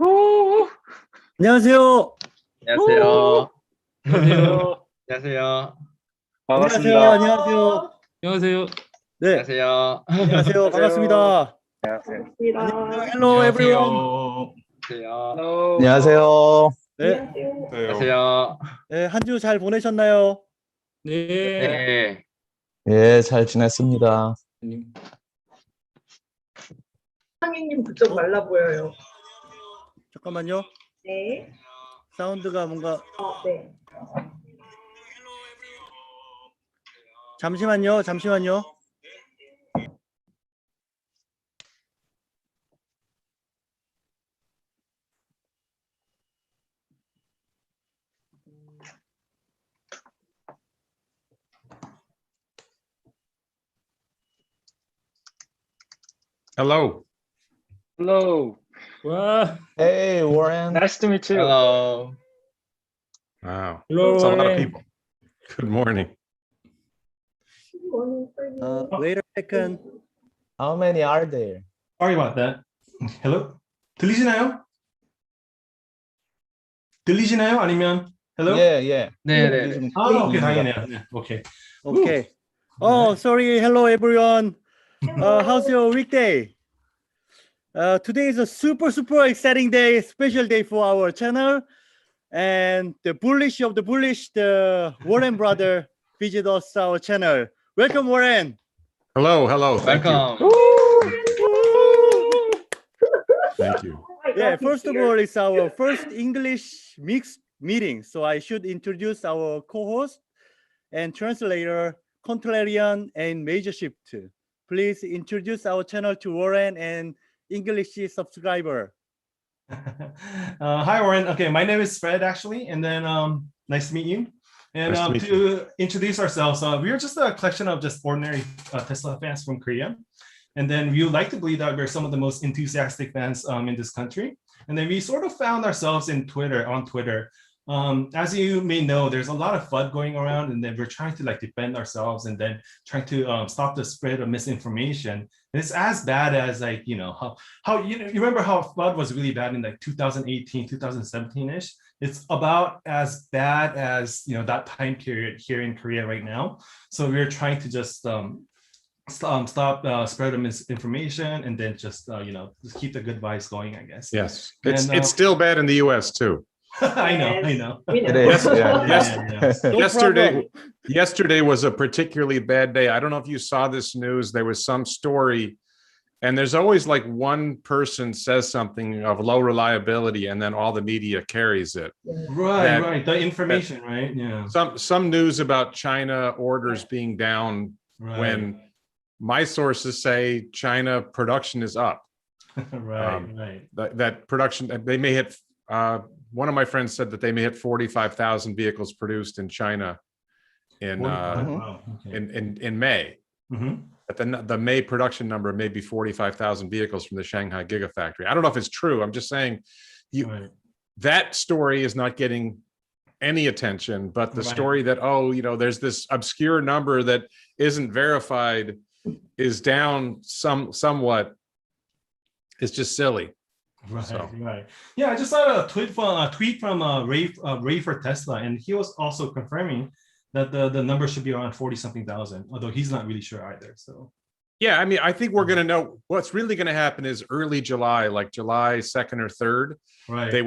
후. 안녕하세요. 안녕하세요. 안녕하세요. 안녕하세요. 안녕하세요. 반갑습니다. 안녕하세요. 안녕하세요. 네, 안녕하세요. 안녕하세요. 반갑습니다. 안녕하세요. 안녕하세요. Hello, everyone. 안녕하세요. 안녕하세요. 네, 안녕하세요. 네, 한 주 잘 보내셨나요? 네. 네. 예, 잘 지냈습니다. 상희님 그쪽 말라 보여요. 잠깐만요. 네. 사운드가 뭔가 네. 잠시만요. Hello. Hello. 와, Hey, Warren. nice to meet you. Hello. Wow. Hello, It's a lot of Warren. people. Good morning. wait a second. How many are there? Sorry about that. Hello? 들리시나요? 들리시나요? 아니면 hello? 예. 네. 오케이, 다행이네요. 네, 오케이. Okay. Oh, sorry. Hello, everyone. How's your weekday? Today is a super exciting day, special day for our channel. And the bullish of the bullish, the Warren brother visit us our channel. Welcome, Warren. Hello. Thank you. Welcome. Thank you. Yeah, first of all, it's our first English mixed meeting. So I should introduce our co-host and translator, Contrarian and Major Shift. Please introduce our channel to Warren and English subscriber. Hi, Warren. Okay, my name is Fred, actually, and then nice to meet you. And Nice to meet to introduce ourselves, we are just a collection of just ordinary Tesla fans from Korea. And then we would like to believe that we're some of the most enthusiastic fans in this country. And then we sort of found ourselves on Twitter. As you may know, there's a lot of FUD going around, and then we're trying to defend ourselves and then trying to stop the spread of misinformation. And it's as bad as how you remember how FUD was really bad in 2018, 2017-ish. It's about as bad as that time period here in Korea right now. So we're trying to just stop spread of misinformation and then just keep the good vibes going, I guess. Yes. And, It's still bad in the US too. I know. It is. Yeah. Yesterday was a particularly bad day. I don't know if you saw this news. There was some story, and there's always one person says something of low reliability, and then all the media carries it. Right. The information, right? Yeah. Some news about China orders being down when my sources say China production is up. Right. That production, they may hit, one of my friends said that they may hit 45,000 vehicles produced in China in May. Mm-hmm. But the May production number may be 45,000 vehicles from the Shanghai Gigafactory. I don't know if it's true. I'm just saying that story is not getting any attention, but the story that, there's this obscure number that isn't verified is down somewhat is just silly. Right. Yeah, I just saw a tweet from Ray for Tesla, and he was also confirming that the number should be around 40-something thousand, although he's not really sure either. So yeah, I mean, I think we're going to know what's really going to happen is early July, like July 2nd or 3rd. Right. They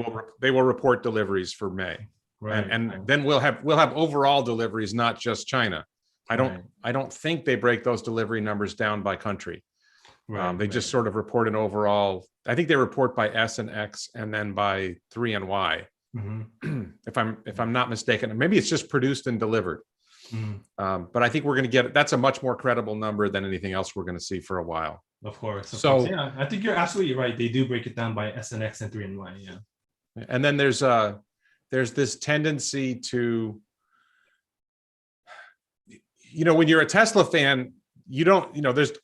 will report deliveries for May. Right. And then we'll have overall deliveries, not just China. I don't think they break those delivery numbers down by country. They just sort of report an overall. I think they report by S and X and then by 3 and Y. Mm-hmm. If I'm not mistaken, maybe it's just produced and delivered. Mm-hmm. But I think we're going to get that's a much more credible number than anything else we're going to see for a while. Of course. Yeah, I think you're absolutely right. They do break it down by S and X and 3 and Y. Yeah. And then there's this tendency to, when you're a Tesla fan, you don't,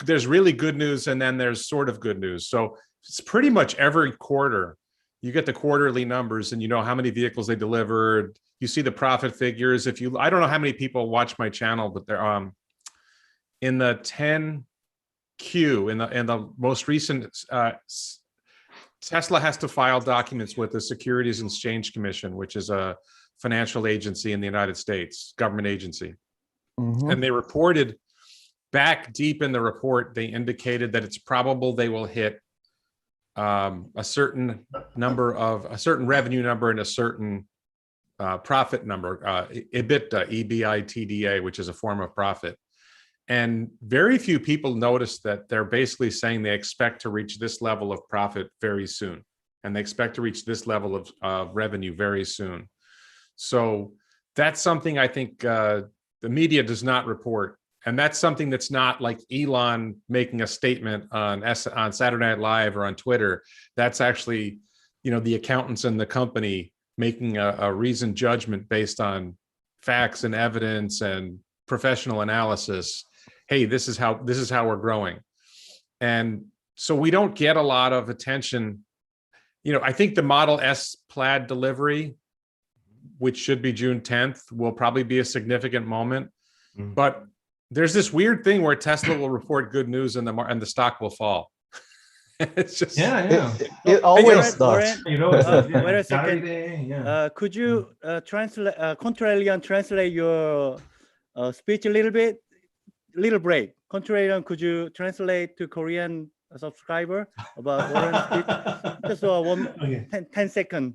there's really good news and then there's sort of good news. So it's pretty much every quarter you get the quarterly numbers and you know how many vehicles they delivered. You see the profit figures. I don't know how many people watch my channel, but they're in the 10Q in the most recent Tesla has to file documents with the Securities and Exchange Commission, which is a financial agency in the United States, government agency. And they reported back deep in the report, they indicated that it's probable they will hit a certain revenue number and a certain profit number, EBITDA, EBITDA, which is a form of profit. And very few people noticed that they're basically saying they expect to reach this level of profit very soon. And they expect to reach this level of revenue very soon. So that's something I think the media does not report. And that's something that's not like Elon making a statement on Saturday Night Live or on Twitter. That's actually, the accountants in the company making a reasoned judgment based on facts and evidence and professional analysis. Hey, this is how we're growing. And so we don't get a lot of attention. I think the Model S Plaid delivery, which should be June 10th, will probably be a significant moment. But there's this weird thing where Tesla will report good news and the stock will fall. It's just It always does. Wait a second. Could you translate, Contrarian, translate your speech a little bit? Little break. Contrarian, could you translate to Korean subscriber about Warren's speech? Just 10 seconds.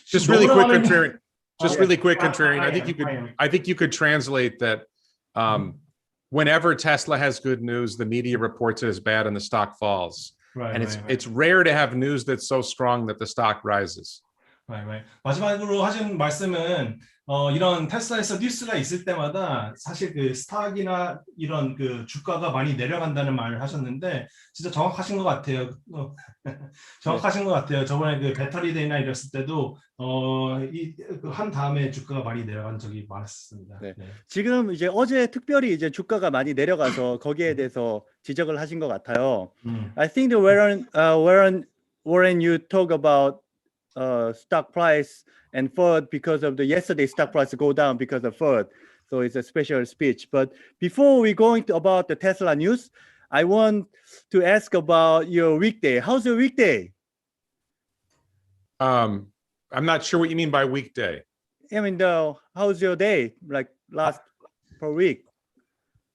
Just really quick, Contrarian. Just really quick, Contrarian. I think you could translate that. Whenever Tesla has good news, the media reports it as bad and the stock falls. And it's rare to have news that's so strong that the stock rises. Right. 마지막으로 하신 말씀은 이런 테슬라에서 뉴스가 있을 때마다 사실 그 스탁이나 이런 그 주가가 많이 내려간다는 말을 하셨는데 진짜 정확하신 것 같아요. 정확하신 것 같아요. 저번에 그 배터리 데이나 이랬을 때도 한 다음에 주가가 많이 내려간 적이 많았습니다. 네. 지금 이제 어제 특별히 이제 주가가 많이 내려가서 거기에 대해서 지적을 하신 것 같아요. I think that Warren, you talk about stock price and Ford because of the yesterday stock price go down because of Ford. So it's a special speech. But before we go into about the Tesla news, I want to ask about your weekday. How's your weekday? I'm not sure what you mean by weekday. I mean, how's your day? Like last per week?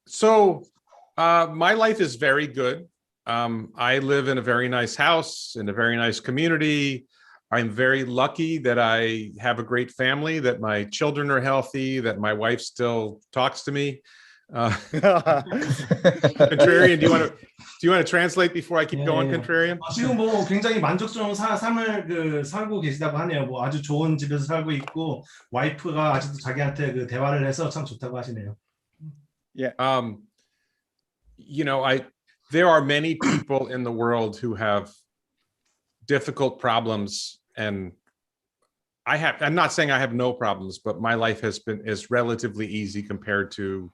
So my life is very good. I live in a very nice house in a very nice community. I'm very lucky that I have a great family, that my children are healthy, that my wife still talks to me. Contrarian, do you want to translate before I keep going, Contrarian? 지금 뭐 굉장히 만족스러운 삶을 살고 계시다고 하네요. 뭐 아주 좋은 집에서 살고 있고 와이프가 아직도 자기한테 그 대화를 해서 참 좋다고 하시네요. Yeah. There are many people in the world who have difficult problems, and I'm not saying I have no problems, but my life is relatively easy compared to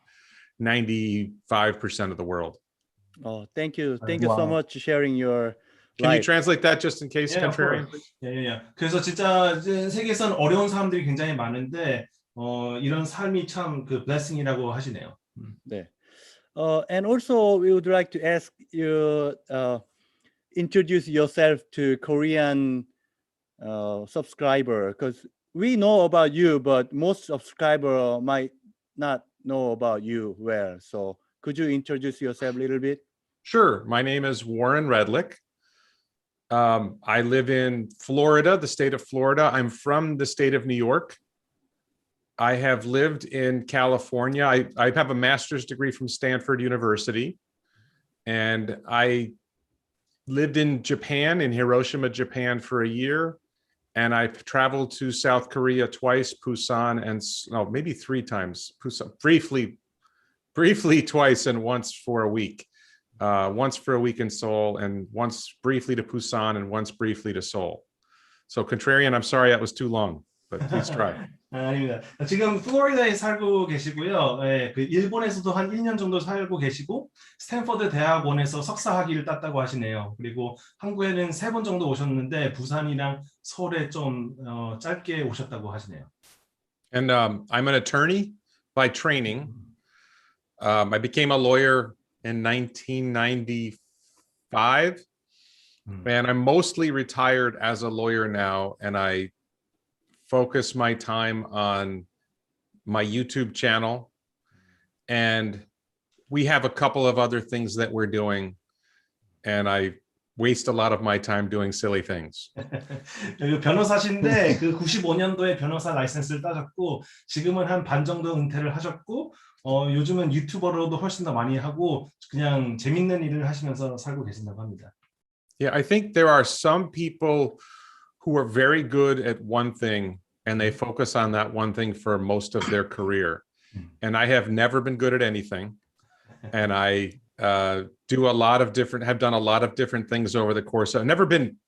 95% of the world. Oh, thank you so much for sharing your Can life. you translate that just in case, Contrarian? 그래서 진짜 세계에선 어려운 사람들이 굉장히 많은데 이런 삶이 참 그 blessing이라고 하시네요. 네. And also we would like to ask you introduce yourself to Korean subscriber, because we know about you, but most subscriber might not know about you well. So could you introduce yourself a little bit? Sure. My name is Warren Redlich. I live in Florida, the state of Florida. I'm from the state of New York. I have lived in California. I have a master's degree from Stanford University, and I lived in Japan, in Hiroshima, Japan for a year. And I've traveled to South Korea twice, Busan, and maybe 3 times, Busan, briefly twice, and once for a week. Once for a week in Seoul, and once briefly to Busan, and once briefly to Seoul. So Contrarian, I'm sorry that was too long, but please try. 아닙니다. 지금 플로리다에 살고 계시고요. 그 일본에서도 한 1년 정도 살고 계시고 스탠퍼드 대학원에서 석사 학위를 땄다고 하시네요. 그리고 한국에는 3번 정도 오셨는데 부산이랑 서울에 좀 짧게 오셨다고 하시네요. And I'm an attorney by training. I became a lawyer in 1995. And I'm mostly retired as a lawyer now, and I focus my time on my YouTube channel, and we have a couple of other things that we're doing, and I waste a lot of my time doing silly things. 변호사신데 그 95년도에 변호사 라이센스를 따셨고 지금은 한 반 정도 은퇴를 하셨고 요즘은 유튜버로도 훨씬 더 많이 하고 그냥 재밌는 일을 하시면서 살고 계신다고 합니다. Yeah, I think there are some people who are very good at one thing and they focus on that one thing for most of their career. And I have never been good at anything. And I have done a lot of different things over the course. I've never been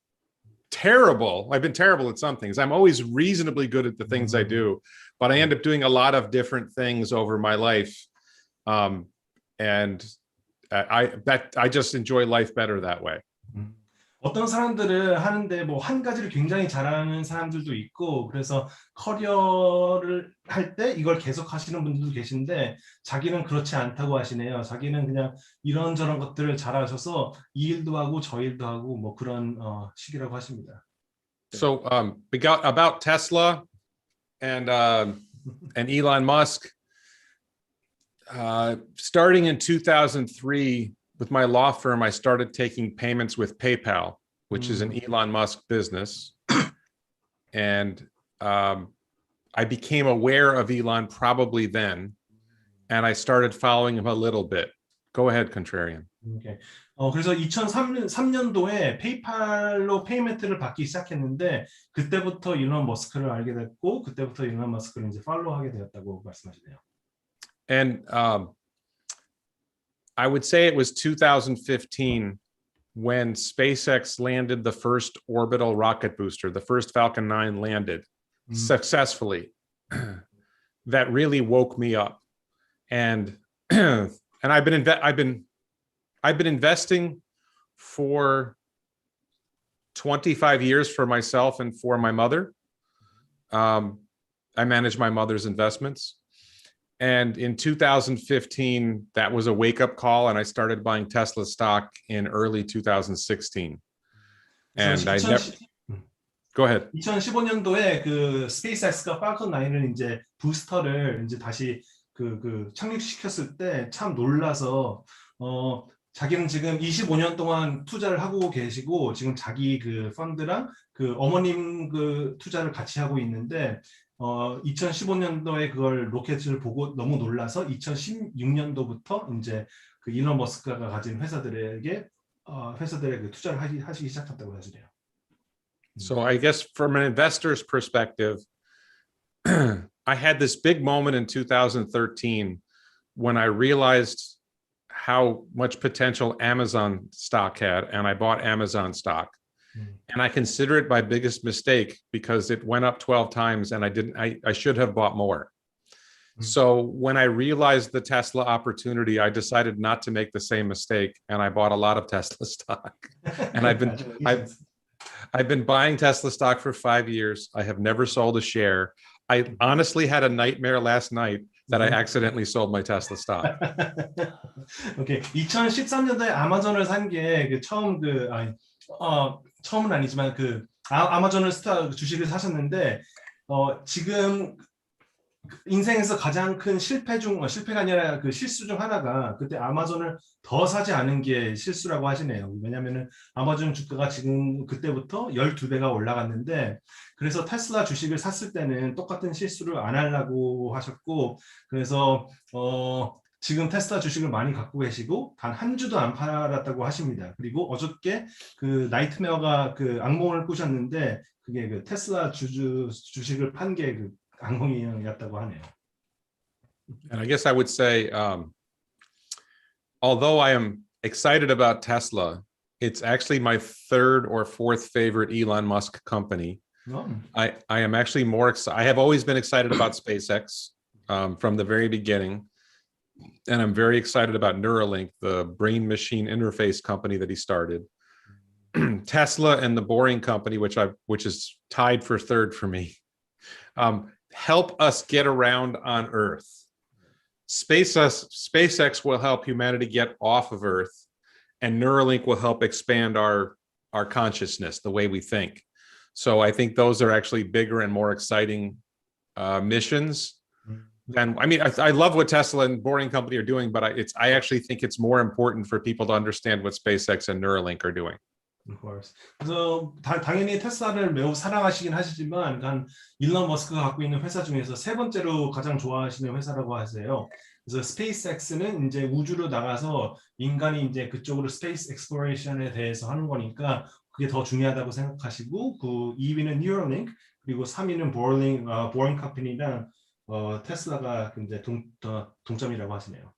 terrible. I've been terrible at some things. I'm always reasonably good at the things I do, but I end up doing a lot of different things over my life. And I just enjoy life better that way. 어떤 사람들은 하는데 뭐 한 가지를 굉장히 잘하는 사람들도 있고 그래서 커리어를 할 때 이걸 계속 하시는 분들도 계신데 자기는 그렇지 않다고 하시네요. 자기는 그냥 이런저런 것들을 잘하셔서 이 일도 하고 저 일도 하고 뭐 그런 식이라고 하십니다. So about Tesla and Elon Musk, starting in 2003, with my law firm, I started taking payments with PayPal, which is an Elon Musk business. And I became aware of Elon probably then, and I started following him a little bit. Go ahead, Contrarian. Okay. 그래서 2003년도에 페이팔로 페이먼트를 받기 시작했는데 그때부터 일론 머스크를 알게 됐고 그때부터 일론 머스크를 이제 팔로우하게 되었다고 말씀하시네요. And I would say it was 2015 when SpaceX landed the first orbital rocket booster, the first Falcon 9 landed successfully. That really woke me up. And I've been investing for 25 years for myself and for my mother. I manage my mother's investments. And in 2015, that was a wake-up call, and I started buying Tesla stock in early 2016. And I never... Go ahead. 2015년도에 그 스페이스X가 팔콘 9을 이제 부스터를 이제 다시 그 착륙시켰을 때 참 놀라서 자기는 지금 25년 동안 투자를 하고 계시고 지금 자기 그 펀드랑 그 어머님 그 투자를 같이 하고 있는데 2015년도에 그걸 로켓을 보고 너무 놀라서 2016년도부터 이제 그 일론 머스크가 가진 회사들의 그 투자를 하시기 시작했다고 하시네요. So I guess from an investor's perspective, I had this big moment in 2013 when I realized how much potential Amazon stock had, and I bought Amazon stock. And I consider it my biggest mistake because it went up 12 times and I should have bought more. So when I realized the Tesla opportunity, I decided not to make the same mistake, and I bought a lot of Tesla stock. And I've been buying Tesla stock for 5 years. I have never sold a share. I honestly had a nightmare last night that I accidentally sold my Tesla stock. 오케이. 2013년도에 아마존을 산 게 그 처음은 아니지만 그 아마존을 주식을 사셨는데 지금 인생에서 가장 큰 실패가 아니라 그 실수 중 하나가 그때 아마존을 더 사지 않은 게 실수라고 하시네요. 왜냐하면은 아마존 주가가 지금 그때부터 12배가 올라갔는데 그래서 테슬라 주식을 샀을 때는 똑같은 실수를 안 하려고 하셨고 그래서 지금 테슬라 주식을 많이 갖고 계시고 단 한 주도 안 팔았다고 하십니다. 그리고 어저께 그 나이트메어가 그 악몽을 꾸셨는데 그게 그 테슬라 주식을 판 게 그 악몽이었다고 하네요. And I guess I would say, although I am excited about Tesla, it's actually my third or fourth favorite Elon Musk company. I am actually more excited. I have always been excited about SpaceX from the very beginning. And I'm very excited about Neuralink, the brain machine interface company that he started. Tesla and the Boring Company, which is tied for third for me, help us get around on Earth. SpaceX will help humanity get off of Earth, and Neuralink will help expand our our consciousness, the way we think. So I think those are actually bigger and more exciting missions. And I mean, I love what Tesla and Boring Company are doing, but I actually think it's more important for people to understand what SpaceX and Neuralink are doing. Of course. 그래서 당연히 테슬라를 매우 사랑하시긴 하시지만, 일론 머스크가 갖고 있는 회사 중에서 세 번째로 가장 좋아하시는 회사라고 하세요. 그래서 스페이스X는 이제 우주로 나가서 인간이 이제 그쪽으로 스페이스 exploration에 대해서 하는 거니까 그게 더 중요하다고 생각하시고, 그 2위는 Neuralink, 그리고 3위는 Boring Company랑 테슬라가 이제 동점이라고 하시네요.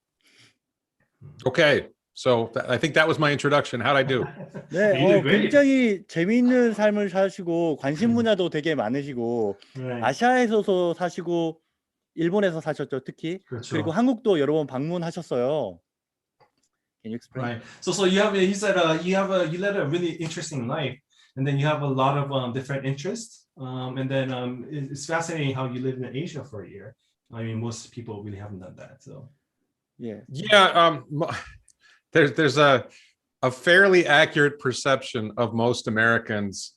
Okay, so I think that was my introduction. How'd I do? 네, 굉장히 재미있는 삶을 사시고 관심 분야도 되게 많으시고 아시아에서도 사시고 일본에서 사셨죠, 특히. 그렇죠. 그리고 한국도 여러 번 방문하셨어요. Can you explain? Right. So you have he said you led a really interesting life, and then you have a lot of different interests, and then it's fascinating how you lived in Asia for a year. I mean, most people really haven't done that. So yeah. There's a fairly accurate perception of most Americans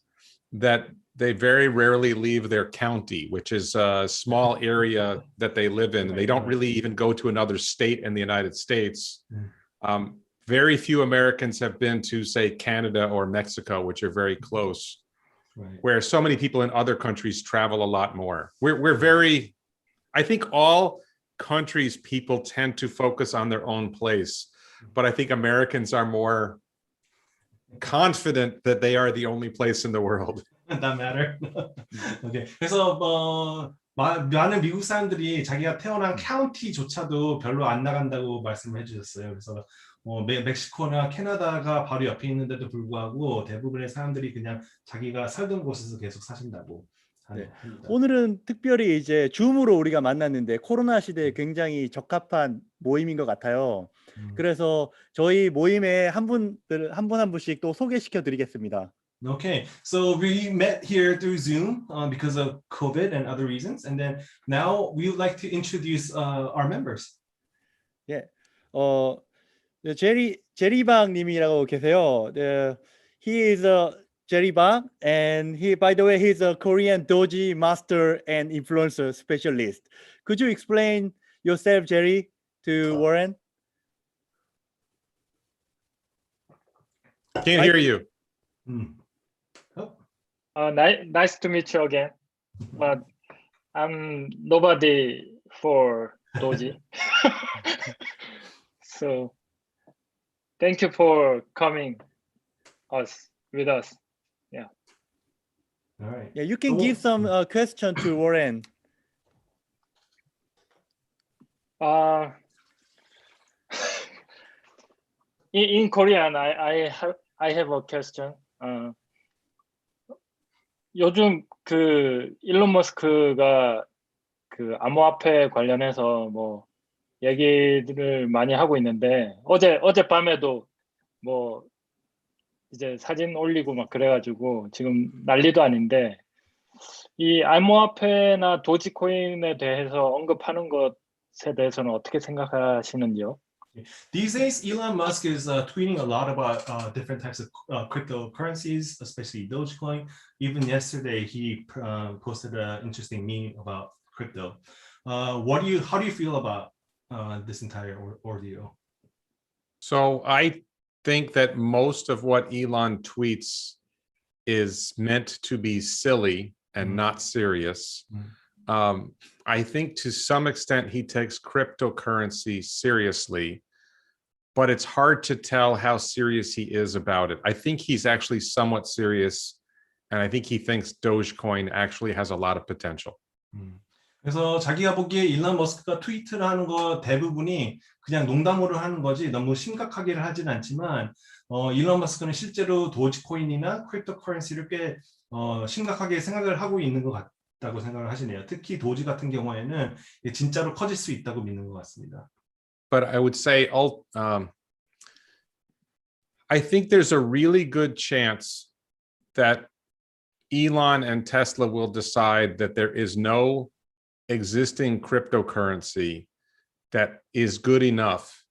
that they very rarely leave their county, which is a small area that they live in. They don't really even go to another state in the United States. Very few Americans have been to, say, Canada or Mexico, which are very close, where so many people in other countries travel a lot more. We're very, I think all countries, people tend to focus on their own place, but I think Americans are more confident that they are the only place in the world. That matter. Okay. 그래서 많은 미국 사람들이 자기가 태어난 카운티조차도 별로 안 나간다고 말씀을 해주셨어요. 그래서 멕시코나 캐나다가 바로 옆에 있는데도 불구하고 대부분의 사람들이 그냥 자기가 살던 곳에서 계속 사신다고. 네. 오늘은 특별히 이제 줌으로 우리가 만났는데 코로나 시대에 굉장히 적합한 모임인 것 같아요. 그래서 저희 모임에 한 분씩 또 소개시켜 드리겠습니다. Okay, so we met here through Zoom because of COVID and other reasons, and then now we would like to introduce our members. 예, 제리박 님이라고 계세요. He is Jerry Bang, and by the way, he's a Korean doji master and influencer specialist. Could you explain yourself, Jerry, to Warren? Can't hear you. Nice to meet you again. But I'm nobody for doji. So thank you for coming with us. Yeah. All right. Yeah, you can give some question to Warren. In Korean, I have a question. 요즘 그 일론 머스크가 그 암호화폐 관련해서 뭐 얘기들을 많이 하고 있는데 어젯밤에도 뭐 이제 사진 올리고 막 그래가지고 지금 난리도 아닌데 이 암호화폐나 도지코인에 대해서 언급하는 것에 대해서는 어떻게 생각하시는지요? These days, Elon Musk is tweeting a lot about different types of cryptocurrencies, especially Dogecoin. Even yesterday, he posted an interesting meme about crypto. How do you feel about this entire ordeal? So I think that most of what Elon tweets is meant to be silly and not serious. I think to some extent he takes cryptocurrency seriously, but it's hard to tell how serious he is about it. I think he's actually somewhat serious, and I think he thinks Dogecoin actually has a lot of potential. 그래서 자기가 보기에 일론 머스크가 트위트를 하는 거 대부분이 그냥 농담으로 하는 거지 너무 심각하게를 하진 않지만 일론 머스크는 실제로 도지코인이나 크립토커런시를 꽤 심각하게 생각을 하고 있는 것 같다고 생각을 하시네요. 특히 도지 같은 경우에는 진짜로 커질 수 있다고 믿는 것 같습니다. But I would say, I think there's a really good chance that Elon and Tesla will decide that there is no existing cryptocurrency that is good enough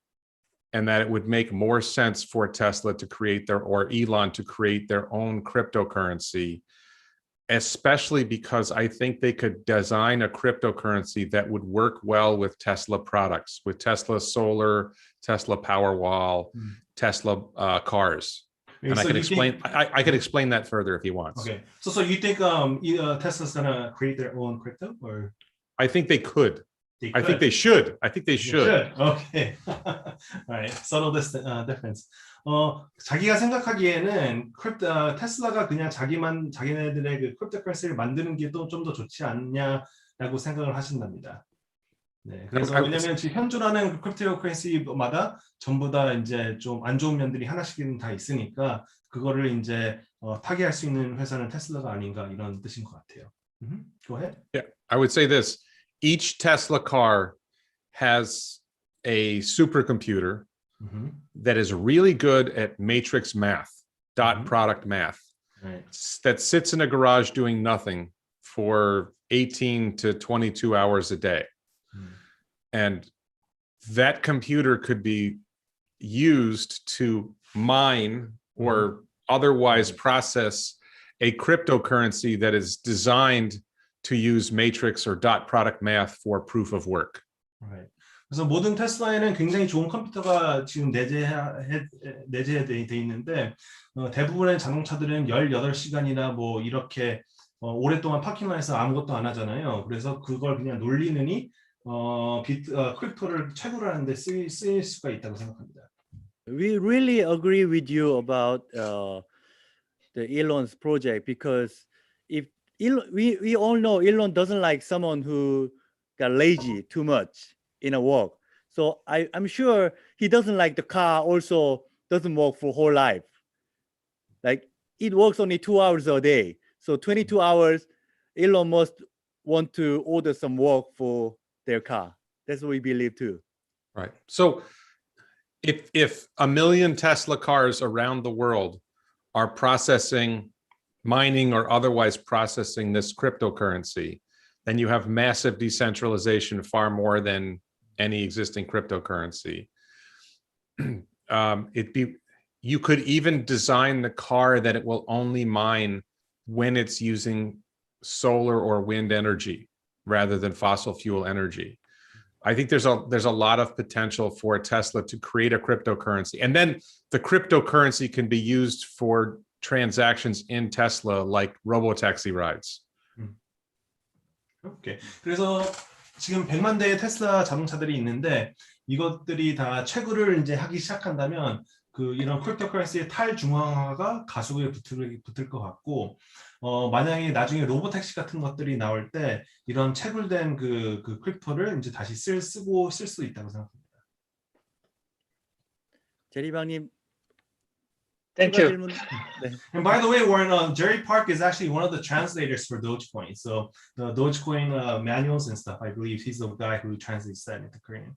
and that it would make more sense for Tesla to create or Elon to create their own cryptocurrency, especially because I think they could design a cryptocurrency that would work well with Tesla products, with Tesla Solar, Tesla Powerwall, Tesla cars. And So I can you explain. think- I can explain that further if he wants. Okay, so you think Tesla's gonna create their own crypto, or I think they could. they I think could? they should. I think they should. Okay. Alright. Subtle difference. 자기가 생각하기에는 테슬라가 그냥 자기네들의 그 크립토커런시를 만드는 게 또 좀 더 좋지 않냐라고 생각을 하신답니다. 네. 그래서 왜냐면 지금 현존하는 크립토커런시마다 전부 다 이제 좀 안 좋은 면들이 하나씩은 다 있으니까 그거를 이제 타개할 수 있는 회사는 테슬라가 아닌가 이런 뜻인 것 같아요. Go ahead. Yeah, I would say this. Each Tesla car has a supercomputer that is really good at matrix math, dot product math, Right. that sits in a garage doing nothing for 18 to 22 hours a day. And that computer could be used to mine or otherwise process a cryptocurrency that is designed to use matrix or dot product math for proof of work. Right. 그래서 모든 테슬라에는 굉장히 좋은 컴퓨터가 지금 내재돼 있는데 대부분의 자동차들은 18시간이나 뭐 이렇게 오랫동안 파킹라인에서 아무것도 안 하잖아요. 그래서 그걸 그냥 놀리느니 크립토를 채굴 하는데 쓰일 수가 있다고 생각합니다. We really agree with you about the Elon's project, because if Elon, we all know Elon doesn't like someone who got lazy too much in a work. So I'm sure he doesn't like the car also doesn't work for whole life. Like it works only 2 hours a day. So 22 hours, Elon must want to order some work for their car. That's what we believe too. Right. So if 1 million Tesla cars around the world are processing, mining or otherwise processing this cryptocurrency, then you have massive decentralization, far more than any existing cryptocurrency. You could even design the car that it will only mine when it's using solar or wind energy rather than fossil fuel energy. I think there's a lot of potential for Tesla to create a cryptocurrency, and then the cryptocurrency can be used for transactions in Tesla, like robotaxi rides. 오케이. 그래서 지금 100만 대의 테슬라 자동차들이 있는데 이것들이 다 채굴을 이제 하기 시작한다면 이런 크립토커런시의 탈중앙화가 가속에 붙을 것 같고 만약에 나중에 로보택시 같은 것들이 나올 때 이런 채굴된 그 크립토를 이제 다시 쓸 수 있다고 생각합니다. 제리방님. Thank you. 네. And by the way, Warren, Jerry Park is actually one of the translators for Dogecoin. So the Dogecoin manuals and stuff, I believe he's the guy who translates that into Korean.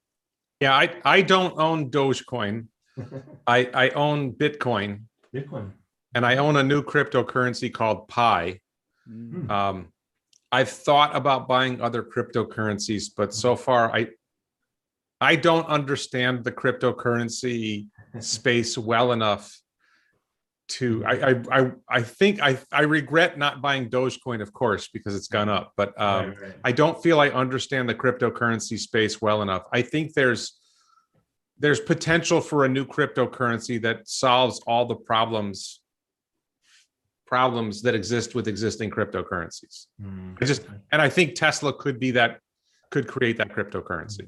Yeah, I don't own Dogecoin. I own Bitcoin. Bitcoin. And I own a new cryptocurrency called Pi. I've thought about buying other cryptocurrencies, but so far I don't understand the cryptocurrency space well enough to I think I regret not buying Dogecoin, of course, because it's gone up, but Right. I don't feel I understand the cryptocurrency space well enough. I think there's potential for a new cryptocurrency that solves all the problems that exist with existing cryptocurrencies. And I think Tesla could create that cryptocurrency.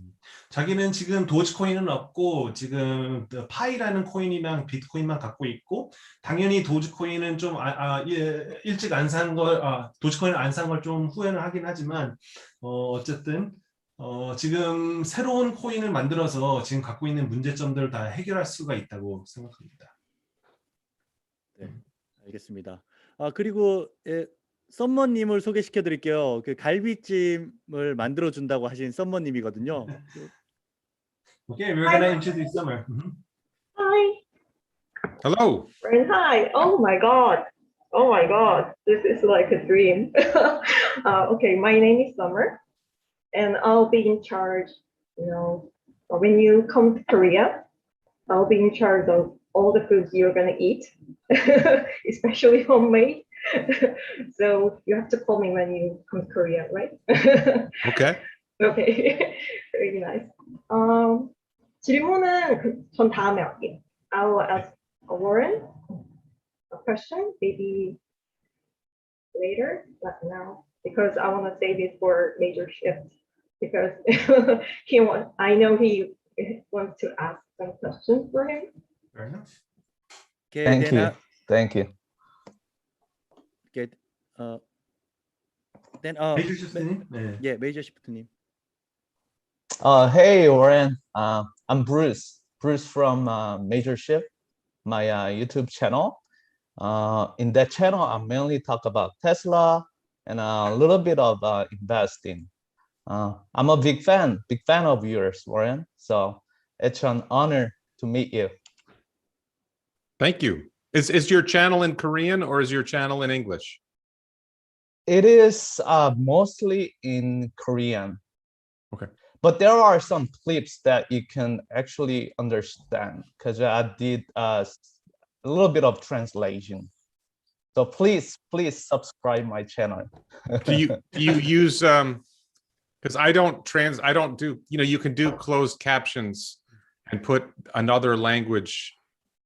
자기는 지금 도지코인은 없고 지금 파이라는 코인이랑 비트코인만 갖고 있고 당연히 도지코인은 좀 일찍 안 산 걸 도지코인을 안 산 걸 좀 후회는 하긴 하지만 어쨌든 지금 새로운 코인을 만들어서 지금 갖고 있는 문제점들을 다 해결할 수가 있다고 생각합니다. 네, 알겠습니다. 그리고 썸머님을 소개시켜 드릴게요. 그 갈비찜을 만들어 준다고 하신 썸머님이거든요. Okay, we're gonna introduce Summer. Hi. Hello. Friend, hi. Oh my God. Oh my God. This is like a dream. Okay, my name is Summer, and I'll be in charge, when you come to Korea, I'll be in charge of all the foods you're gonna eat, especially homemade. So you have to call me when you come to Korea, right? Okay. Okay, very nice. 질문은 전 다음에 할게요. I will ask Warren a question, maybe later, not now, because I want to save it for major shift. Because I know he wants to ask some questions for him. Fair enough. Okay, Thank then, you. Thank you. Okay, then Major shift님. 네. yeah, Major Shift님. Hey, Warren. I'm Bruce. Bruce from Major Shift, my YouTube channel. In that channel, I mainly talk about Tesla and a little bit of investing. I'm a big fan of yours, Warren. So it's an honor to meet you. Thank you. Is your channel in Korean or is your channel in English? It is mostly in Korean. Okay. But there are some clips that you can actually understand because I did a little bit of translation. So please subscribe my channel. Do you use because I don't do, you can do closed captions and put another language.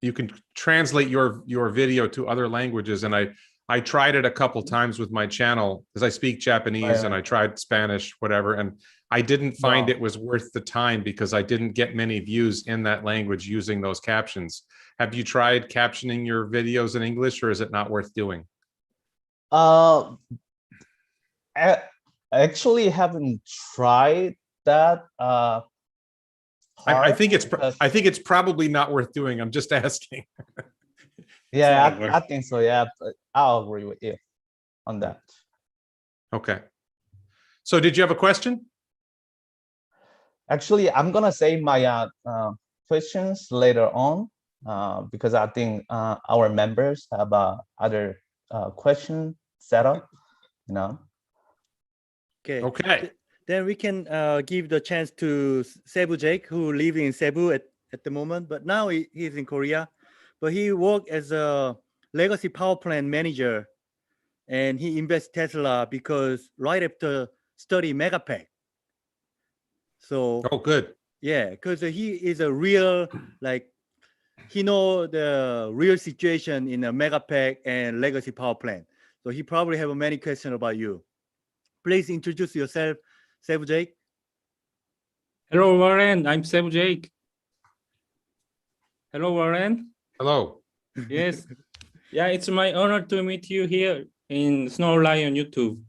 You can translate your video to other languages, and I tried it a couple times with my channel because I speak Japanese and I tried Spanish, whatever, and I didn't find it was worth the time because I didn't get many views in that language using those captions. Have you tried captioning your videos in English, or is it not worth doing? I actually haven't tried that. I think it's probably not worth doing. I'm just asking. Yeah, I think so. Yeah, but I'll agree with you on that. Okay. So did you have a question? Actually, I'm gonna save my questions later on because I think our members have other question set up. Okay. Okay. Then we can give the chance to Cebu Jake, who lives in Cebu at the moment, but now he's in Korea. But he worked as a legacy power plant manager, and he invests Tesla because right after study Megapack. So Oh, good. yeah, because he is a real, he know the real situation in a Megapack and legacy power plant. So he probably have many questions about you. Please introduce yourself, Cebu Jake. Hello, Warren. I'm Cebu Jake. Hello, Warren. Hello. Yes. Yeah, it's my honor to meet you here in Snow Lion YouTube.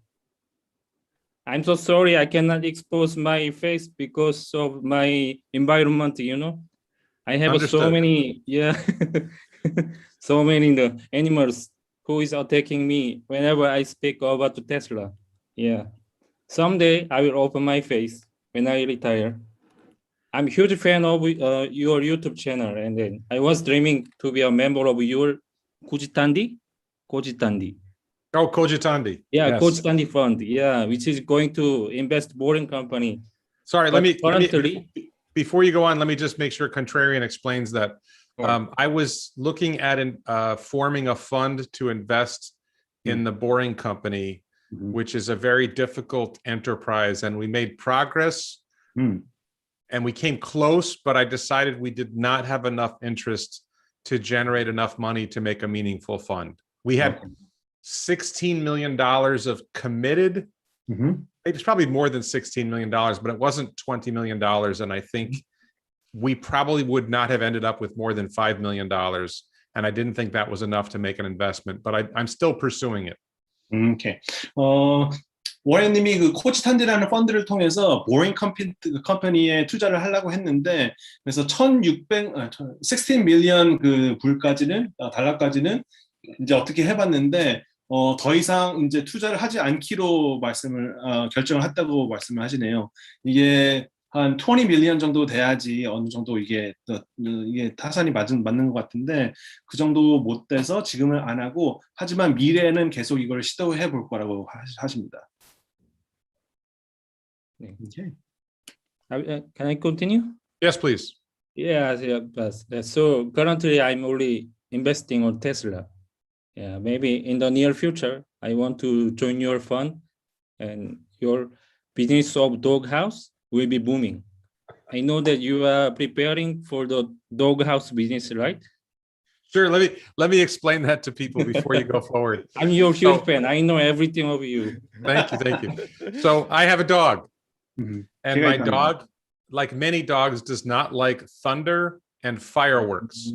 I'm so sorry I cannot expose my face because of my environment, I have so Understood. many, so many the animals who is attacking me whenever I speak about Tesla. Yeah. Someday I will open my face when I retire. I'm a huge fan of your YouTube channel, and then I was dreaming to be a member of your Kojitandi. Oh, Kojitandi. Yeah, Yes. Kojitandi Fund. Yeah, which is going to invest boring company. Sorry, But let me before you go on, let me just make sure Contrarian explains that. Sure. I was looking at forming a fund to invest in the boring company, which is a very difficult enterprise, and we made progress. And we came close, but I decided we did not have enough interest to generate enough money to make a meaningful fund. We had $16 million of committed. It's probably more than $16 million, but it wasn't $20 million. And I think we probably would not have ended up with more than $5 million. And I didn't think that was enough to make an investment, but I'm still pursuing it. Okay. 워렌님이 그 코치탄디라는 펀드를 통해서 보링 컴퍼니에 투자를 하려고 했는데, 그래서 16 밀리언 그 불까지는 달러까지는 이제 어떻게 해봤는데 더 이상 이제 투자를 하지 않기로 결정을 했다고 말씀을 하시네요. 이게 한 20 밀리언 정도 돼야지 어느 정도 이게 타산이 맞는 것 같은데 그 정도 못 돼서 지금은 안 하고, 하지만 미래에는 계속 이걸 시도해 볼 거라고 하십니다. Okay. Can I continue? Yes, please. Yeah. But so currently, I'm only investing on Tesla. Yeah, maybe in the near future, I want to join your fund, and your business of doghouse will be booming. I know that you are preparing for the doghouse business, right? Sure. Let me explain that to people before you go forward. I'm your So- huge fan. I know everything of you. Thank you. So I have a dog, 음, and 걔가 my 있다는 dog, like many dogs, does not like thunder and fireworks.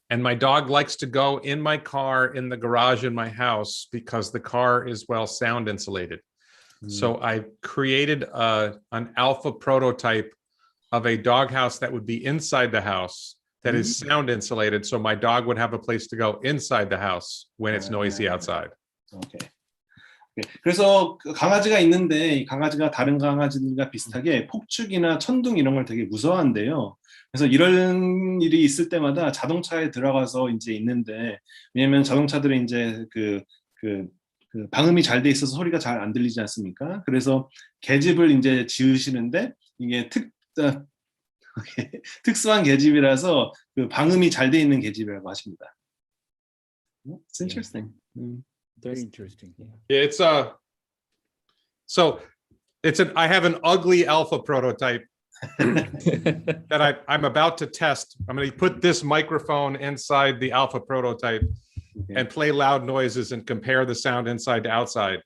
And my dog likes to go in my car in the garage in my house because the car is well sound insulated. So I created an alpha prototype of a doghouse that would be inside the house that is sound insulated. So my dog would have a place to go inside the house when it's noisy outside. 오케이. 그래서 그 강아지가 있는데 이 강아지가 다른 강아지들과 비슷하게 폭죽이나 천둥 이런 걸 되게 무서워한대요. 그래서 이런 일이 있을 때마다 자동차에 들어가서 이제 있는데, 왜냐면 자동차들이 이제 그 방음이 잘 돼 있어서 소리가 잘 안 들리지 않습니까? 그래서 계집을 이제 지으시는데 이게 특수한 계집이라서 그 방음이 잘 돼 있는 계집이라고 하십니다. It's interesting. Very interesting. Yeah, it's so I have an ugly alpha prototype that I'm about to test. I'm going to put this microphone inside the alpha prototype and play loud noises and compare the sound inside to outside.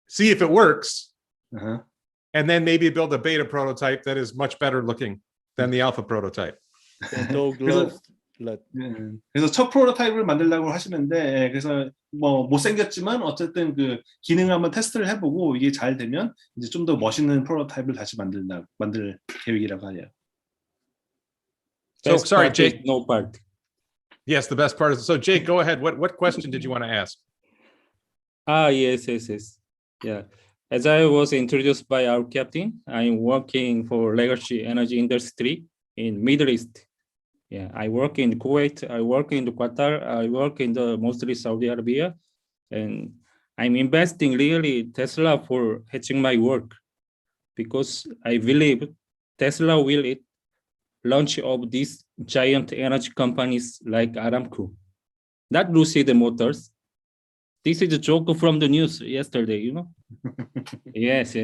See if it works. And then maybe build a beta prototype that is much better looking than the alpha prototype. Dog loves blood. 그래서 첫 프로토타입을 만들려고 하시는데, 그래서 뭐 못생겼지만 어쨌든 그 기능을 한번 테스트를 해보고 이게 잘 되면 이제 좀 더 멋있는 프로토타입을 다시 만들 계획이라고 하네요. So sorry, Jake. No part. Yes, the best part is so. Jake, go ahead. What question did you want to ask? Yes. Yeah. As I was introduced by our captain, I'm working for legacy energy industry in Middle East. Yeah, I work in Kuwait, I work in Qatar, I work in the mostly Saudi Arabia, and I'm investing really Tesla for hatching my work because I believe Tesla will launch of these giant energy companies like Aramco, not Lucid Motors. This is a joke from the news yesterday, you know? Yes.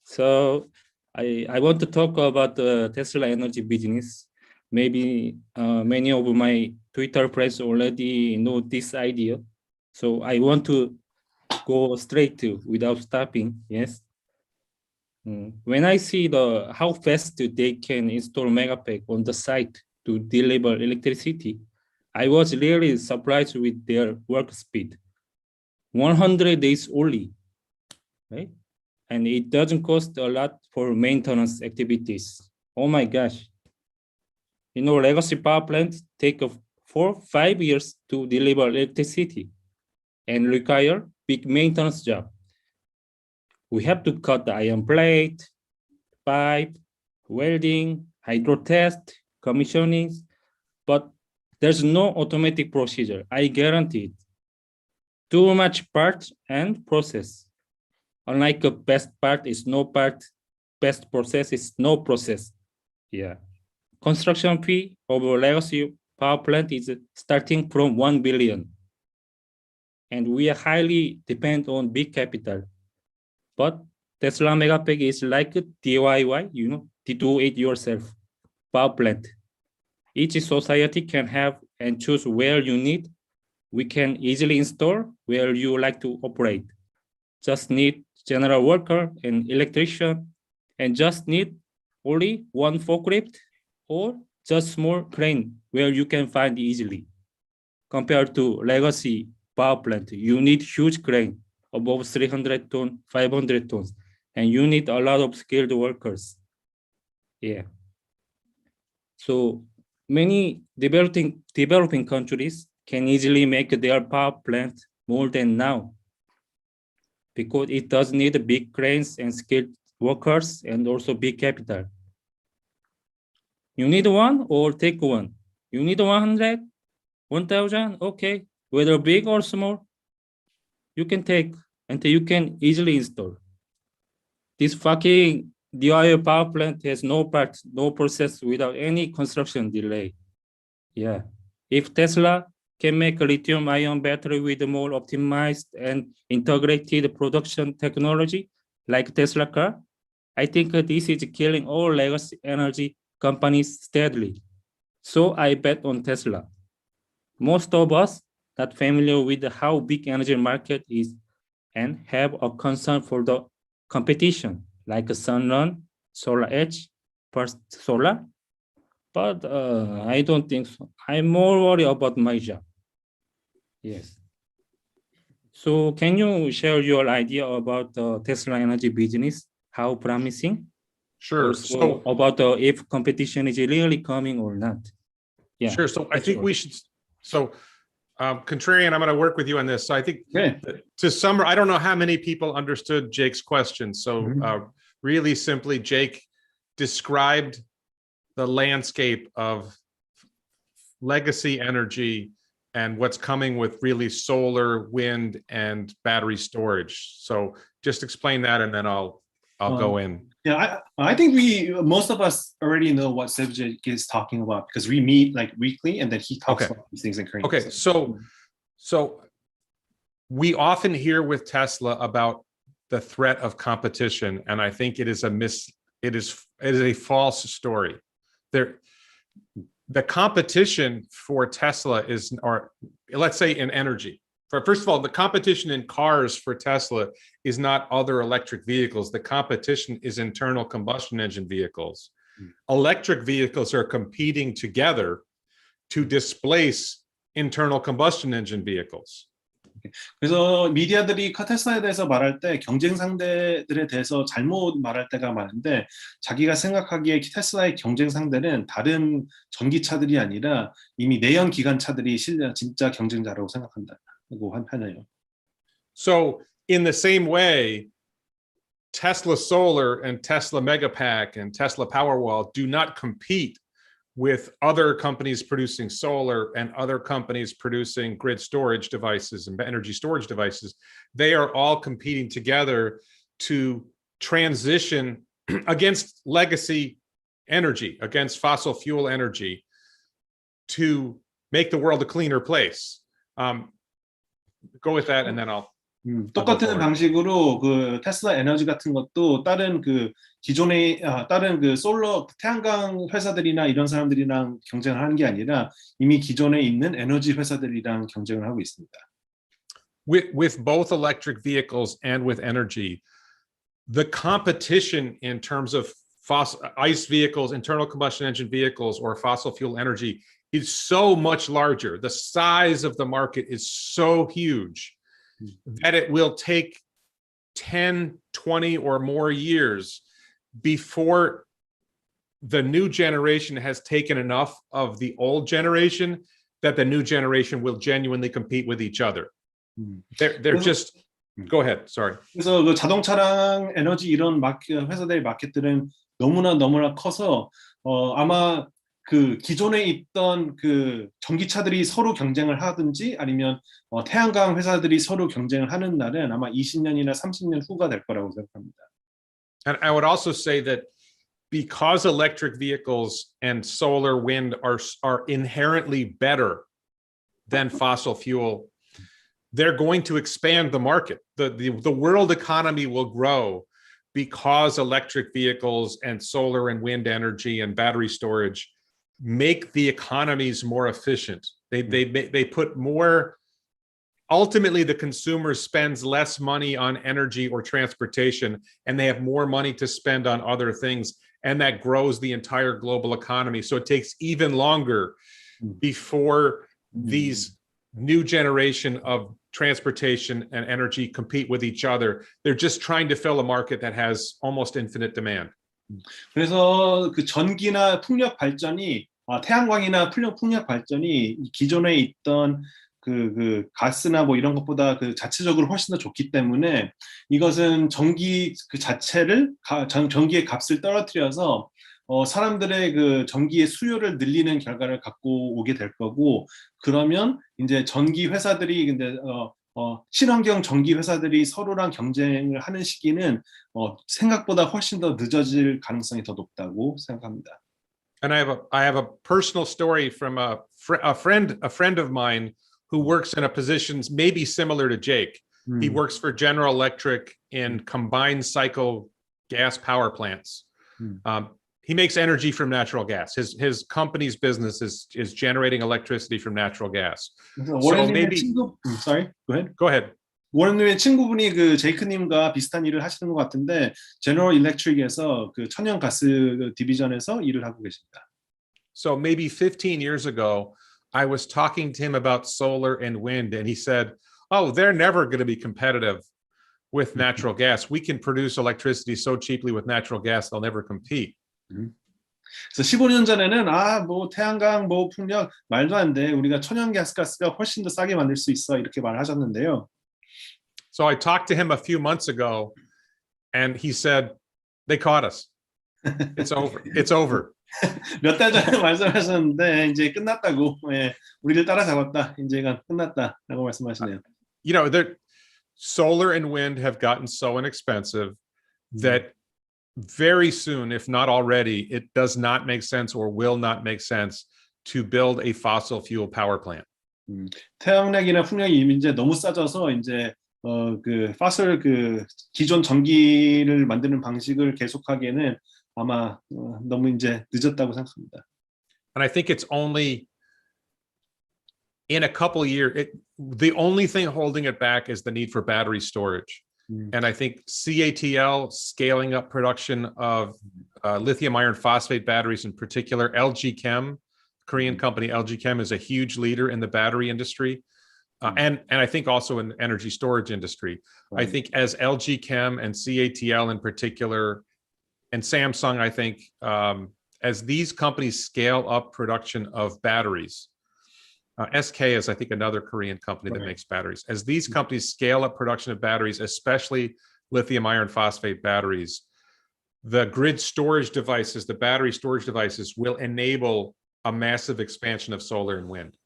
So I want to talk about the Tesla energy business. Maybe many of my Twitter friends already know this idea. So I want to go straight to without stopping. Yes. When I see how fast they can install Megapack on the site to deliver electricity, I was really surprised with their work speed. 100 days only, right? And it doesn't cost a lot for maintenance activities. Oh my gosh. You know, legacy power plants take 4-5 years to deliver electricity and require big maintenance job. We have to cut the iron plate, pipe, welding, hydro test, commissioning, but there's no automatic procedure. I guarantee it. Too much part and process. Unlike a best part is no part, best process is no process. Yeah. Construction fee of a legacy power plant is starting from 1 billion. And we are highly dependent on big capital. But Tesla Megapack is like a DIY, you know, do it yourself power plant. Each society can have and choose where you need. We can easily install where you like to operate. Just need general worker and electrician, and just need only one forklift or just small crane where you can find easily. Compared to legacy power plant, you need huge crane above 300 tons, 500 tons, and you need a lot of skilled workers. Yeah. So many developing countries can easily make their power plant more than now because it does need big cranes and skilled workers and also big capital. You need one or take one? You need 100, 1,000, okay. Whether big or small, you can take and you can easily install. This fucking the oil power plant has no part, no process without any construction delay. Yeah. If Tesla can make a lithium-ion battery with a more optimized and integrated production technology like Tesla car, I think this is killing all legacy energy companies steadily. So I bet on Tesla. Most of us not familiar with how big energy market is and have a concern for the competition like Sunrun, Solar Edge, First Solar. But I don't think so. I'm more worried about my job. Yes. So can you share your idea about the Tesla energy business? How promising? Sure. Also So about if competition is really coming or not. Yeah. sure. So I think we should. So, Contrarian, I'm going to work with you on this. So I think to summarize, I don't know how many people understood Jake's question. So really simply, Jake described the landscape of legacy energy and what's coming with really solar, wind, and battery storage. So just explain that, and then I'll go in. Yeah, I think most of us already know what Sevjik is talking about because we meet like weekly, and then he talks about these things in Korean. Okay, so we often hear with Tesla about the threat of competition, and I think it is a false story. The competition for Tesla is, or let's say in energy. First of all, the competition in cars for Tesla is not other electric vehicles. The competition is internal combustion engine vehicles. Electric vehicles are competing together to displace internal combustion engine vehicles. 그래서 미디어들이 테슬라에 대해서 말할 때 경쟁 상대들에 대해서 잘못 말할 때가 많은데 자기가 생각하기에 테슬라의 경쟁 상대는 다른 전기차들이 아니라 이미 내연 기관차들이 진짜 경쟁자라고 생각한다고 하네요. So in the same way, Tesla Solar and Tesla Megapack and Tesla Powerwall do not compete with other companies producing solar and other companies producing grid storage devices and energy storage devices. They are all competing together to transition against legacy energy, against fossil fuel energy, to make the world a cleaner place. Go with that, and then I'll. 똑같은 방식으로 그 테슬라 에너지 같은 것도 다른 그 기존의 다른 그 솔로 태양광 회사들이나 이런 사람들이랑 경쟁을 하는 게 아니라 이미 기존에 있는 에너지 회사들이랑 경쟁을 하고 있습니다. With both electric vehicles and with energy, the competition in terms of ICE vehicles, internal combustion engine vehicles, or fossil fuel energy is so much larger. The size of the market is so huge that it will take 10, 20 or more years before the new generation has taken enough of the old generation that the new generation will genuinely compete with each other. They're just, go ahead, sorry. 그래서 그 자동차랑 에너지 이런 회사들의 마켓들은 너무나 커서 아마 그 기존에 있던 그 전기차들이 서로 경쟁을 하든지 아니면 태양광 회사들이 서로 경쟁을 하는 날은 아마 20년이나 30년 후가 될 거라고 생각합니다. And I would also say that because electric vehicles and solar, wind are inherently better than fossil fuel, they're going to expand the market. The world economy will grow because electric vehicles and solar and wind energy and battery storage make the economies more efficient. They put more, ultimately the consumer spends less money on energy or transportation, and they have more money to spend on other things, and that grows the entire global economy. So it takes even longer before these new generation of transportation and energy compete with each other. They're just trying to fill a market that has almost infinite demand. 그래서 그 전기나 풍력 발전이 태양광이나 풍력 발전이 기존에 있던 그 가스나 뭐 이런 것보다 그 자체적으로 훨씬 더 좋기 때문에 이것은 전기 그 자체를 전기의 값을 떨어뜨려서 사람들의 그 전기의 수요를 늘리는 결과를 갖고 오게 될 거고 그러면 이제 전기 회사들이 근데 친환경 전기 회사들이 서로랑 경쟁을 하는 시기는 생각보다 훨씬 더 늦어질 가능성이 더 높다고 생각합니다. And I have a personal story from a friend of mine who works in a position maybe similar to Jake. He works for General Electric in combined cycle gas power plants. He makes energy from natural gas. His company's business is generating electricity from natural gas. So maybe sorry, go ahead. Go ahead. 워런님의 친구분이 그 제이크님과 비슷한 일을 하시는 것 같은데 제너럴 일렉트릭에서 그 천연 가스 디비전에서 일을 하고 계십니다. So maybe 15 years ago, I was talking to him about solar and wind, and he said, "Oh, they're never going to be competitive with natural gas. We can produce electricity so cheaply with natural gas, they'll never compete." 그래서 15년 전에는 뭐 태양광, 뭐 풍력 말도 안 돼. 우리가 천연 가스가 훨씬 더 싸게 만들 수 있어. 이렇게 말하셨는데요. So I talked to him a few months ago, and he said, "They caught us. It's over. It's over." 몇 달 전에 말씀하셨는데 이제 끝났다고. 예, 우리를 따라잡았다. 이제가 끝났다라고 말씀하시네요. You know, solar and wind have gotten so inexpensive that very soon, if not already, it does not make sense or will not make sense to build a fossil fuel power plant. 태양력이나 풍력이 이제 너무 싸져서 이제 그 파설 그 기존 전기를 만드는 방식을 계속하기에는 아마 너무 이제 늦었다고 생각합니다. And I think it's only in a couple of years, the only thing holding it back is the need for battery storage. And I think CATL scaling up production of lithium iron phosphate batteries in particular, LG Chem, Korean company LG Chem is a huge leader in the battery industry. And I think also in the energy storage industry. I think as LG Chem and CATL in particular, and Samsung, I think, as these companies scale up production of batteries, SK is, I think, another Korean company that makes batteries. As these companies scale up production of batteries, especially lithium iron phosphate batteries, the grid storage devices, the battery storage devices will enable a massive expansion of solar and wind.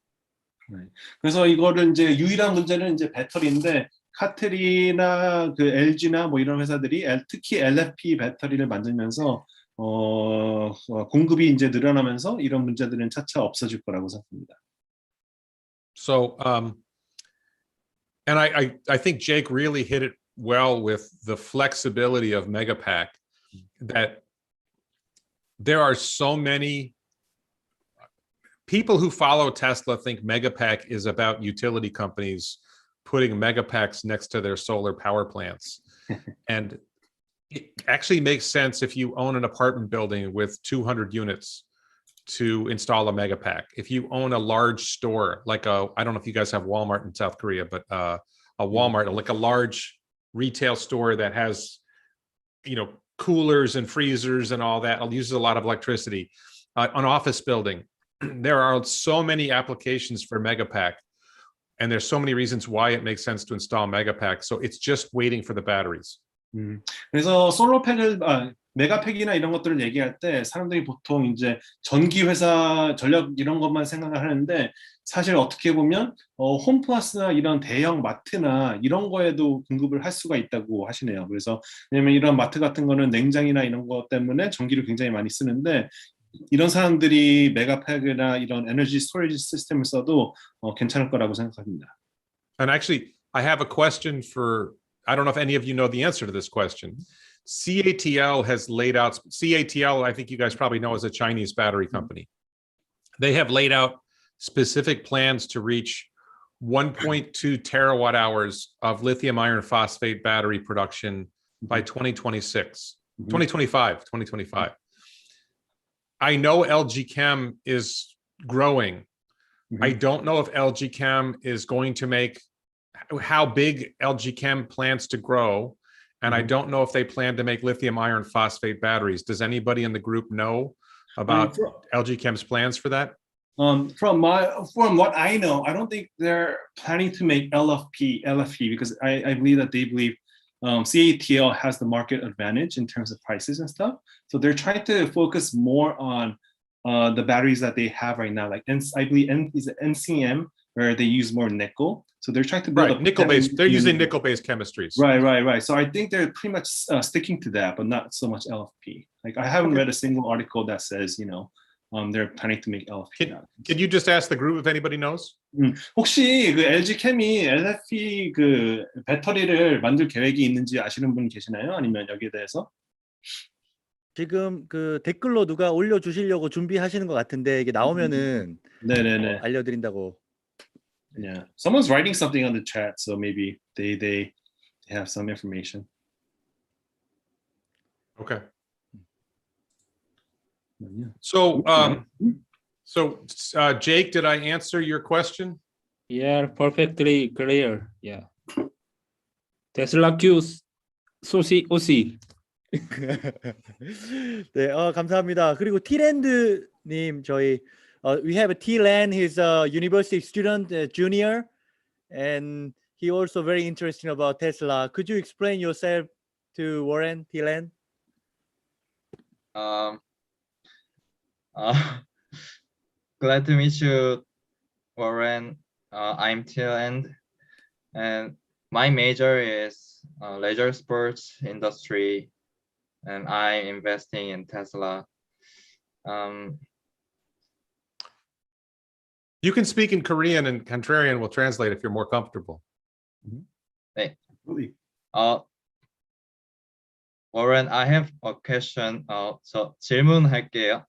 그래서 이거를 이제 유일한 문제는 이제 배터리인데 카텔이나 그 LG나 뭐 이런 회사들이 특히 LFP 배터리를 만들면서 공급이 이제 늘어나면서 이런 문제들은 차차 없어질 거라고 생각합니다. So, and I think Jake really hit it well with the flexibility of Megapack, that there are so many people who follow Tesla think Megapack is about utility companies putting Megapacks next to their solar power plants. And it actually makes sense if you own an apartment building with 200 units to install a Megapack. If you own a large store, like I don't know if you guys have Walmart in South Korea, but a Walmart, like a large retail store that has, coolers and freezers and all that, uses a lot of electricity. An office building, there are so many applications for Megapack, and there's so many reasons why it makes sense to install Megapack. So it's just waiting for the batteries. 그래서 솔로팩을 메가팩이나 이런 것들을 얘기할 때 사람들이 보통 이제 전기 회사 전력 이런 것만 생각을 하는데 사실 어떻게 보면 홈플러스나 이런 대형 마트나 이런 거에도 공급을 할 수가 있다고 하시네요. 그래서 왜냐면 이런 마트 같은 거는 냉장이나 이런 것 때문에 전기를 굉장히 많이 쓰는데 이런 사람들이 메가팩이나 이런 에너지 스토리지 시스템을 써도 괜찮을 거라고 생각합니다. And actually, I have a question for, I don't know if any of you know the answer to this question. CATL has laid out, CATL, I think you guys probably know, is a Chinese battery company. They have laid out specific plans to reach 1.2 terawatt hours of lithium iron phosphate battery production by 2026, 2025. I know LG Chem is growing. I don't know if LG Chem is going to make, how big LG Chem plans to grow. And I don't know if they plan to make lithium iron phosphate batteries. Does anybody in the group know about LG Chem's plans for that? From what I know, I don't think they're planning to make LFP because I believe that they believe CATL has the market advantage in terms of prices and stuff. So they're trying to focus more on the batteries that they have right now. Like I believe is NCM where they use more nickel. So they're trying to build Right, nickel-based. They're using nickel-based chemistries. Right. So I think they're pretty much sticking to that, but not so much LFP. Like I haven't read a single article that says, they're planning to make LFP. Can you just ask the group if anybody knows? 혹시 그 LG 캠이 LFP 그 배터리를 만들 계획이 있는지 아시는 분 계시나요? 아니면 여기에 대해서? 지금 그 댓글로 누가 올려주시려고 준비하시는 것 같은데 이게 나오면은 네네네. 알려드린다고. Yeah, someone's writing something on the chat, so maybe they have some information. Okay. Yeah. So Jake, did I answer your question? Yeah, perfectly clear. Yeah. Tesla Q 소시 오시. 네, 감사합니다. 그리고 티랜드님 저희 we have a T-Land. He's a university student, junior, and he also very interesting about Tesla. Could you explain yourself to Warren, T-Land? Glad to meet you, Warren. I'm Till, and my major is leisure sports industry, and I'm investing in Tesla. You can speak in Korean, and Contrarian will translate if you're more comfortable. 네. Warren, I have a question. 저 질문할게요.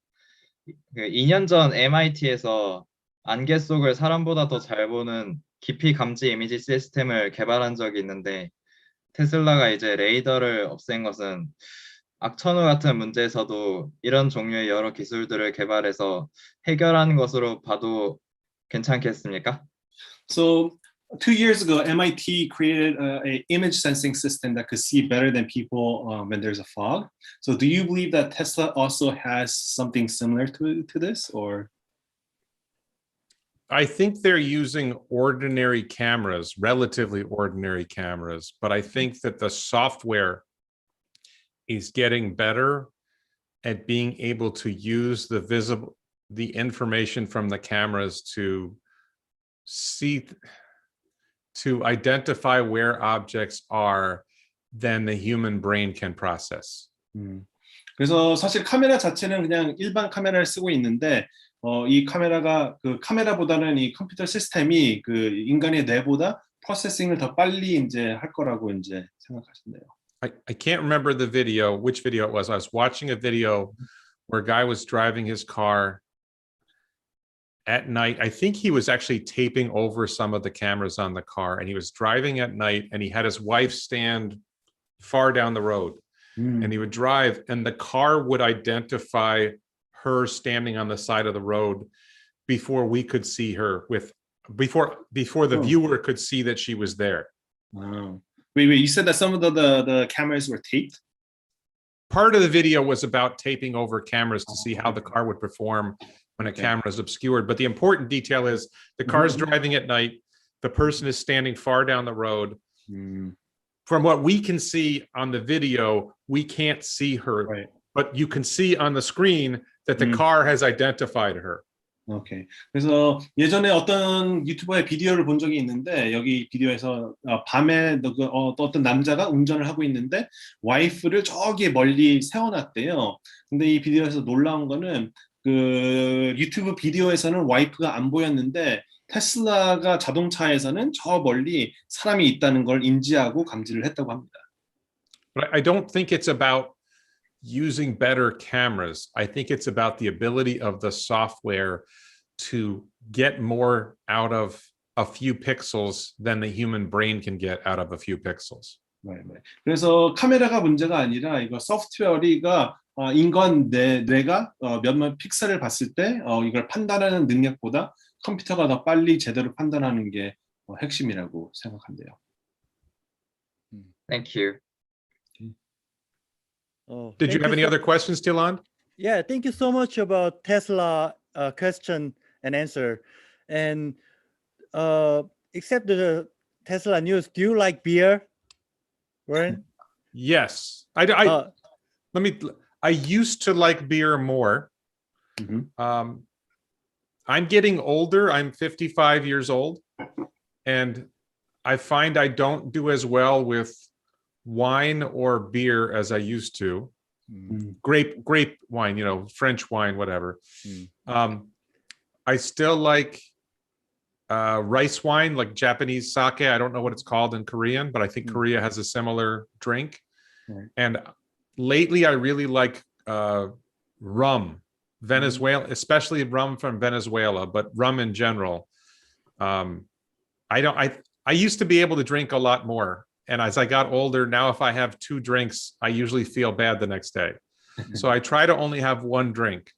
그 2년 전 MIT에서 안개 속을 사람보다 더 잘 보는 깊이 감지 이미지 시스템을 개발한 적이 있는데 테슬라가 이제 레이더를 없앤 것은 악천후 같은 문제에서도 이런 종류의 여러 기술들을 개발해서 해결하는 것으로 봐도 괜찮겠습니까? So 2 years ago, MIT created a image sensing system that could see better than people when there's a fog. So do you believe that Tesla also has something similar to this, or? I think they're using ordinary cameras, relatively ordinary cameras, but I think that the software is getting better at being able to use the information from the cameras to identify where objects are than the human brain can process. 그래서 사실 카메라 자체는 그냥 일반 카메라를 쓰고 있는데 이 카메라가 그 카메라보다는 이 컴퓨터 시스템이 그 인간의 뇌보다 프로세싱을 더 빨리 이제 할 거라고 이제 생각하신대요. I can't remember the video, which video it was. I was watching a video where a guy was driving his car at night. I think he was actually taping over some of the cameras on the car, and he was driving at night, and he had his wife stand far down the road, and he would drive, and the car would identify her standing on the side of the road before we could see her, before the viewer could see that she was there. Wow. Wait, you said that some of the cameras were taped? Part of the video was about taping over cameras to see how the car would perform when a camera is obscured. But the important detail is the car is driving at night. The person is standing far down the road. From what we can see on the video, we can't see her, but you can see on the screen that the car has identified her. 오케이. 그래서 예전에 어떤 유튜버의 비디오를 본 적이 있는데 여기 비디오에서 밤에 어떤 남자가 운전을 하고 있는데 와이프를 저기 멀리 세워놨대요. 근데 이 비디오에서 놀라운 거는 그 유튜브 비디오에서는 와이프가 안 보였는데 테슬라가 자동차에서는 저 멀리 사람이 있다는 걸 인지하고 감지를 했다고 합니다. But I don't think it's about using better cameras. I think it's about the ability of the software to get more out of a few pixels than the human brain can get out of a few pixels. 그래서 카메라가 문제가 아니라 이거 소프트웨어가 인간 뇌가 몇몇 픽셀을 봤을 때 이걸 판단하는 능력보다 컴퓨터가 더 빨리 제대로 판단하는 게 핵심이라고 생각한대요. Thank you. Did you have any other questions, Tilan? Yeah, thank you so much about Tesla question and answer. And except the Tesla news, do you like beer, Warren? Yes. I used to like beer more. I'm getting older. I'm 55 years old, and I find I don't do as well with wine or beer as I used to. Grape wine, you know, French wine, whatever. I still like rice wine, like Japanese sake. I don't know what it's called in Korean, but I think Korea has a similar drink. And lately, I really like rum, Venezuela, especially rum from Venezuela, but rum in general. I used to be able to drink a lot more. And as I got older, now if I have 2 drinks, I usually feel bad the next day. So I try to only have 1 drink.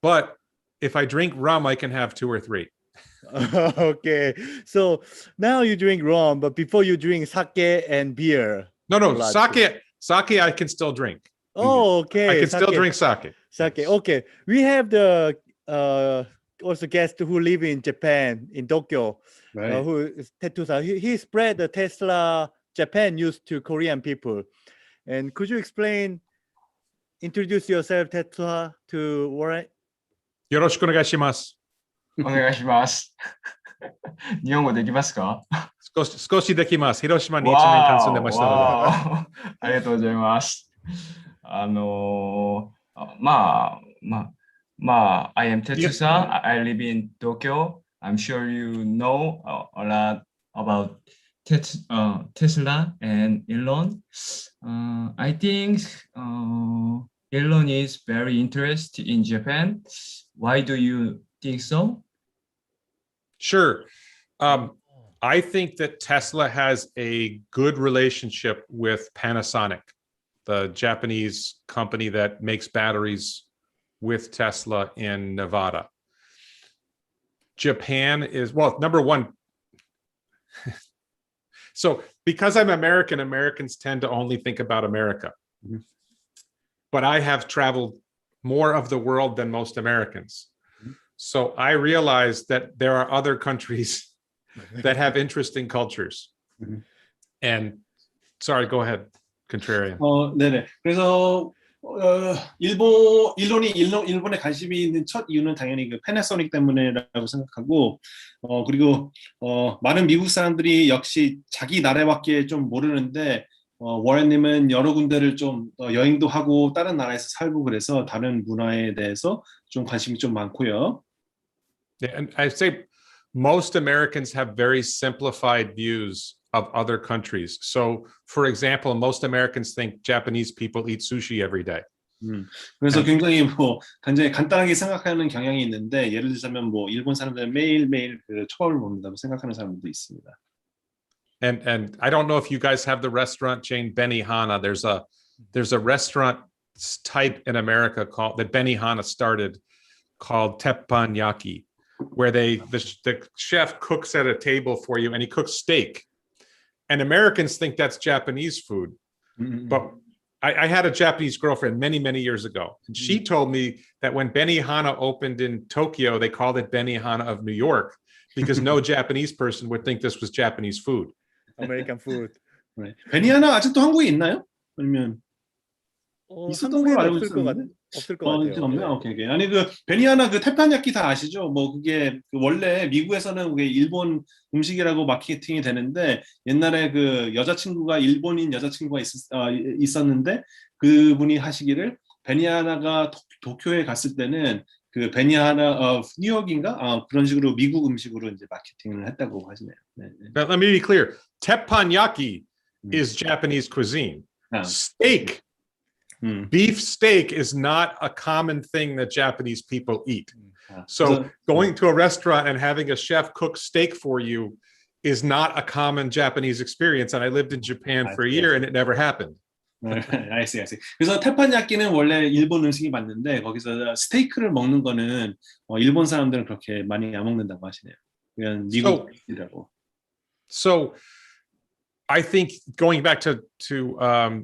But if I drink rum, I can have 2 or 3. Okay. So now you drink rum, but before you drink sake and beer. No, sake I can still drink. Oh, okay. I can still drink sake. Sake. Okay. We have the also guest who live in Japan, in Tokyo, who is tattoos. He spread the Tesla Japan news to Korean people. And could you introduce yourself, Tesla, to Warren? よろしくお願いします。お願いします。日本語できますか？少しできます。広島に1年間住んでましたので。ありがとうございます。I am Tetsusa. I live in Tokyo. I'm sure you know a lot about Tesla and Elon. I think Elon is very interested in Japan. Why do you think so? Sure. I think that Tesla has a good relationship with Panasonic, the Japanese company that makes batteries with Tesla in Nevada. Japan is, well, number one. So because I'm American, Americans tend to only think about America. But I have traveled more of the world than most Americans. So I realized that there are other countries that have interesting cultures. And sorry, go ahead, Contrarian. 네네. 그래서 일본에 관심이 있는 첫 이유는 당연히 그 패나소닉 때문에라고 생각하고, 그리고 많은 미국 사람들이 역시 자기 나라밖에 좀 모르는데, 워렌님은 여러 군데를 좀 여행도 하고 다른 나라에서 살고 그래서 다른 문화에 대해서 좀 관심이 좀 많고요. Yeah, and I say most Americans have very simplified views of other countries. So, for example, most Americans think Japanese people eat sushi every day. 그래서 굉장히 간단하게 생각하는 경향이 있는데, 예를 들자면 일본 사람들은 매일매일 그 초밥을 먹는다고 생각하는 사람들도 있습니다. And I don't know if you guys have the restaurant chain Benihana. There's a restaurant type in America that Benihana started called teppanyaki, where the chef cooks at a table for you and he cooks steak. And Americans think that's Japanese food. But I had a Japanese girlfriend many, many years ago. And she told me that when Benihana opened in Tokyo, they called it Benihana of New York because no Japanese person would think this was Japanese food. American food. 네. 베니하나 아직도 한국에 있나요? 아니면 있었던 걸로 알고 있었는데. 없을 것 같아요. 없나요? 오케이. 아니 그 베니하나 그 테판야끼 다 아시죠? 그게 원래 미국에서는 그게 일본 음식이라고 마케팅이 되는데, 옛날에 그 여자친구가 일본인 여자친구가 있었는데 그분이 하시기를 베니하나가 도쿄에 갔을 때는 그 베니하나 뉴욕인가 그런 식으로 미국 음식으로 이제 마케팅을 했다고 하시네요. 네. Now, let me be clear. Teppanyaki is Japanese cuisine. Steak, beef steak is not a common thing that Japanese people eat. So going to a restaurant and having a chef cook steak for you is not a common Japanese experience. And I lived in Japan for a year and it never happened. I see. 그래서 테판야끼는 원래 일본 음식이 맞는데 거기서 스테이크를 먹는 거는 일본 사람들은 그렇게 많이 안 먹는다고 하시네요. 그냥 미국이라고. So I think going back to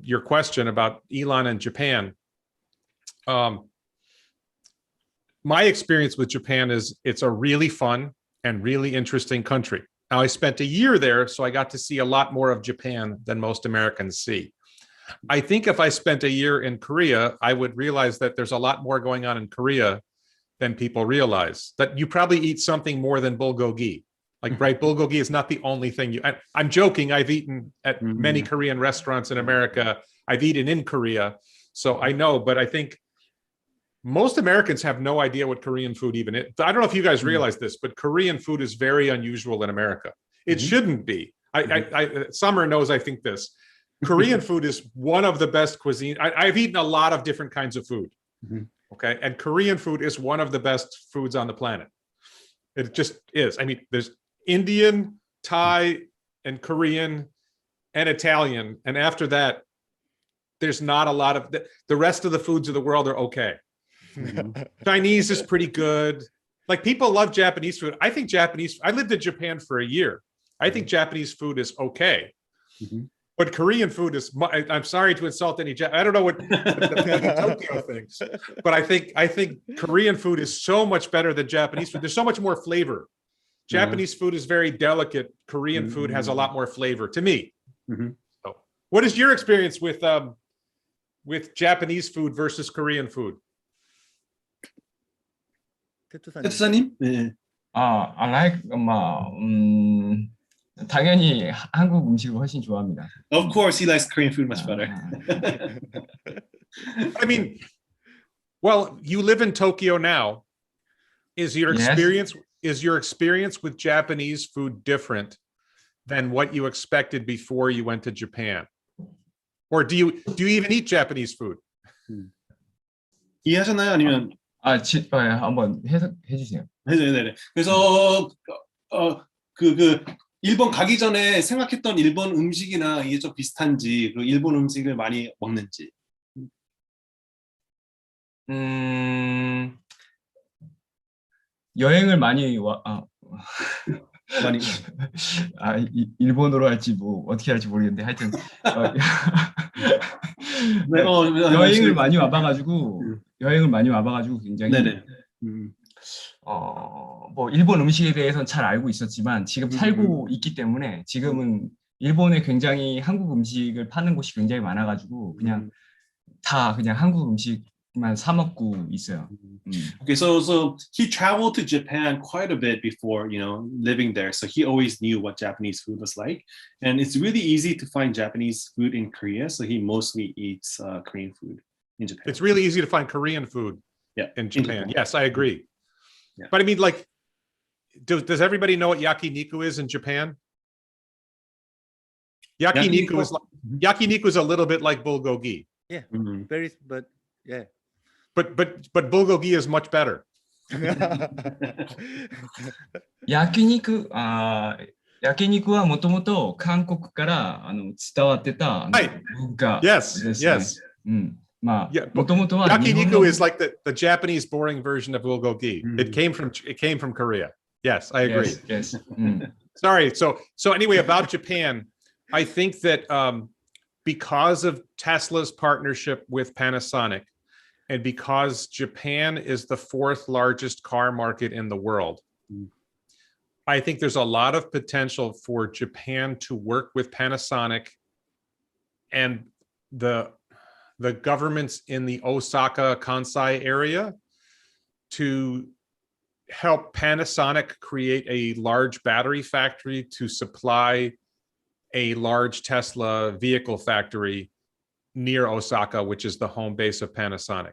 your question about Elon and Japan, my experience with Japan is it's a really fun and really interesting country. Now, I spent a year there, so I got to see a lot more of Japan than most Americans see. I think if I spent a year in Korea, I would realize that there's a lot more going on in Korea than people realize. That you probably eat something more than bulgogi. Like, right, bulgogi is not the only thing you. I'm joking. I've eaten at many Korean restaurants in America. I've eaten in Korea, so I know. But I think most Americans have no idea what Korean food even is. I don't know if you guys realize this, but Korean food is very unusual in America. It shouldn't be. Summer knows I think this. Korean food is one of the best cuisine. I've eaten a lot of different kinds of food. Okay, and Korean food is one of the best foods on the planet. It just is. I mean, there's Indian, Thai, and Korean, and Italian, and after that, there's not a lot of the rest of the foods of the world are okay. Chinese is pretty good. Like, people love Japanese food. I think I lived in Japan for a year. I think Japanese food is okay. But Korean food is, I'm sorry to insult any, I don't know what Tokyo thinks, but I think Korean food is so much better than Japanese food. There's so much more flavor. Japanese food is very delicate. Korean food has a lot more flavor to me. So, what is your experience with Japanese food versus Korean food? 태투사님? 네. I like 당연히 한국 음식을 훨씬 좋아합니다. Of course, he likes Korean food much better. I mean, well, you live in Tokyo now. Is your experience with Japanese food different than what you expected before you went to Japan? Or do you even eat Japanese food? 이해하셨나요? 아니면 한번 해석해 주세요. 네네네. 그래서 그 일본 가기 전에 생각했던 일본 음식이나 이게 좀 비슷한지, 그리고 일본 음식을 많이 먹는지. 여행을 많이 많이. 일본어로 할지 뭐 어떻게 할지 모르겠는데 하여튼 네, 여행을 많이 와봐가지고 굉장히 네네. 뭐 일본 음식에 대해서는 잘 알고 있었지만 지금 살고 있기 때문에 지금은 일본에 굉장히 한국 음식을 파는 곳이 굉장히 많아가지고 그냥 한국 음식만 사 먹고 있어요. Okay, so he traveled to Japan quite a bit before, living there. So he always knew what Japanese food was like, and it's really easy to find Japanese food in Korea. So he mostly eats Korean food in Japan. It's really easy to find Korean food in Japan. Yes, I agree. Yeah. But I mean, like, does everybody know what yakiniku is in Japan? Yakiniku is a little bit like bulgogi. Yeah, very, but yeah. But bulgogi is much better. 焼肉はもともと韓国から伝わってた文化ですね。Yes. もともとは yakiniku is like the Japanese boring version of bulgogi. It came from Korea. Yes, I agree. Yes. Sorry. So anyway, about Japan, I think that because of Tesla's partnership with Panasonic, and because Japan is the 4th largest car market in the world, I think there's a lot of potential for Japan to work with Panasonic and the governments in the Osaka, Kansai area to help Panasonic create a large battery factory to supply a large Tesla vehicle factory near Osaka, which is the home base of Panasonic.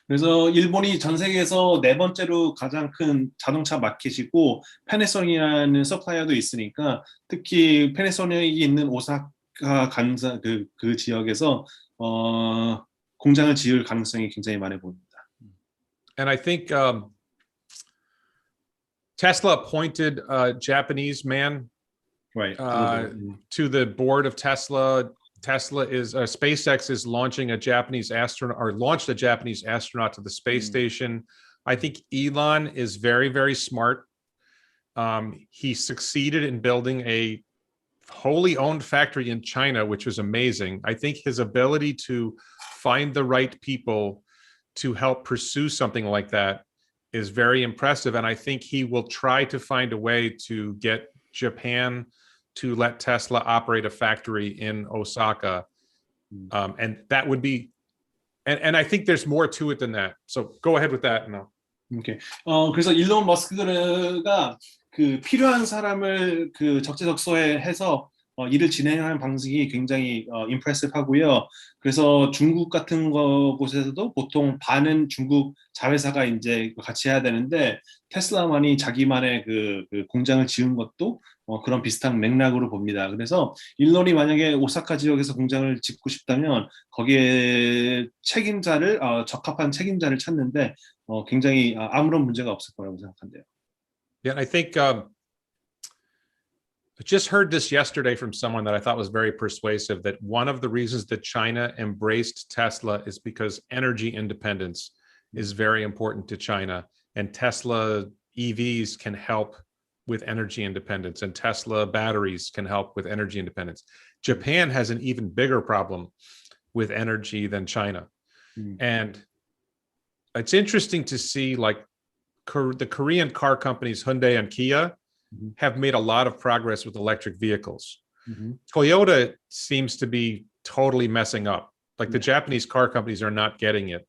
그래서 일본이 전 세계에서 4번째로 가장 큰 자동차 마켓이고 패나소닉이라는 서플라이어도 있으니까 특히 패나소닉이 있는 오사카 간사 그 지역에서 공장을 지을 가능성이 굉장히 많아 보입니다. And I think Tesla appointed a Japanese man to the board of Tesla. SpaceX is launching a Japanese astronaut, or launched a Japanese astronaut to the space station. I think Elon is very, very smart. He succeeded in building a wholly owned factory in China, which was amazing. I think his ability to find the right people to help pursue something like that is very impressive. And I think he will try to find a way to get Japan to let Tesla operate a factory in Osaka. And that would be And I think there's more to it than that. So go ahead with that. No. 오케이. 그래서 일론 머스크가 그 필요한 사람을 그 적재적소에 해서 일을 진행하는 방식이 굉장히 임프레시브하고요. 그래서 중국 같은 곳에서도 보통 반은 중국 자회사가 이제 같이 해야 되는데 테슬라만이 자기만의 그 공장을 지은 것도 그런 비슷한 맥락으로 봅니다. 그래서 일론이 만약에 오사카 지역에서 공장을 짓고 싶다면 거기에 책임자를 적합한 책임자를 찾는데 굉장히 아무런 문제가 없을 거라고 생각한대요. Yeah, I think I just heard this yesterday from someone that I thought was very persuasive, that one of the reasons that China embraced Tesla is because energy independence is very important to China, and Tesla EVs can help with energy independence, and Tesla batteries can help with energy independence. Japan has an even bigger problem with energy than China. And it's interesting to see, like, the Korean car companies Hyundai and Kia have made a lot of progress with electric vehicles. Toyota seems to be totally messing up. Like, the Japanese car companies are not getting it.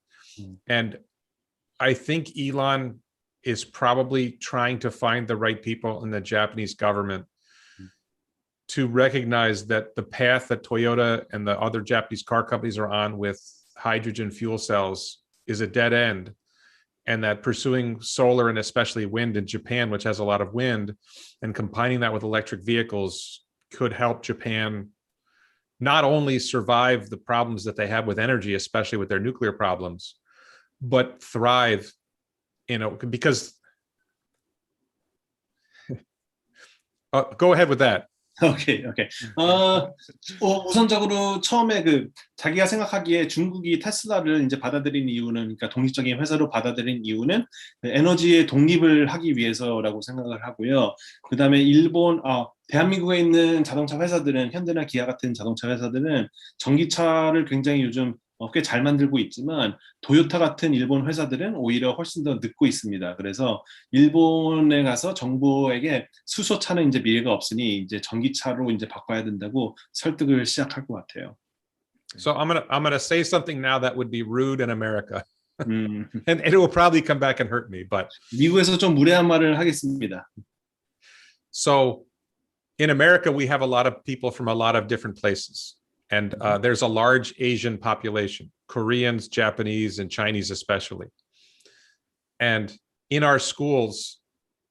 And I think Elon is probably trying to find the right people in the Japanese government to recognize that the path that Toyota and the other Japanese car companies are on with hydrogen fuel cells is a dead end, and that pursuing solar and especially wind in Japan, which has a lot of wind, and combining that with electric vehicles could help Japan not only survive the problems that they have with energy, especially with their nuclear problems, but thrive, because go ahead with that. 오케이. 우선적으로 처음에 자기가 생각하기에 중국이 테슬라를 이제 받아들인 이유는, 그러니까 독립적인 회사로 받아들인 이유는 에너지의 독립을 하기 위해서라고 생각을 하고요. 그 다음에 대한민국에 있는 자동차 회사들은, 현대나 기아 같은 자동차 회사들은 전기차를 굉장히 요즘 꽤 잘 만들고 있지만 도요타 같은 일본 회사들은 오히려 훨씬 더 늦고 있습니다. 그래서 일본에 가서 정부에게 수소차는 이제 미래가 없으니 이제 전기차로 이제 바꿔야 된다고 설득을 시작할 것 같아요. So I'm gonna say something now that would be rude in America, and it will probably come back and hurt me. But 미국에서 좀 무례한 말을 하겠습니다. So in America, we have a lot of people from a lot of different places. And there's a large Asian population, Koreans, Japanese, and Chinese especially. And in our schools,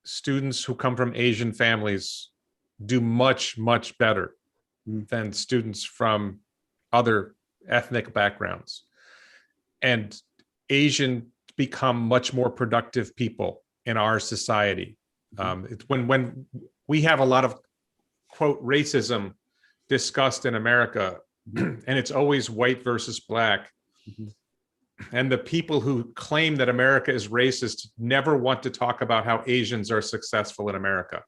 students who come from Asian families do much, much better than students from other ethnic backgrounds. And Asian become much more productive people in our society. When we have a lot of, quote, racism discussed in America, and it's always white versus black. And the people who claim that America is racist never want to talk about how Asians are successful in America.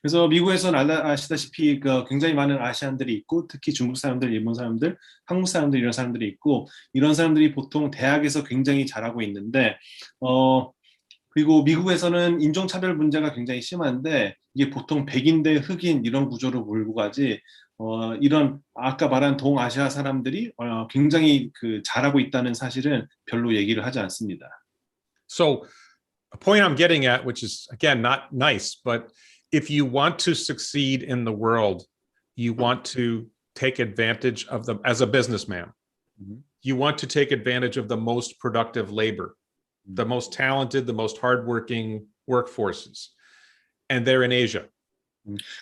그래서 미국에서는 아시다시피 굉장히 많은 아시안들이 있고, 특히 중국 사람들, 일본 사람들, 한국 사람들, 이런 사람들이 있고, 이런 사람들이 보통 대학에서 굉장히 잘하고 있는데, 그리고 미국에서는 인종차별 문제가 굉장히 심한데, 이게 보통 백인 대 흑인 이런 구조로 몰고 가지, 이런 아까 말한 동아시아 사람들이 굉장히 잘하고 있다는 사실은 별로 얘기를 하지 않습니다. So a point I'm getting at, which is again not nice, but if you want to succeed in the world, you want to take advantage of them as a businessman. You want to take advantage of the most productive labor, the most talented, the most hardworking workforces, and they're in Asia.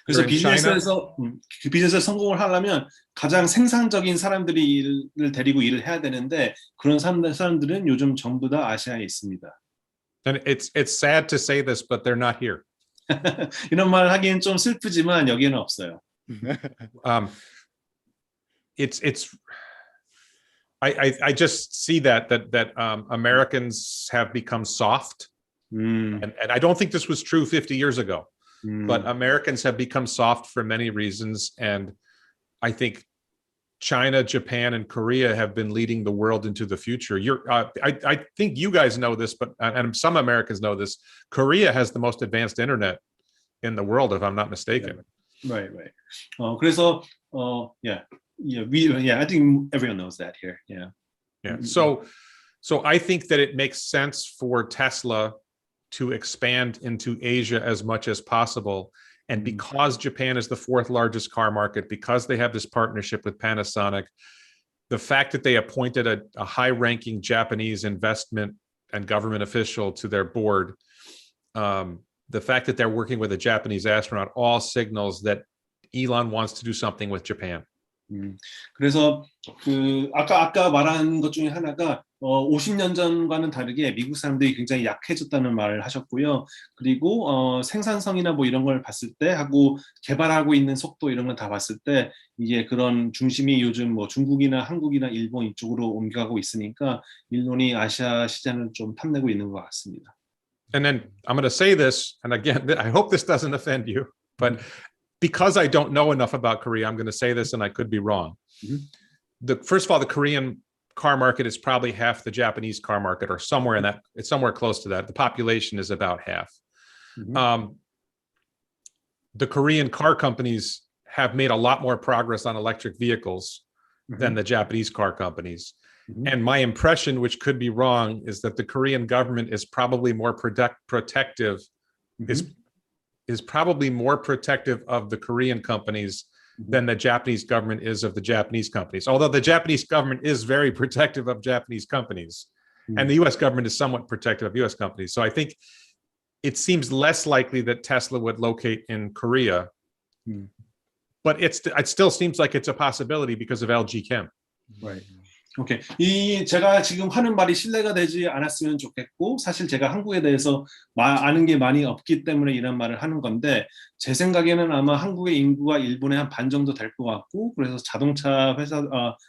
그래서 비즈니스에서 성공을 하려면 가장 생산적인 사람들을 데리고 일을 해야 되는데, 그런 사람들은 요즘 전부 다 아시아에 있습니다. And it's sad to say this, but they're not here. 이런 말 하기엔 좀 슬프지만 여기에는 없어요. I just see that Americans have become soft, and I don't think this was true 50 years ago. But Americans have become soft for many reasons, and I think China, Japan, and Korea have been leading the world into the future. I think you guys know this, but and some Americans know this. Korea has the most advanced internet in the world, if I'm not mistaken. Right. 그래서 yeah, I think everyone knows that here. Yeah. Yeah. So I think that it makes sense for Tesla to expand into Asia as much as possible. And because Japan is the fourth largest car market, because they have this partnership with Panasonic, the fact that they appointed a high-ranking Japanese investment and government official to their board, the fact that they're working with a Japanese astronaut, all signals that Elon wants to do something with Japan. 그래서 그 아까 말한 것 중에 하나가 50년 전과는 다르게 미국 사람들이 굉장히 약해졌다는 말을 하셨고요. 그리고 생산성이나 뭐 이런 걸 봤을 때 하고 개발하고 있는 속도 이런 걸 다 봤을 때 이게 그런 중심이 요즘 뭐 중국이나 한국이나 일본 이쪽으로 옮겨가고 있으니까 일본이 아시아 시장을 좀 탐내고 있는 것 같습니다. And then I'm going to say this, and again, I hope this doesn't offend you, but because I don't know enough about Korea, I'm going to say this, and I could be wrong. First of all, the Korean car market is probably half the Japanese car market, or somewhere in that. It's somewhere close to that. The population is about half. The Korean car companies have made a lot more progress on electric vehicles than the Japanese car companies. And my impression, which could be wrong, is that the Korean government is probably more protective, is probably more protective of the Korean companies than the Japanese government is of the Japanese companies. Although the Japanese government is very protective of Japanese companies, and the US government is somewhat protective of US companies. So I think it seems less likely that Tesla would locate in Korea, but it still seems like it's a possibility because of LG Chem. Right. 오케이. 제가 지금 하는 말이 신뢰가 되지 않았으면 좋겠고, 사실 제가 한국에 대해서 아는 게 많이 없기 때문에 이런 말을 하는 건데, 제 생각에는 아마 한국의 인구가 일본의 한 반 정도 될 것 같고, 그래서 자동차 회사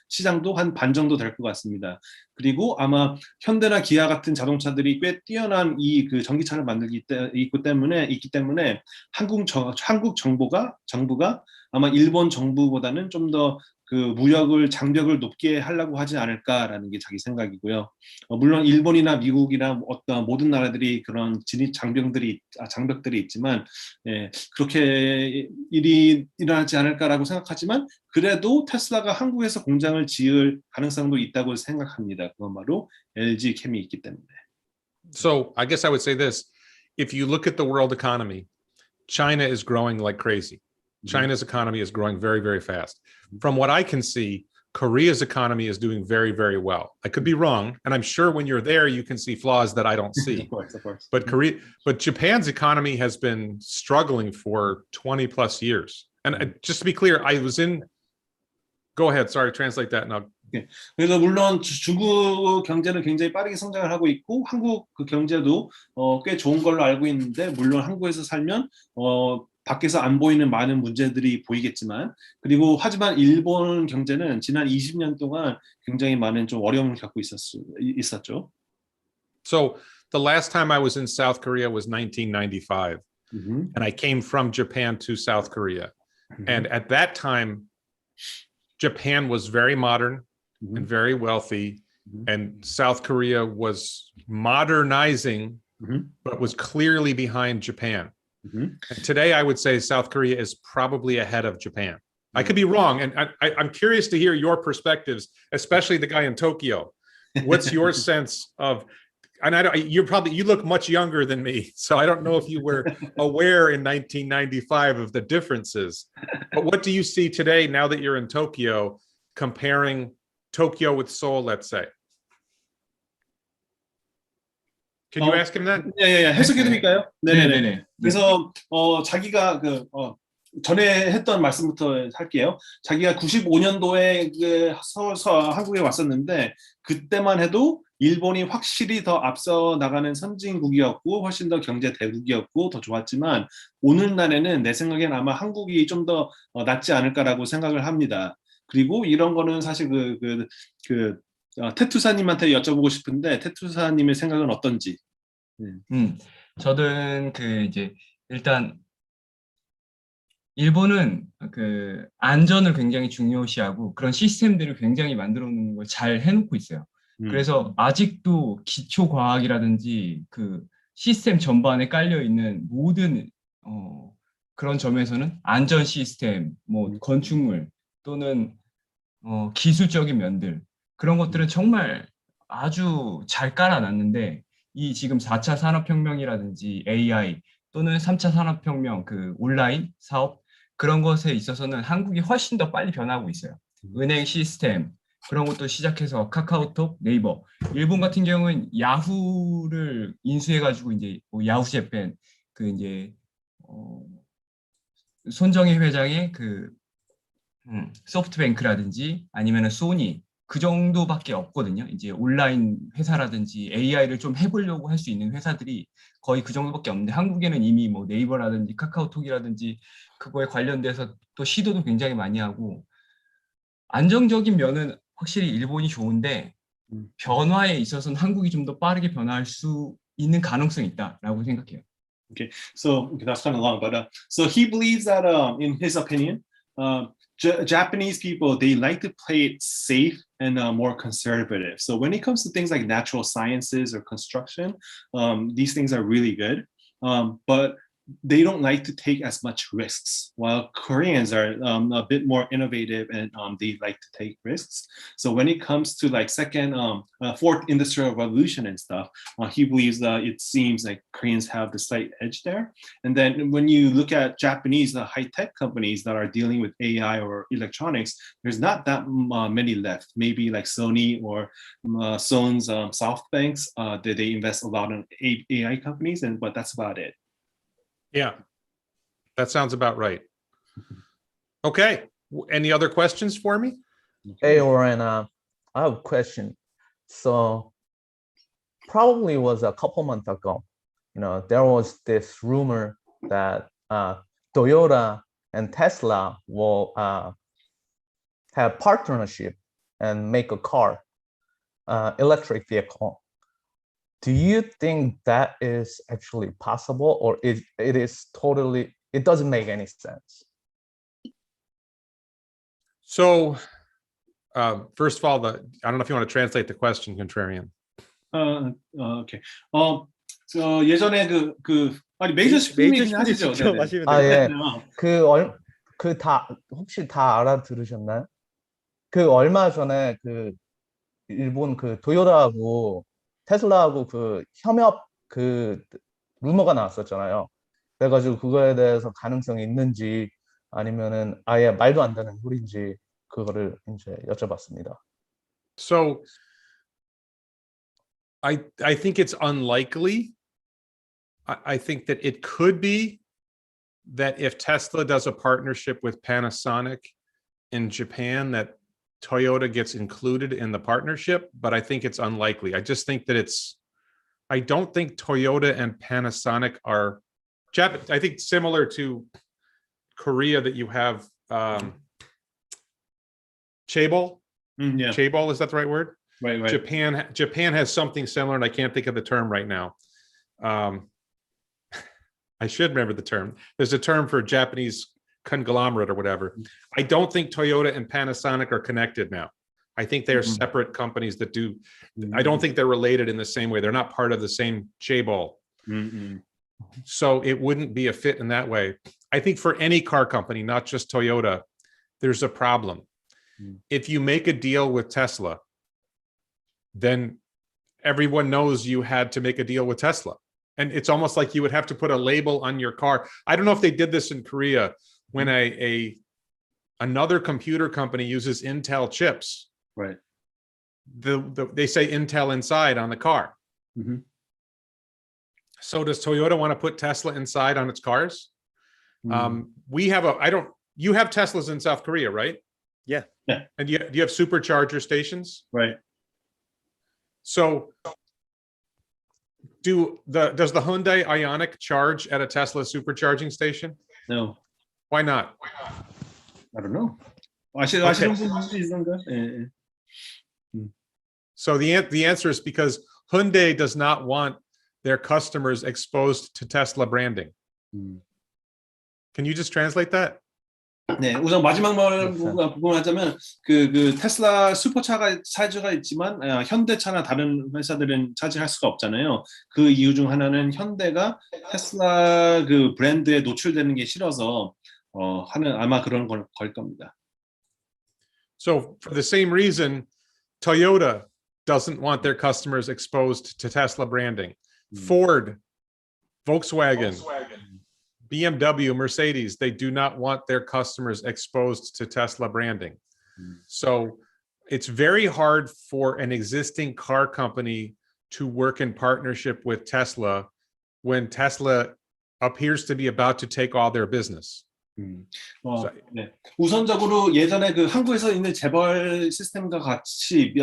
시장도 한 반 정도 될 것 같습니다. 그리고 아마 현대나 기아 같은 자동차들이 꽤 뛰어난 그 전기차를 만들기 있기 때문에 한국 정부가 아마 일본 정부보다는 좀 더 그 무역을 장벽을 높게 하려고 하지 않을까라는 게 자기 생각이고요. 물론 일본이나 미국이나 어떤 모든 나라들이 그런 장벽들이 있지만 그렇게 일이 일어나지 않을까라고 생각하지만 그래도 테슬라가 한국에서 공장을 지을 가능성도 있다고 생각합니다. 그건 바로 LG 캠이 있기 때문에. So I guess I would say this: if you look at the world economy, China is growing like crazy. China's economy is growing very, very fast. From what I can see, Korea's economy is doing very, very well. I could be wrong, and I'm sure when you're there, you can see flaws that I don't see. Of course. But Japan's economy has been struggling for 20 plus years. And just to be clear, go ahead. Sorry, translate that now. 그래서 물론 중국 경제는 굉장히 빠르게 성장을 하고 있고 한국 그 경제도 꽤 좋은 걸로 알고 있는데 물론 한국에서 살면 밖에서 안 보이는 많은 문제들이 보이겠지만 그리고 하지만 일본 경제는 지난 20년 동안 굉장히 많은 좀 어려움을 겪고 있었죠. So the last time I was in South Korea was 1995, and I came from Japan to South Korea. And at that time, Japan was very modern and very wealthy, and South Korea was modernizing, but was clearly behind Japan. And today, I would say South Korea is probably ahead of Japan. I could be wrong, and I'm curious to hear your perspectives, especially the guy in Tokyo. What's your sense of? And you look much younger than me, so I don't know if you were aware in 1995 of the differences. But what do you see today now that you're in Tokyo, comparing Tokyo with Seoul, let's say? Can you ask him that? 예, 해석해드릴까요? 네네네. 그래서 자기가 전에 했던 말씀부터 할게요. 자기가 95년도에 서울서 한국에 왔었는데 그때만 해도 일본이 확실히 더 앞서 나가는 선진국이었고 훨씬 더 경제 대국이었고 더 좋았지만 오늘날에는 내 생각엔 아마 한국이 좀 더 낫지 않을까라고 생각을 합니다. 그리고 이런 거는 사실 태투사님한테 여쭤보고 싶은데 태투사님의 생각은 어떤지. 저는 이제 일단 일본은 안전을 굉장히 중요시하고 그런 시스템들을 굉장히 만들어 놓는 걸 잘 해놓고 있어요. 그래서 아직도 기초 과학이라든지 시스템 전반에 깔려 있는 모든 그런 점에서는 안전 시스템, 건축물 또는 기술적인 면들 그런 것들은 정말 아주 잘 깔아놨는데 이 지금 4차 산업혁명이라든지 AI 또는 3차 산업혁명 그 온라인 사업 그런 것에 있어서는 한국이 훨씬 더 빨리 변하고 있어요. 은행 시스템 그런 것도 시작해서 카카오톡, 네이버. 일본 같은 경우는 야후를 인수해가지고 이제 뭐 야후 재팬 그 이제 손정희 회장의 그 소프트뱅크라든지 아니면은 소니 그 정도밖에 없거든요. 이제 온라인 회사라든지 AI를 좀 해보려고 할 수 있는 회사들이 거의 그 정도밖에 없는데 한국에는 이미 뭐 네이버라든지 카카오톡이라든지 그거에 관련돼서 또 시도도 굉장히 많이 하고 안정적인 면은 확실히 일본이 좋은데 변화에 있어서는 한국이 좀 더 빠르게 변화할 수 있는 가능성이 있다라고 생각해요. Okay, so that's kind of long, but so he believes that in his opinion, Japanese people, they like to play it safe and more conservative. So when it comes to things like natural sciences or construction, these things are really good, but they don't like to take as much risks, while Koreans are a bit more innovative and they like to take risks. So when it comes to like fourth industrial revolution and stuff, he believes that it seems like Koreans have the slight edge there. And then when you look at Japanese high-tech companies that are dealing with AI or electronics, there's not that many left. Maybe like Sony or Son's SoftBanks, they invest a lot in AI companies, but that's about it. Yeah, that sounds about right. Okay, any other questions for me? Hey, Oren, I have a question. So probably was a couple months ago, there was this rumor that Toyota and Tesla will have partnership and make a car, electric vehicle. Do you think that is actually possible, or it doesn't make any sense? So, first of all, I don't know if you want to translate the question, Contrarian. Okay. 예전에 아니 메이저 스프링이 그냥 하시죠. 직접 마시면 아, 돼요. 예. 혹시 다 알아들으셨나요? 그 얼마 전에 그 일본 그 도요타하고 테슬라하고 그 협업 그 루머가 나왔었잖아요. 그래가지고 그거에 대해서 가능성이 있는지 아니면은 아예 말도 안 되는 소리인지 그거를 이제 여쭤봤습니다. So, I think it's unlikely. I think that it could be that if Tesla does a partnership with Panasonic in Japan, that Toyota gets included in the partnership, but I think it's unlikely. I just think that I don't think Toyota and Panasonic are I think similar to Korea that you have chaebol. Yeah. Chaebol, is that the right word? Right. Japan has something similar, and I can't think of the term right now. I should remember the term. There's a term for Japanese conglomerate or whatever. I don't think Toyota and Panasonic are connected now. I think they're separate companies that do. I don't think they're related in the same way. They're not part of the same chaebol. So it wouldn't be a fit in that way. I think for any car company, not just Toyota, there's a problem. If you make a deal with Tesla, then everyone knows you had to make a deal with Tesla. And it's almost like you would have to put a label on your car. I don't know if they did this in Korea when another computer company uses Intel chips. Right. They say Intel inside on the car. So does Toyota want to put Tesla inside on its cars? You have Teslas in South Korea, right? Yeah. And do you have supercharger stations? Right. So does the Hyundai Ioniq charge at a Tesla supercharging station? No. Why not? I don't know. 아시는 분이 있는가? So the answer is because Hyundai does not want their customers exposed to Tesla branding. Can you just translate that? 네, 우선 마지막 부분 하자면 그 테슬라 슈퍼차가 사이즈가 있지만 현대차나 다른 회사들은 차지할 수가 없잖아요. 그 이유 중 하나는 현대가 테슬라 그 브랜드에 노출되는 게 싫어서 하는 아마 그런 걸 겁니다. So for the same reason, Toyota doesn't want their customers exposed to Tesla branding. Ford, Volkswagen, BMW, Mercedes, they do not want their customers exposed to Tesla branding. So it's very hard for an existing car company to work in partnership with Tesla when Tesla appears to be about to take all their business. 네. 우선적으로 예전에 그 한국에서 있는 재벌 시스템과 같이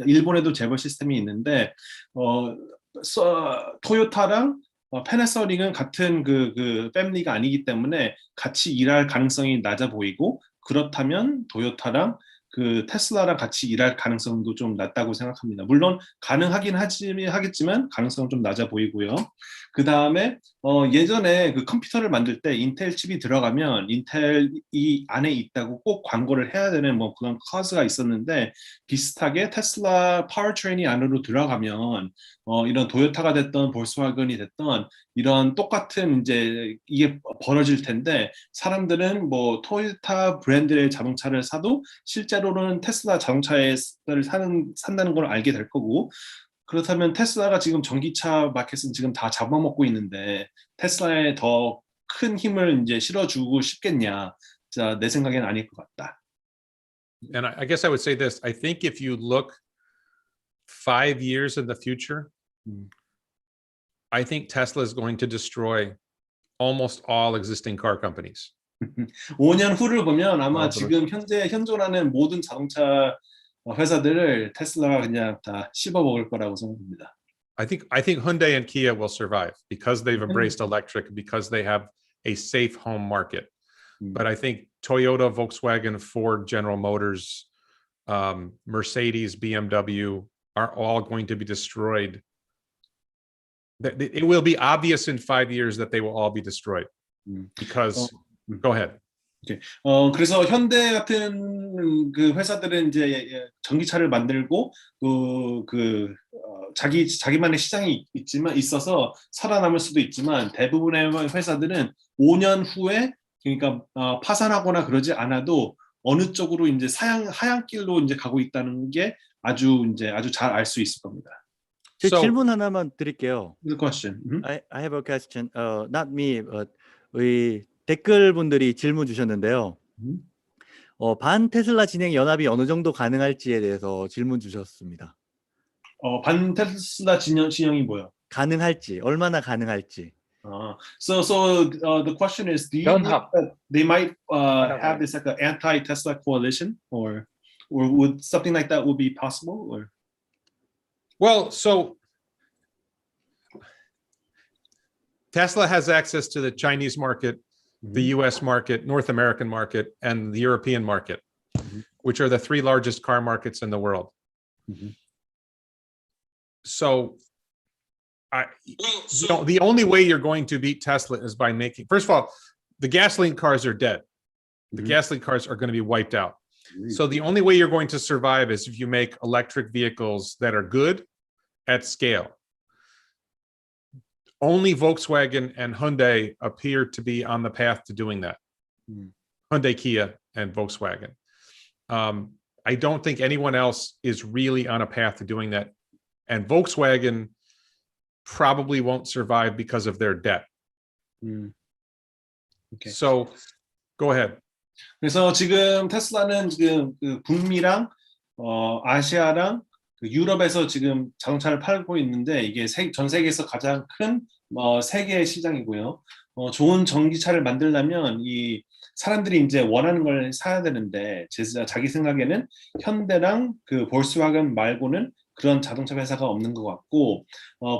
일본에도 재벌 시스템이 있는데 토요타랑 패나소닉은 같은 그 패밀리가 아니기 때문에 같이 일할 가능성이 낮아 보이고 그렇다면 토요타랑 그 테슬라랑 같이 일할 가능성도 좀 낮다고 생각합니다. 물론 가능하긴 하겠지만 가능성은 좀 낮아 보이고요. 그 다음에 예전에 그 컴퓨터를 만들 때 인텔 칩이 들어가면 인텔이 안에 있다고 꼭 광고를 해야 되는 뭐 그런 커즈가 있었는데 비슷하게 테슬라 파워트레인이 안으로 들어가면 이런 도요타가 됐던 볼스와건이 됐던 이런 똑같은 이제 이게 벌어질 텐데 사람들은 뭐 토요타 브랜드의 자동차를 사도 실제로는 테슬라 자동차를 산다는 걸 알게 될 거고 그렇다면 테슬라가 지금 전기차 마켓은 지금 다 잡아먹고 있는데 테슬라에 더 큰 힘을 이제 실어주고 싶겠냐? 자, 내 생각엔 아닐 것 같다. And I guess I would say this. I think if you look 5 years in the future, I think Tesla is going to destroy almost all existing car companies. 5년 후를 보면 아마 지금 현재 현존하는 모든 자동차 회사들을 테슬라가 그냥 다 씹어 먹을 거라고 생각합니다. I think Hyundai and Kia will survive because they've embraced electric, because they have a safe home market. But I think Toyota, Volkswagen, Ford, General Motors, Mercedes, BMW are all going to be destroyed. It will be obvious in 5 years that they will all be destroyed because. Go ahead. Okay. 그래서 현대 같은 그 회사들은 이제 전기차를 만들고 자기만의 시장이 있어서 살아남을 수도 있지만 대부분의 회사들은 5년 후에 그러니까 파산하거나 그러지 않아도 어느 쪽으로 이제 하얀 길로 이제 가고 있다는 게 아주 잘 알 수 있을 겁니다. 제 질문 하나만 드릴게요. The question. I have a question. Not me, but 우리 댓글 분들이 질문 주셨는데요. 반 테슬라 진행 연합이 어느 정도 가능할지에 대해서 질문 주셨습니다. 반 테슬라 진영이 뭐요? 가능할지, 얼마나 가능할지. So the question is, do you think that they might have this like an anti-Tesla coalition, or would something like that would be possible? Or Well, so Tesla has access to the Chinese market, the US market, North American market, and the European market, which are the 3 largest car markets in the world. So the only way you're going to beat Tesla is by making, first of all, the gasoline cars are dead. The gasoline cars are going to be wiped out. So the only way you're going to survive is if you make electric vehicles that are good at scale. Only Volkswagen and Hyundai appear to be on the path to doing that. Hyundai, Kia, and Volkswagen. I don't think anyone else is really on a path to doing that. And Volkswagen probably won't survive because of their debt. Okay. So, go ahead. 그래서 지금 테슬라는 지금 그 북미랑 아시아랑 그 유럽에서 지금 자동차를 팔고 있는데 이게 전 세계에서 가장 큰 세계 시장이고요. 좋은 전기차를 만들려면 이 사람들이 이제 원하는 걸 사야 되는데 자기 생각에는 현대랑 그 볼스와겐 말고는 그런 자동차 회사가 없는 것 같고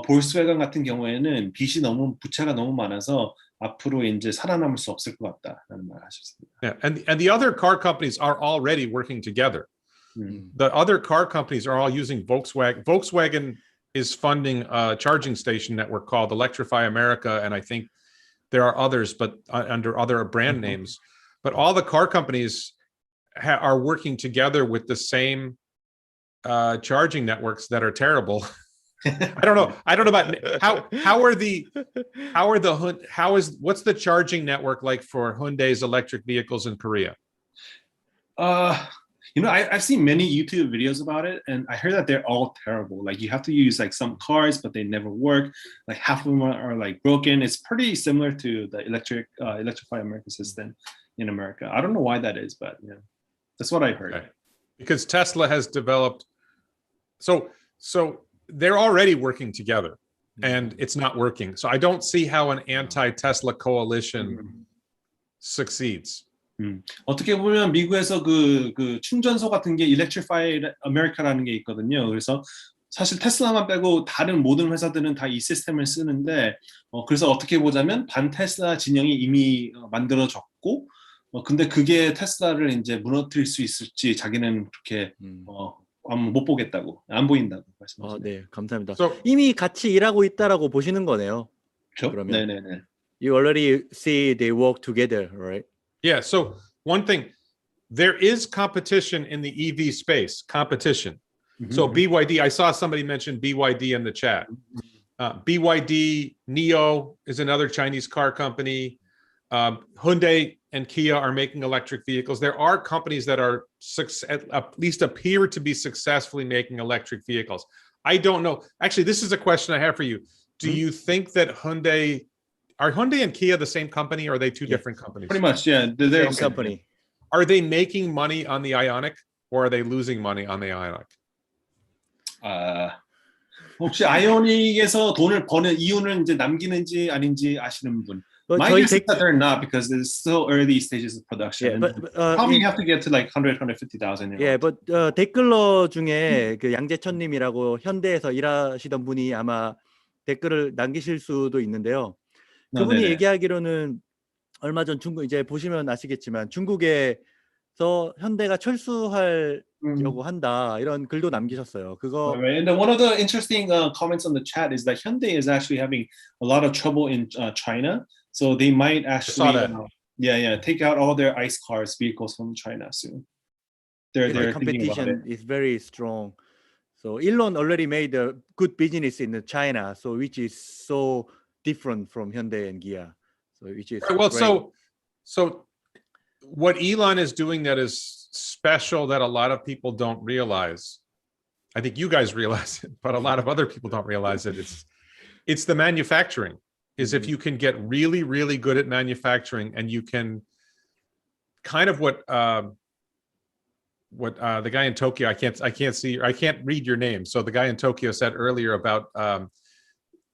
볼스와겐 같은 경우에는 부채가 너무 많아서 앞으로 이제 살아남을 수 없을 것 같다라는 말을 하셨습니다. Yeah, and the other car companies are already working together. The other car companies are all using Volkswagen. Volkswagen is funding a charging station network called Electrify America, and I think there are others, but under other brand names. But all the car companies are working together with the same charging networks that are terrible. I don't know about what's the charging network like for Hyundai's electric vehicles in Korea? You know, I've seen many YouTube videos about it, and I heard that they're all terrible. Like you have to use like some cars, but they never work. Like half of them are like broken. It's pretty similar to the Electrify America system in America. I don't know why that is, but yeah, that's what I heard. Okay. Because Tesla has developed, so they're already working together, and it's not working. So I don't see how an anti-Tesla coalition succeeds. 어떻게 보면 미국에서 그 충전소 같은 게 Electrify America라는 게 있거든요. 그래서 사실 테슬라만 빼고 다른 모든 회사들은 다 이 시스템을 쓰는데 그래서 어떻게 보자면 반테슬라 진영이 이미 만들어졌고 근데 그게 테슬라를 이제 무너뜨릴 수 있을지 자기는 그렇게 못 보겠다고 안 보인다고 말씀하시네요. 네, 감사합니다. So, 이미 같이 일하고 있다라고 보시는 거네요. 그렇죠? 그러면. 네네네. You already see they work together, right? yeah, so one thing, there is competition in the EV space, competition. So BYD, I saw somebody mention BYD in the chat. BYD, NIO is another Chinese car company. Hyundai and Kia are making electric vehicles. There are companies that are at least appear to be successfully making electric vehicles. I don't know. Actually, this is a question I have for you. Do you think that are Hyundai and Kia the same company, or are they two different companies? Pretty much, yeah. They're Same company. Are they making money on the Ioniq, or are they losing money on the Ioniq? 혹시 아이오닉에서 돈을 버는 이유는 이제 남기는지 아닌지 아시는 분? My 저희 guess is that they're not because it's still early stages of production. Yeah, but probably have to get to like 150,000. Yeah, but 댓글러 중에 그 양재천님이라고 현대에서 일하시던 분이 아마 댓글을 남기실 수도 있는데요. 그분이 얘기하기로는 얼마 전 중국 이제 보시면 아시겠지만 중국에서 현대가 철수하려고 한다 이런 글도 남기셨어요. 그거. Right. And one of the interesting comments on the chat is that Hyundai is actually having a lot of trouble in China, so they might actually take out all their ICE vehicles from China soon. The competition is very strong. So Elon already made a good business in China, so which is so different from Hyundai and Kia. So which is well, great. so what Elon is doing that is special that a lot of people don't realize. I think you guys realize it, but a lot of other people don't realize it. It's the manufacturing. Is if you can get really, really good at manufacturing, and you can kind of what the guy in Tokyo, I can't read your name. So the guy in Tokyo said earlier about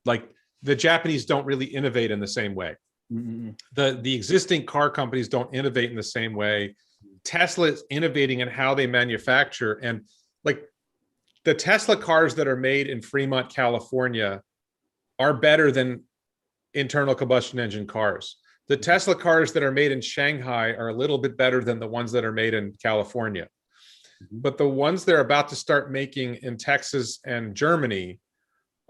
like the Japanese don't really innovate in the same way. The existing car companies don't innovate in the same way. Tesla is innovating in how they manufacture, and like the Tesla cars that are made in Fremont, California are better than internal combustion engine cars. The Tesla cars that are made in Shanghai are a little bit better than the ones that are made in California. But the ones they're about to start making in Texas and Germany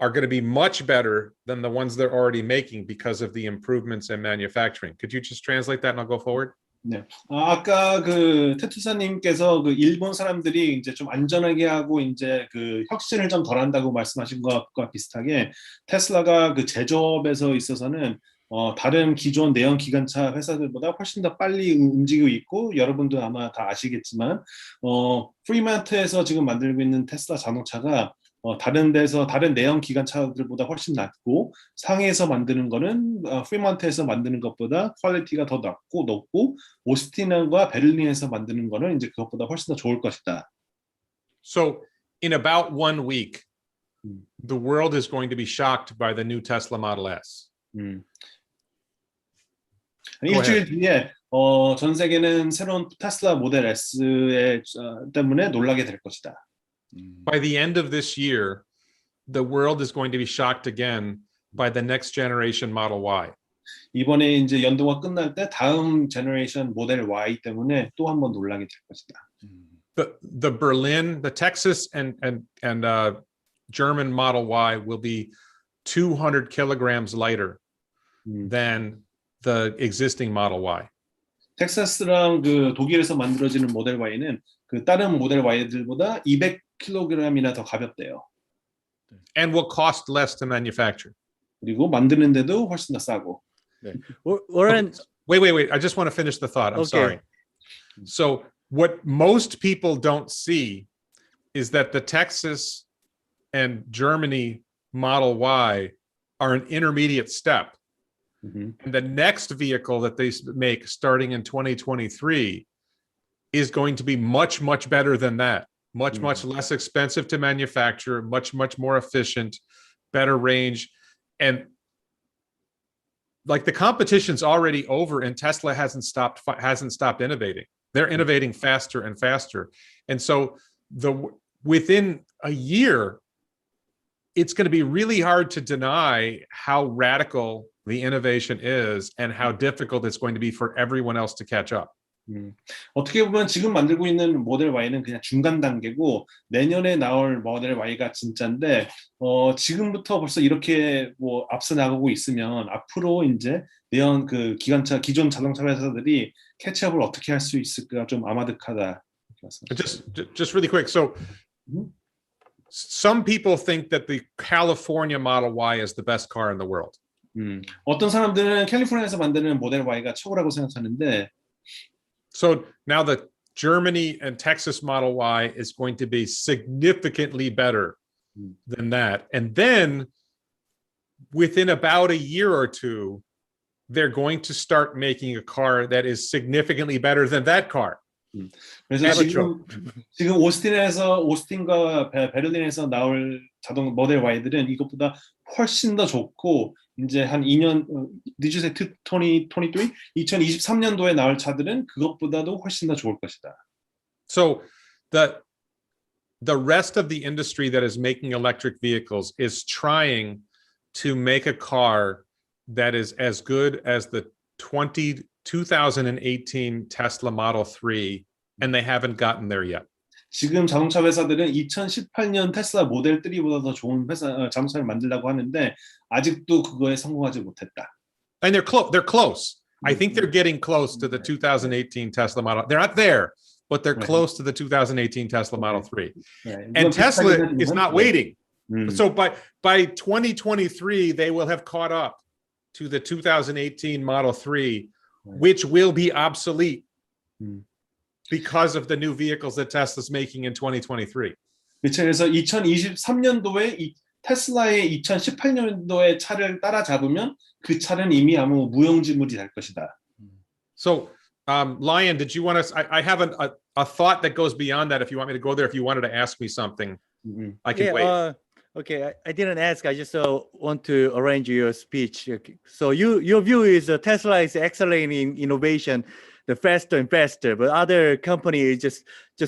are going to be much better than the ones they're already making because of the improvements in manufacturing. Could you just translate that and I'll go forward? 네. 아까 그 테투사님께서 그 일본 사람들이 이제 좀 안전하게 하고 이제 그 혁신을 좀 덜한다고 말씀하신 것과 비슷하게 테슬라가 그 제조업에서 있어서는 다른 기존 내연 기관차 회사들보다 훨씬 더 빨리 움직이고 있고 여러분도 아마 다 아시겠지만 프리먼트에서 지금 만들고 있는 테슬라 자동차가 다른 데서 다른 내연 기관차들보다 훨씬 낮고 상해에서 만드는 거는 프리먼트에서 만드는 것보다 퀄리티가 더 높고 오스틴과 베를린에서 만드는 거는 이제 그것보다 훨씬 더 좋을 것이다. So in about 1 week, the world is going to be shocked by the new Tesla Model S. 일주일 뒤에 전 세계는 새로운 테슬라 모델 S 때문에 놀라게 될 것이다. By the end of this year, the world is going to be shocked again by the next generation Model Y. 이번에 이제 연도가 끝날 때 다음 제너레이션 모델 Y 때문에 또 한 번 놀라게 될 것이다. The Berlin, the Texas and German Model Y will be 200 kilograms lighter than the existing Model Y. 텍사스랑 그 독일에서 만들어지는 모델 Y는 그 다른 모델 Y들보다 200kg이나 더 가볍대요. And will cost less to manufacture. 그리고 만드는데도 훨씬 더 싸고. 네. Warren, wait. I just want to finish the thought. I'm sorry. So what most people don't see is that the Texas and Germany Model Y are an intermediate step. And the next vehicle that they make starting in 2023 is going to be much, much better than that. Much, much less expensive to manufacture, much, much more efficient, better range. And like the competition's already over and Tesla hasn't stopped innovating. They're innovating faster and faster. And so within a year, it's going to be really hard to deny how radical the innovation is and how difficult it's going to be for everyone else to catch up. 어떻게 보면 지금 만들고 있는 모델 Y는 그냥 중간 단계고 내년에 나올 모델 Y가 진짜인데 지금부터 벌써 이렇게 뭐 앞서 나가고 있으면 앞으로 이제 내연 그 기존 자동차 회사들이 캐치업을 어떻게 할 수 있을까 좀 아마득하다. Just really quick. So some people think that the California Model Y is the best car in the world. 어떤 사람들은 캘리포니아에서 만드는 모델 Y가 최고라고 생각하는데 So now the Germany and Texas Model Y is going to be significantly better than that. And then within about a year or two, they're going to start making a car that is significantly better than that car. 그래서 지금 오스틴과 베를린에서 나올 자동 모델 Y들은 이것보다 훨씬 더 좋고 이제 한 2년 did you say 2023? 2023년도에 나올 차들은 그것보다도 훨씬 더 좋을 것이다. So the rest of the industry that is making electric vehicles is trying to make a car that is as good as the 2018 Tesla Model 3, and they haven't gotten there yet. 지금 자동차 회사들은 2018년 테슬라 모델 3보다 더 좋은 자동차를 만들려고 하는데 아직도 그거에 성공하지 못했다. And they're close. I think they're getting close to the 2018 Tesla Model. They're not there, but they're close to the 2018 Tesla Model 3. And Tesla is not waiting. So by 2023, they will have caught up to the 2018 Model 3, which will be obsolete because of the new vehicles that Tesla's making in 2023. 그렇죠. 그래서 2023년도에 테슬라의 2018년도의 차를 따라잡으면 그 차는 이미 아무 무용지물이 될 것이다. So, Lion, did you want to? I have a thought that goes beyond that. If you want me to go there, if you wanted to ask me something, I can wait. Okay, I didn't ask. I just want to arrange your speech. Okay. So your view is Tesla is accelerating innovation, the faster and faster, but other company is just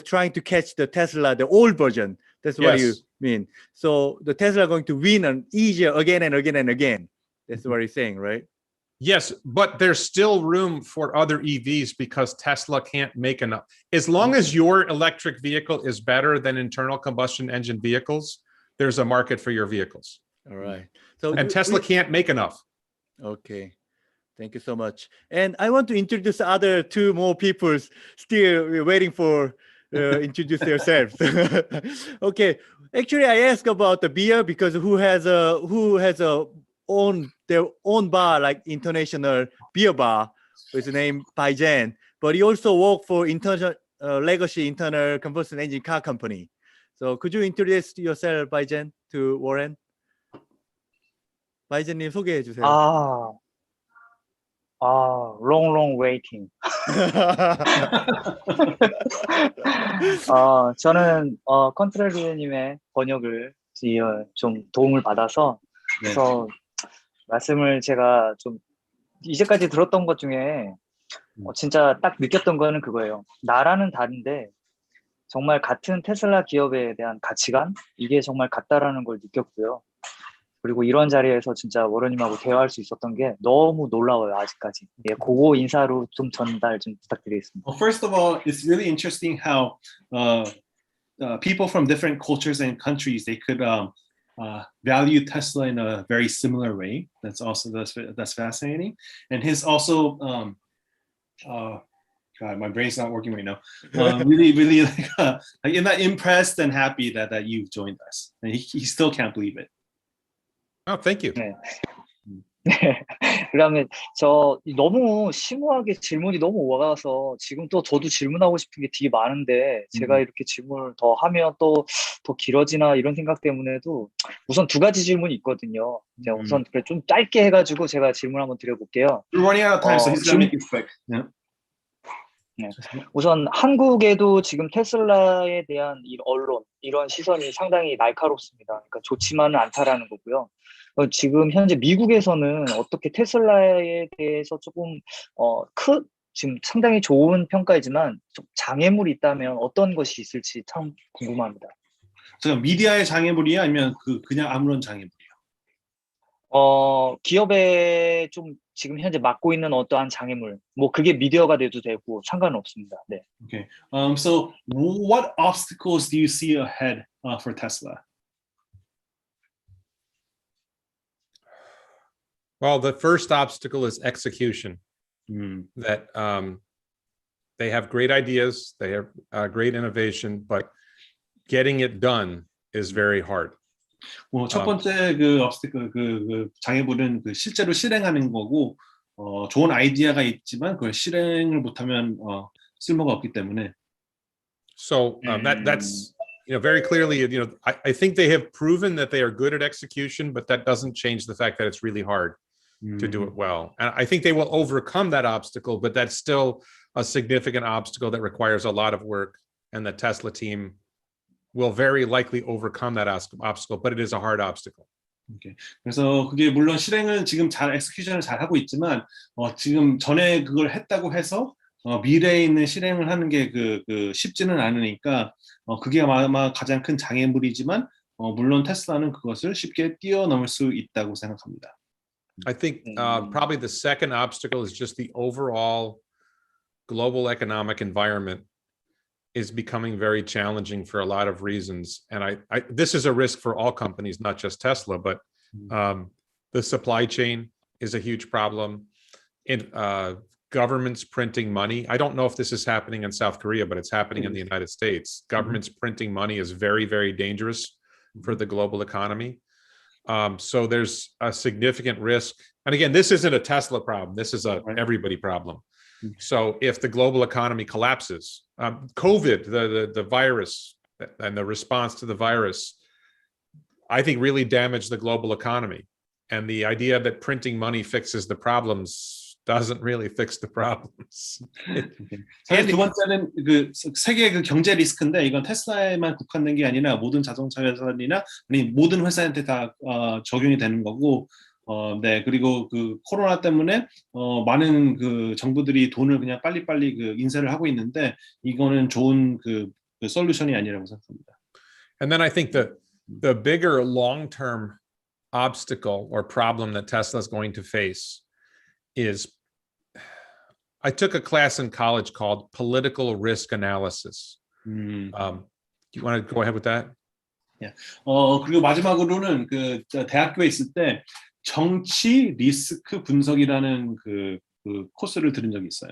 trying to catch the Tesla, the old version. That's what you mean. So the Tesla going to win and easier again and again and again. That's what you're saying, right? Yes, but there's still room for other EVs because Tesla can't make enough. As long as your electric vehicle is better than internal combustion engine vehicles, there's a market for your vehicles. All right. So and Tesla can't make enough. Okay. Thank you so much. And I want to introduce other two more people still waiting for introduce themselves. Okay. Actually, I asked about the beer because who has their own bar, like international beer bar with the name Baijian, but he also worked for legacy internal combustion engine car company. So could you introduce yourself, Baijian, to Warren? 바이젠님 소개해 주세요. long waiting. 저는 컨트롤리님의 번역을 좀 도움을 받아서 그래서 말씀을 제가 좀 이제까지 들었던 것 중에 진짜 딱 느꼈던 거는 그거예요. 나라는 다른데 정말 같은 테슬라 기업에 대한 가치관 이게 정말 같다라는 걸 느꼈고요. 그리고 이런 자리에서 진짜 워런님하고 대화할 수 있었던 게 너무 놀라워요 아직까지. 예, 그거 인사로 좀 전달 좀 부탁드리겠습니다. Well, first of all, it's really interesting how people from different cultures and countries they could value Tesla in a very similar way. That's fascinating. And his also God, my brain's not working right now. Really like not impressed and happy that you've joined us. And he still can't believe it. Oh, thank you. 네. 그러면 저 너무 심오하게 질문이 너무 와가서 지금 또 저도 질문하고 싶은 게 되게 많은데 제가 이렇게 질문을 더 하면 또 더 길어지나 이런 생각 때문에도 우선 두 가지 질문이 있거든요. 제가 우선 그래 좀 짧게 해가지고 제가 질문 한번 드려볼게요. We're running out of time, so he's gonna make it quick. Yeah. 네. 우선 한국에도 지금 테슬라에 대한 이 언론 이런 시선이 상당히 날카롭습니다. 그러니까 좋지만은 않다라는 거고요. 지금 현재 미국에서는 어떻게 테슬라에 대해서 조금 지금 상당히 좋은 평가이지만 좀 장애물이 있다면 어떤 것이 있을지 참 궁금합니다. 잠깐 미디어의 장애물이야 아니면 그냥 아무런 장애물이요? 기업에 좀 지금 현재 맡고 있는 어떠한 장애물, 뭐 그게 미디어가 돼도 되고 상관은 없습니다. 네. Okay. So what obstacles do you see ahead for Tesla? Well, the first obstacle is execution. That they have great ideas, they have great innovation, but getting it done is very hard. 첫 번째 그 obstacle 그 장애물은 그 실제로 실행하는 거고 좋은 아이디어가 있지만 그걸 실행을 못하면 쓸모가 없기 때문에. So that's very clearly I think they have proven that they are good at execution, but that doesn't change the fact that it's really hard to do it well. And I think they will overcome that obstacle, but that's still a significant obstacle that requires a lot of work, and the Tesla team will very likely overcome that obstacle, but it is a hard obstacle. Okay. 그래서 그게 물론 실행은 지금 잘 엑스큐션을 잘 하고 있지만 지금 전에 그걸 했다고 해서 미래에 있는 실행을 하는 게 쉽지는 않으니까 그게 아마 가장 큰 장애물이지만 물론 테슬라는 그것을 쉽게 뛰어넘을 수 있다고 생각합니다. I think probably the second obstacle is just the overall global economic environment is becoming very challenging for a lot of reasons. And this is a risk for all companies, not just Tesla, but the supply chain is a huge problem. Governments printing money. I don't know if this is happening in South Korea, but it's happening in the United States. Governments printing money is very, very dangerous for the global economy. So there's a significant risk. And again, this isn't a Tesla problem. This is a everybody problem. So if the global economy collapses, COVID, the virus and the response to the virus, I think really damaged the global economy. And the idea that printing money fixes the problems doesn't really fix the problems. 사실 두 번째는 그 세계 그 경제 리스크인데 이건 테슬라에만 국한된 게 아니라 모든 자동차 회사들이나 아니 모든 회사한테 다 적용이 되는 거고. 네, 그리고 그 코로나 때문에 많은 그 정부들이 돈을 그냥 빨리빨리 그 인쇄를 하고 있는데 이거는 좋은 그 솔루션이 아니라고 생각합니다. And then I think the bigger long-term obstacle or problem that Tesla is going to face is, I took a class in college called political risk analysis. Do you want to go ahead with that? Yeah. 그리고 마지막으로는 그 대학교에 있을 때 정치 리스크 분석이라는 그 코스를 들은 적이 있어요.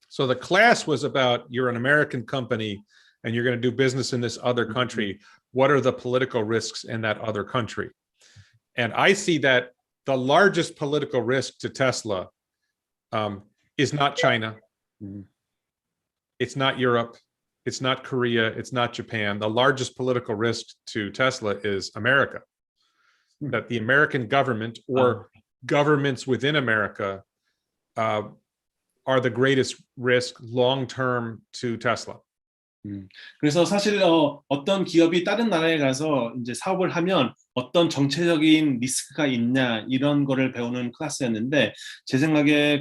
So the class was about, you're an American company and you're going to do business in this other country. What are the political risks in that other country? And I see that the largest political risk to Tesla is not China. It's not Europe. It's not Korea. It's not Japan. The largest political risk to Tesla is America. That the American government or governments within America are the greatest risk long-term to Tesla. 그래서 사실 어떤 기업이 다른 나라에 가서 이제 사업을 하면 어떤 정체적인 리스크가 있냐 이런 거를 배우는 클래스였는데 제 생각에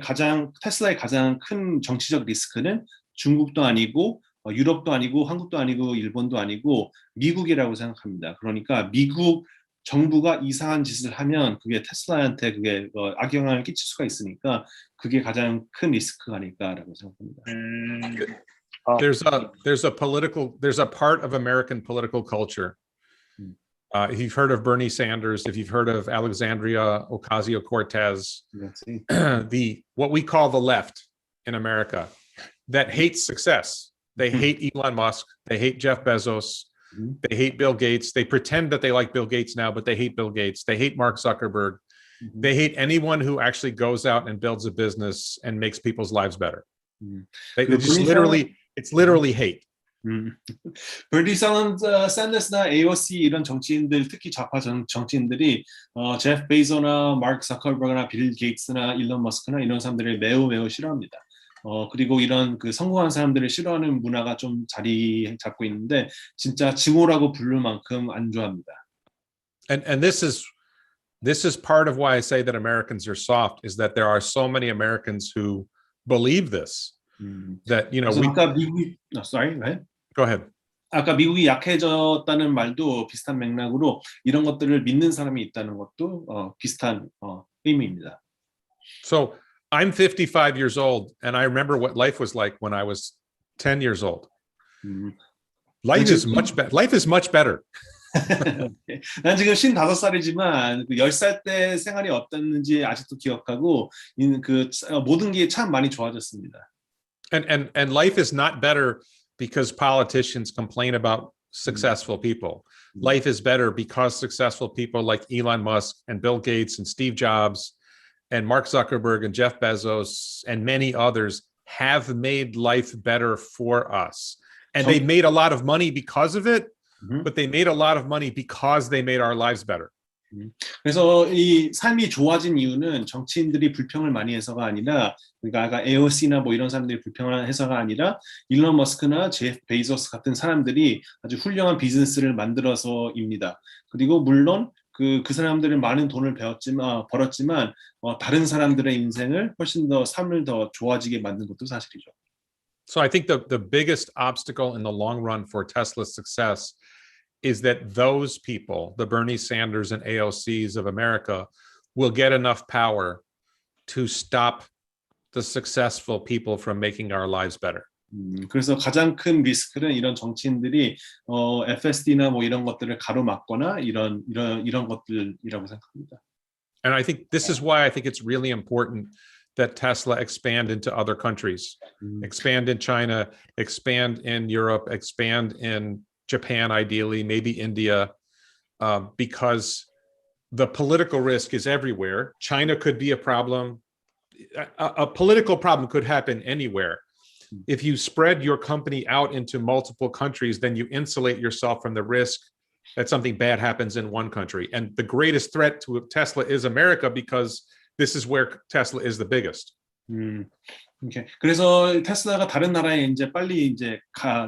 테슬라의 가장 큰 정치적 리스크는 중국도 아니고 유럽도 아니고 한국도 아니고 일본도 아니고 미국이라고 생각합니다. 그러니까 미국 정부가 이상한 짓을 하면 그게 테슬라한테 그게 악영향을 끼칠 수가 있으니까 그게 가장 큰 리스크가 아닐까라고 생각합니다. There's a part of American political culture. If you've heard of Bernie Sanders, if you've heard of Alexandria Ocasio-Cortez, what we call the left in America, that hates success. They hate Elon Musk. They hate Jeff Bezos. They hate Bill Gates. They pretend that they like Bill Gates now, but they hate Bill Gates. They hate Mark Zuckerberg. They hate anyone who actually goes out and builds a business and makes people's lives better. They just literally, it's literally hate. bernie 샌더스나 AOC 이런 정치인들, 특히 좌파 정치인들이 제프 베이조나 마크 자커버그나 빌 게이츠나 일론 머스크나 이런 사람들을 매우 싫어합니다. 그리고 이런 그 성공한 사람들을 싫어하는 문화가 좀 자리 잡고 있는데 진짜 증오라고 부를 만큼 안 좋아합니다. And this is part of why I say that Americans are soft, is that there are so many Americans who believe this. That, you know, 아까 미국이 sorry, right? Go ahead. 아까 미국이 약해졌다는 말도 비슷한 맥락으로 이런 것들을 믿는 사람이 있다는 것도 비슷한 의미입니다. So I'm 55 years old, and I remember what life was like when I was 10 years old. Life is much better. Life is much better. 난 지금 55살이지만 그 10살 때 생활이 어땠는지 아직도 기억하고 그 모든 게 참 많이 좋아졌습니다. And life is not better because politicians complain about successful people. Life is better because successful people like Elon Musk and Bill Gates and Steve Jobs and Mark Zuckerberg and Jeff Bezos and many others have made life better for us. And they made a lot of money because of it, but they made a lot of money because they made our lives better. 그래서 이 삶이 좋아진 이유는 정치인들이 불평을 많이 해서가 아니라, 그러니까 아까 AOC나 뭐 이런 사람들이 불평을 해서가 아니라 일론 머스크나 제프 베이조스 같은 사람들이 아주 훌륭한 비즈니스를 만들어서입니다. 그리고 물론 그 사람들은 많은 돈을 벌었지만 다른 사람들의 인생을 훨씬 더 삶을 더 좋아지게 만든 것도 사실이죠. So I think the biggest obstacle in the long run for Tesla's success is that those people, the Bernie Sanders and AOCs of America, will get enough power to stop the successful people from making our lives better. 그래서 가장 큰 리스크는 이런 정치인들이 FSD나 뭐 이런 것들을 가로막거나 이런 것들이라고 생각합니다. And I think this is why I think it's really important that Tesla expand into other countries, expand in China, expand in Europe, expand in Japan, ideally, maybe India, because the political risk is everywhere. China could be a problem. A political problem could happen anywhere. If you spread your company out into multiple countries, then you insulate yourself from the risk that something bad happens in one country. And the greatest threat to Tesla is America, because this is where Tesla is the biggest. Okay. 그래서 테슬라가 다른 나라에 이제 빨리 이제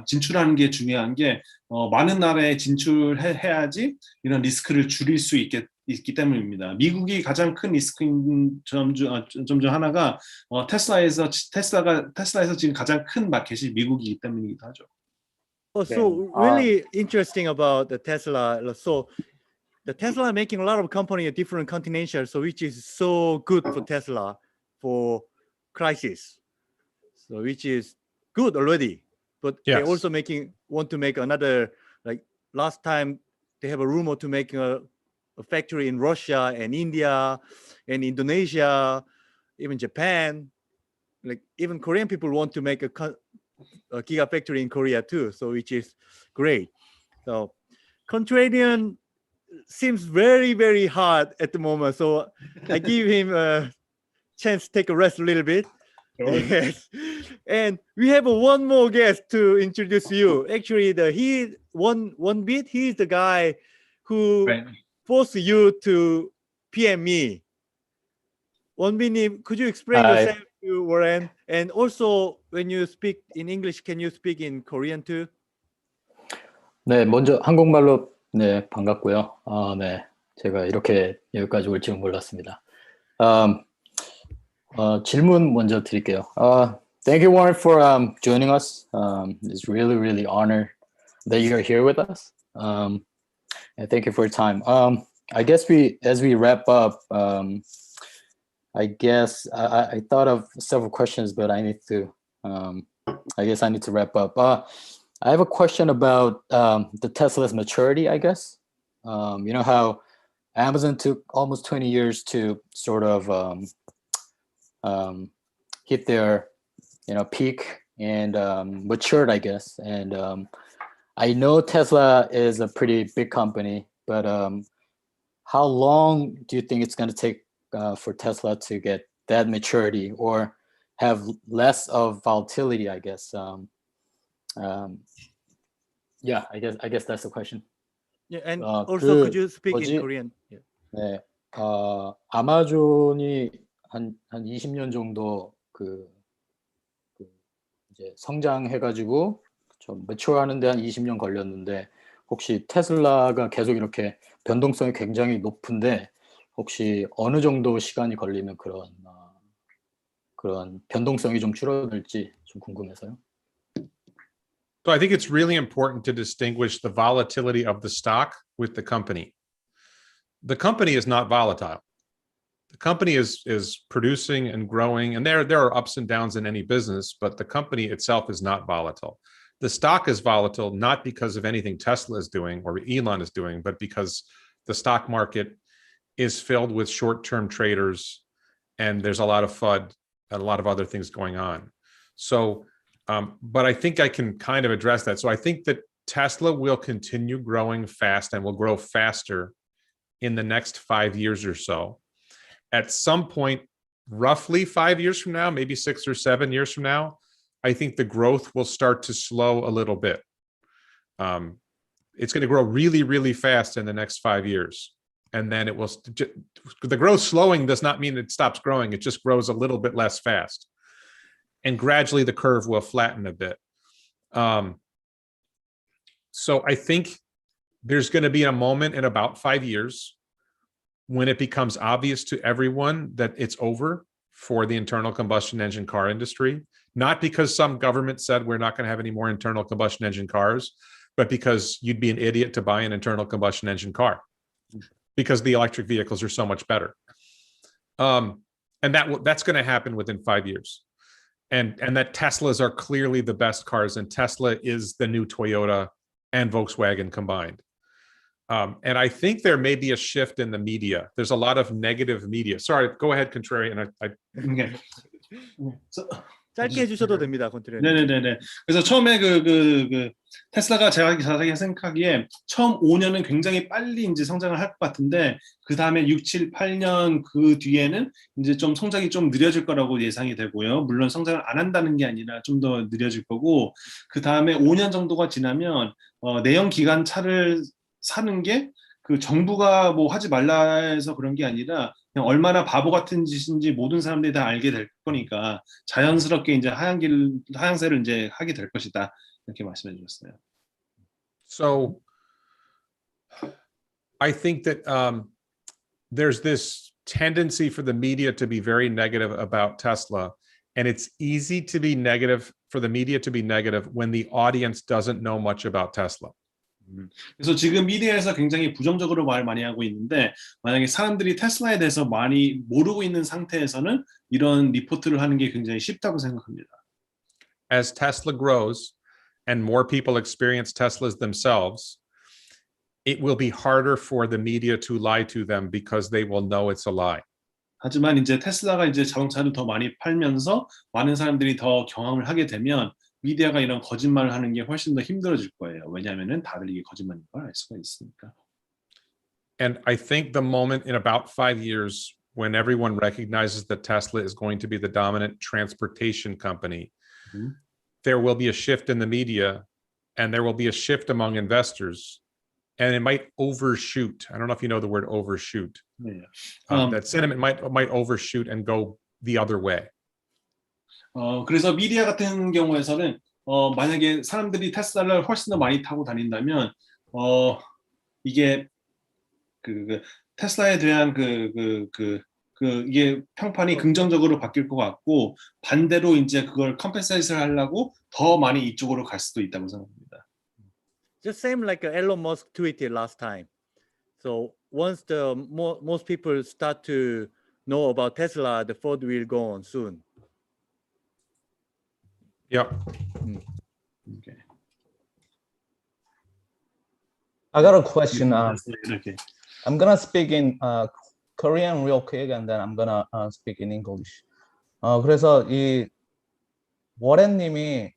진출하는 게 중요한 게 많은 나라에 진출해야지 이런 리스크를 줄일 수 있기 때문입니다. 미국이 가장 큰 리스크인 점 중 하나가 테슬라에서 지금 가장 큰 마켓이 미국이기 때문이기도 하죠. So really interesting about the Tesla. So the Tesla making a lot of company at different continents, so which is so good for Tesla for crisis. So which is good already, but Yes. they also want to make another, like last time they have a rumor to make a factory in Russia and India and Indonesia, even Japan, like even Korean people want to make a gigafactory in Korea too. So which is great. So contrarian seems very hard at the moment. So I give him a chance to take a rest a little bit. Yes. And we have one more guest to introduce you. Actually, he's the guy who forced you to PM me. Wonbin, could you explain yourself to Warren? And also, when you speak in English, can you speak in Korean too? 네, 먼저 한국말로 네, 반갑고요. 네, 제가 이렇게 여기까지 올 줄은 몰랐습니다. 질문 먼저 드릴게요. Thank you, Warren, for joining us. It's really honor that you're here with us. And thank you for your time. I guess as we wrap up, I guess I thought of several questions, but I guess I need to wrap up. I have a question about the Tesla's maturity, I guess. You know how Amazon took almost 20 years to sort of hit their peak and matured, I guess. And I know Tesla is a pretty big company, but how long do you think it's going to take for Tesla to get that maturity or have less of volatility, I guess. Yeah, I guess that's the question. Yeah, and 어, also could 그 you speak in 뭐지? Korean? Yeah. 네, 아마존이 한 20년 정도 그 이제 성장해가지고 좀 매출하는데 한 20년 걸렸는데 혹시 테슬라가 계속 이렇게 변동성이 굉장히 높은데 혹시 어느 정도 시간이 걸리면 그런 변동성이 좀 줄어들지 좀 궁금해서요. So I think it's really important to distinguish the volatility of the stock with the company. The company is not volatile. The company is producing and growing, and there are ups and downs in any business, but the company itself is not volatile. The stock is volatile not because of anything Tesla is doing or Elon is doing, but because the stock market is filled with short-term traders, and there's a lot of FUD and a lot of other things going on. So, but I think I can kind of address that. So I think that Tesla will continue growing fast and will grow faster in the next 5 years or so. At some point, roughly 5 years from now, maybe 6 or 7 years from now, I think the growth will start to slow a little bit. It's going to grow really, really fast in the next 5 years. And then it will, the growth slowing does not mean it stops growing. It just grows a little bit less fast. And gradually the curve will flatten a bit. So I think there's going to be a moment in about 5 years when it becomes obvious to everyone that it's over for the internal combustion engine car industry, not because some government said we're not going to have any more internal combustion engine cars, but because you'd be an idiot to buy an internal combustion engine car because the electric vehicles are so much better. And that's going to happen within 5 years. And that Teslas are clearly the best cars, and Tesla is the new Toyota and Volkswagen combined. And I think there may be a shift in the media. There's a lot of negative media. Sorry, go ahead, Contrarian. Okay. 짧게 해주셔도 됩니다, 컨트롤. 네네네. 그래서 처음에 그 테슬라가 제가 생각하기에 처음 5년은 굉장히 빨리 이제 성장을 할 것 같은데 그 다음에 6, 7, 8년 그 뒤에는 이제 좀 성장이 좀 느려질 거라고 예상이 되고요. 물론 성장을 안 한다는 게 아니라 좀 더 느려질 거고 그 다음에 5년 정도가 지나면 내연 기관차를 사는 게 그 정부가 뭐 하지 말라 해서 그런 게 아니라 그냥 얼마나 바보 같은 짓인지 모든 사람들이 다 알게 될 거니까 자연스럽게 이제 하향세를 이제 하게 될 것이다 이렇게 말씀해 주셨어요. So I think that there's this tendency for the media to be very negative about Tesla, and it's easy to be negative for the media to be negative when the audience doesn't know much about Tesla. 그래서 지금 미디어에서 굉장히 부정적으로 말 많이 하고 있는데 만약에 사람들이 테슬라에 대해서 많이 모르고 있는 상태에서는 이런 리포트를 하는 게 굉장히 쉽다고 생각합니다. As Tesla grows and more people experience Teslas themselves, it will be harder for the media to lie to them because they will know it's a lie. 하지만 이제 테슬라가 이제 자동차를 더 많이 팔면서 많은 사람들이 더 경험을 하게 되면 미디어가 이런 거짓말을 하는 게 훨씬 더 힘들어질 거예요. 왜냐하면은 다들 이게 거짓말인 걸 알 수가 있으니까. And I think the moment in about 5 years when everyone recognizes that Tesla is going to be the dominant transportation company, there will be a shift in the media and there will be a shift among investors, and it might overshoot. I don't know if you know the word overshoot. That sentiment might overshoot and go the other way. 그래서 미디어 같은 경우에서는 만약에 사람들이 테슬라를 훨씬 더 많이 타고 다닌다면 이게 그 테슬라에 대한 이게 평판이 긍정적으로 바뀔 것 같고 반대로 이제 그걸 컴펜세이션을 하려고 더 많이 이쪽으로 갈 수도 있다고 생각합니다. Just same like Elon Musk tweeted last time. So once the most people start to know about Tesla, the Ford will go on soon. Yep. Okay. I got a question. Okay. I'm gonna speak in Korean real quick, and then I'm gonna speak in English. 그래서 이 워렌님이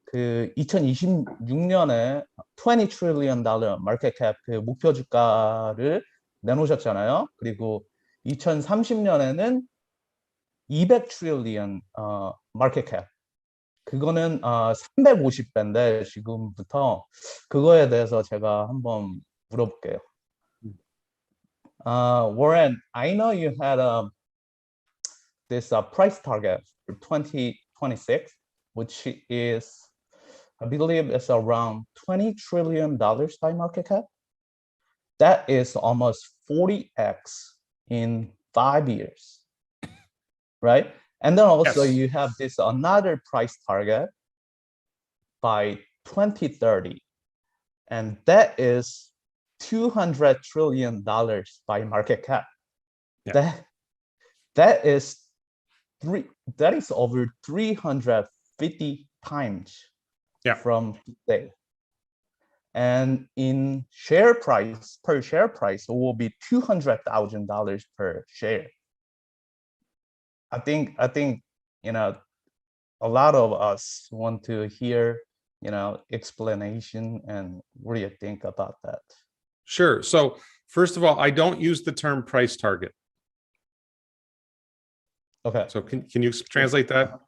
그 2026년에 $20 trillion market cap 그 목표 주가를 내놓으셨잖아요. 그리고 2030년에는 200 trillion market cap. 그거는 350배인데 지금부터 그거에 대해서 제가 한번 물어볼게요. Warren, I know you had this price target for 2026, which is, I believe, it's around $20 trillion by market cap. That is almost 40x in 5 years, right? And then also Yes. you have this another price target by 2030, and that is $200 trillion by market cap. Yeah. That is over 350 times from today. And in share price, per share price, it will be $200,000 per share. I think, you know, a lot of us want to hear, you know, explanation, and what do you think about that? Sure. So first of all, I don't use the term price target. Okay. So can you translate that?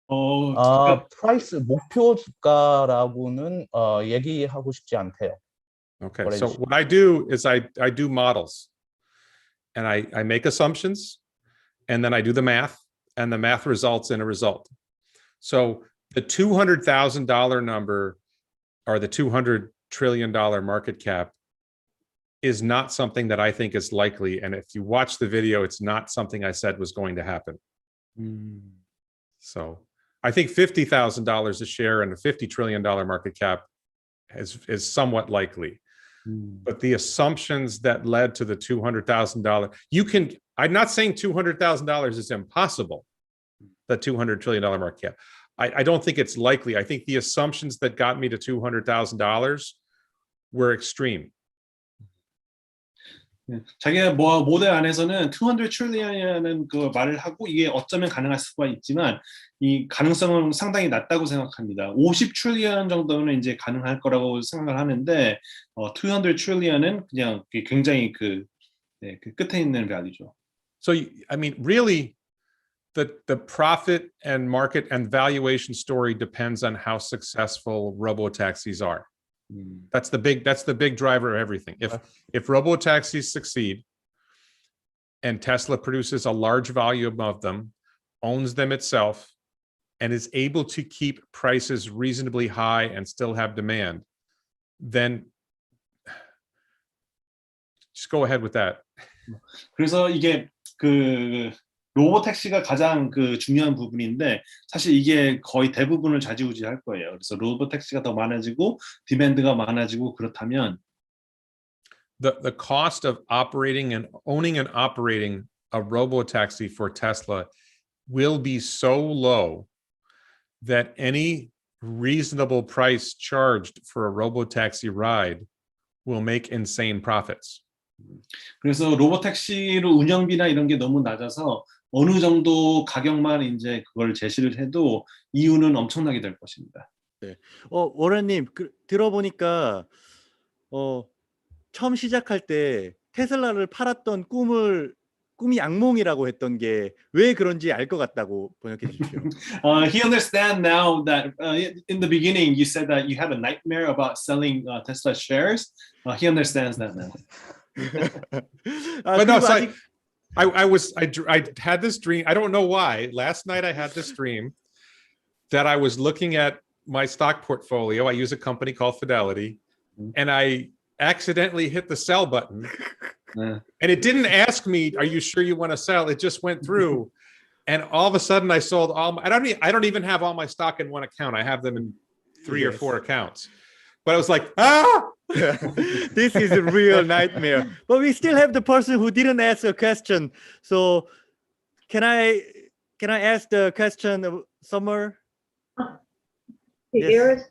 price 목표 주가라고는 얘기하고 싶지 않대요. Okay. So what I do is I do models, and I make assumptions, and then I do the math, and the math results in a result. So the $200,000 number, or the $200 trillion market cap, is not something that I think is likely. And if you watch the video, it's not something I said was going to happen. So I think $50,000 a share and a $50 trillion market cap is somewhat likely. But the assumptions that led to the $200,000, I'm not saying $200,000 is impossible, the $200 trillion market cap. I don't think it's likely. I think the assumptions that got me to $200,000 were extreme. 자기가 모델 안에서는 200 trillion이라는 그 말을 하고, 이게 어쩌면 가능할 수가 있지만 이 가능성은 상당히 낮다고 생각합니다. 50 trillion 정도는 이제 가능할 거라고 생각을 하는데 200 trillion은 그냥 굉장히 그 끝에 있는 value죠. So I mean, really, the profit and market and valuation story depends on how successful robo-taxis are. That's the big driver of everything. If robo-taxis succeed and Tesla produces a large volume of them, owns them itself, and is able to keep prices reasonably high and still have demand, then just go ahead with that. 그래서 이게 그 로보택시가 가장 그 중요한 부분인데, 사실 이게 거의 대부분을 좌지우지할 거예요. 그래서 로보택시가 더 많아지고 디맨드가 많아지고 그렇다면 the cost of operating and owning and operating a robo-taxi for Tesla will be so low that any reasonable price charged for a robo-taxi ride will make insane profits. 그래서 로보택시로 운영비나 이런 게 너무 낮아서 어느 정도 가격만 이제 그걸 제시를 해도 이유는 엄청나게 될 것입니다. 네. 워런님, 들어보니까 처음 시작할 때 테슬라를 팔았던 꿈이 악몽이라고 했던 게 왜 그런지 알 것 같다고 번역해 주십시오. He understands now that in the beginning you said that you had a nightmare about selling Tesla shares. He understands that now. But no, so I had this dream. I don't know why. Last night I had this dream that I was looking at my stock portfolio. I use a company called Fidelity, and I accidentally hit the sell button. And it didn't ask me, "Are you sure you want to sell?" It just went through, and all of a sudden I sold all. I don't even have all my stock in one account. I have them in 3 or 4 accounts. But I was like, this is a real nightmare. But we still have the person who didn't ask a question. So can I ask the question somewhere? Yes.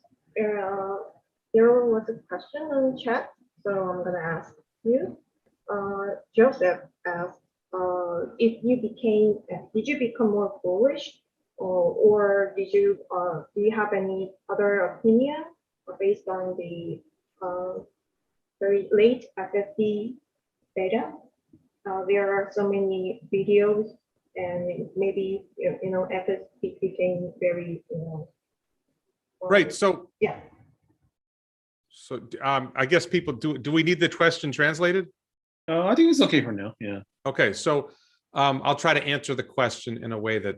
There was a question on chat, so I'm gonna ask you. Joseph asked, did you become more bullish, or do you have any other opinion based on the very late FFD data? there are so many videos, and maybe FSD became very Right. So yeah. so I guess people do we need the question translated? I think it's okay for now. Yeah. Okay, so I'll try to answer the question in a way that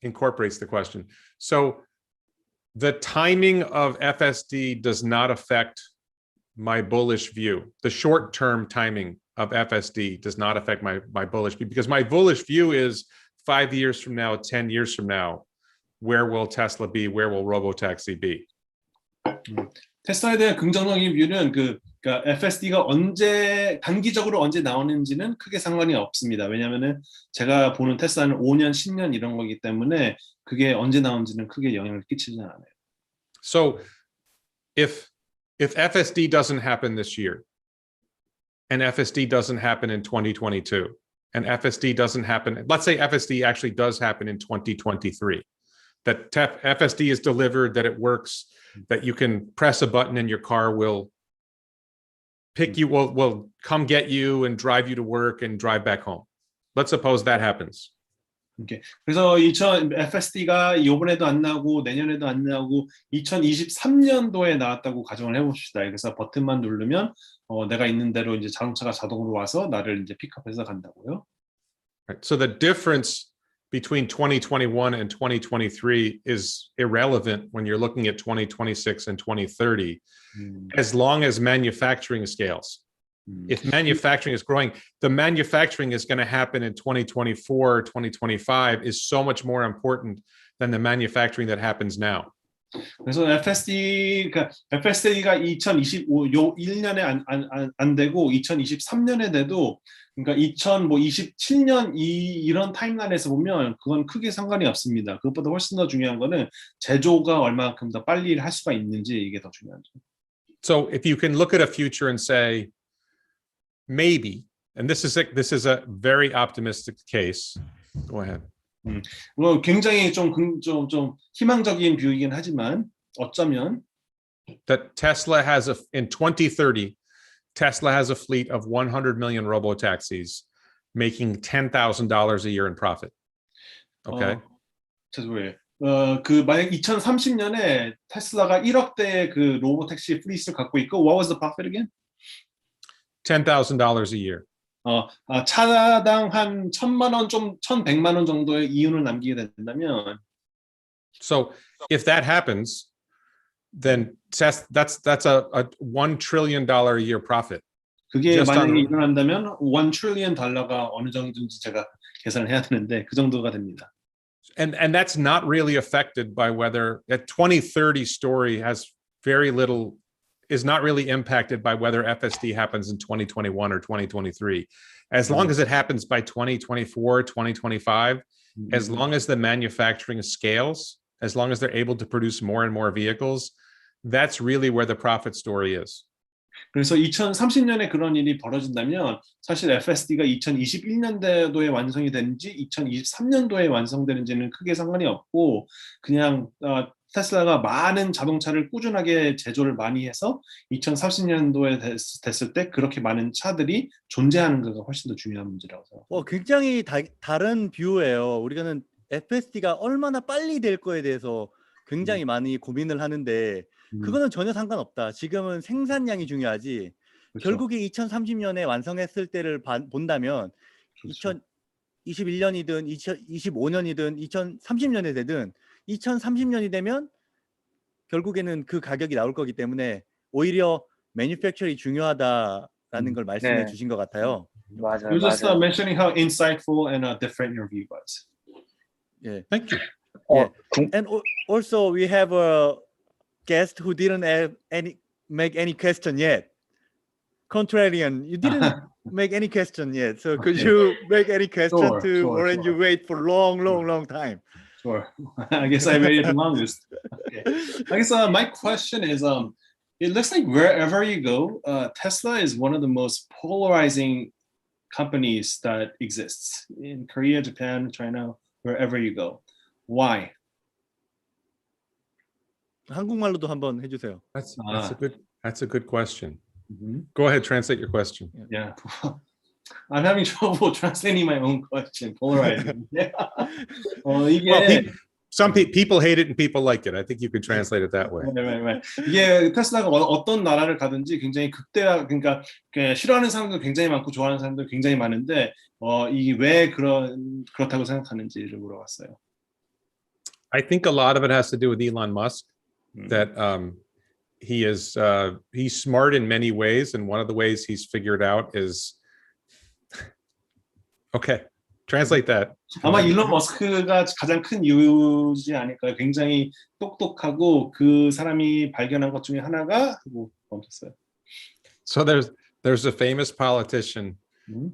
incorporates the question. So the timing of FSD does not affect my bullish view. The short-term timing of FSD does not affect my bullish view, because my bullish view is 5 years from now, 10 years from now, where will Tesla be? Where will robotaxi be? 테슬라에 대한 긍정적인 뷰는 그러니까 FSD가 언제 단기적으로 언제 나오는지는 크게 상관이 없습니다. 왜냐하면은 제가 보는 테슬라는 5년, 10년 이런 거기 때문에 그게 언제 나오는지는 크게 영향을 끼치지 않아요. So if FSD doesn't happen this year, and FSD doesn't happen in 2022, and FSD doesn't happen, let's say FSD actually does happen in 2023, that FSD is delivered, that it works, that you can press a button and your car will pick you, will come get you and drive you to work and drive back home. Let's suppose that happens. Okay. 그래서 FSD가 이번에도 안 나오고 내년에도 안 나오고 2023년도에 나왔다고 가정을 해봅시다. 그래서 버튼만 누르면 내가 있는 대로 이제 자동차가 자동으로 와서 나를 이제 픽업해서 간다고요. Right. So the difference between 2021 and 2023 is irrelevant when you're looking at 2026 and 2030, as long as manufacturing scales. If manufacturing is growing, the manufacturing is going to happen in 2024, 2025 is so much more important than the manufacturing that happens now. 그래서 FSD가 2021년에 안 되고 2023년에 돼도 그러니까 2027년 이런 타임라인에서 보면 그건 크게 상관이 없습니다. 그것보다 훨씬 더 중요한 거는 제조가 얼마큼 더 빨리 할 수가 있는지 이게 더 중요하죠. So if you can look at a future and say, maybe, and this is a very optimistic case. Go ahead. 뭐 굉장히 좀 희망적인 뷰이긴 하지만 어쩌면 that Tesla has in 2030, Tesla has a fleet of 100 million robotaxis making $10,000 a year in profit. Okay. 죄송해요. 그 만약 2030년에 테슬라가 1억 대의 그 로보택시 플리스를 갖고 있고, what was the profit again? $10,000 a year. 차당 한 1,000만 원, 1,100만 원 정도의 이윤을 남기게 된다면. So if that happens, then that's a $1 trillion a year profit. 그게 만약에 일어난다면 $1 trillion 어느 정도인지 제가 계산을 해야 되는데 그 정도가 됩니다. And that's not really affected by whether that 2030 story has very little, is not really impacted by whether FSD happens in 2021 or 2023. As long as it happens by 2024, 2025, as long as the manufacturing scales, as long as they're able to produce more and more vehicles, that's really where the profit story is. 그래서 2030년에 그런 일이 벌어진다면 사실 FSD가 2021년도에 완성이 되는지 2023년도에 완성되는지는 크게 상관이 없고 그냥 테슬라가 많은 자동차를 꾸준하게 제조를 많이 해서 2030년도에 됐을 때 그렇게 많은 차들이 존재하는 것가 훨씬 더 중요한 문제라고 생각합니다. 굉장히 다른 뷰예요. 우리가는 FSD가 얼마나 빨리 될 거에 대해서 굉장히 많이 고민을 하는데 그거는 전혀 상관없다. 지금은 생산량이 중요하지. 그렇죠. 결국에 2030년에 완성했을 때를 본다면 그렇죠. 2021년이든 2025년이든 2030년에 되든 2030년이 되면 결국에는 그 가격이 나올 거기 때문에 오히려 매니팩처링이 중요하다라는 걸 말씀해 주신 것 같아요. 맞아요. You're just mentioning how insightful and different your view was. Yeah. Thank you. Yeah. And also we have a guest who didn't make any question yet. Contrarian, you didn't make any question yet. So could you make any question Warren? You wait for long time. Sure. I guess I waited the longest. Okay. I guess my question is, it looks like wherever you go, Tesla is one of the most polarizing companies that exists in Korea, Japan, China, wherever you go. Why? 한국말로도 한번 해주세요. That's a good question. Go ahead, translate your question. Yeah. I'm having trouble translating my own question. Polarizing. 이게 Well, some people hate it and people like it. I think you could translate it that way. right. 이게 테슬라가 어떤 나라를 가든지 굉장히 그러니까 싫어하는 사람도 굉장히 많고 좋아하는 사람도 굉장히 많은데 이게 왜 그렇다고 생각하는지를 물어봤어요. I think a lot of it has to do with Elon Musk. That he's smart in many ways, and one of the ways he's figured out is okay. Translate that. 아마 일론 머스크가 가장 큰 이유지 않을까요? 굉장히 똑똑하고 그 사람이 발견한 것 중에 하나가 하고 멈췄어요. So there's a famous politician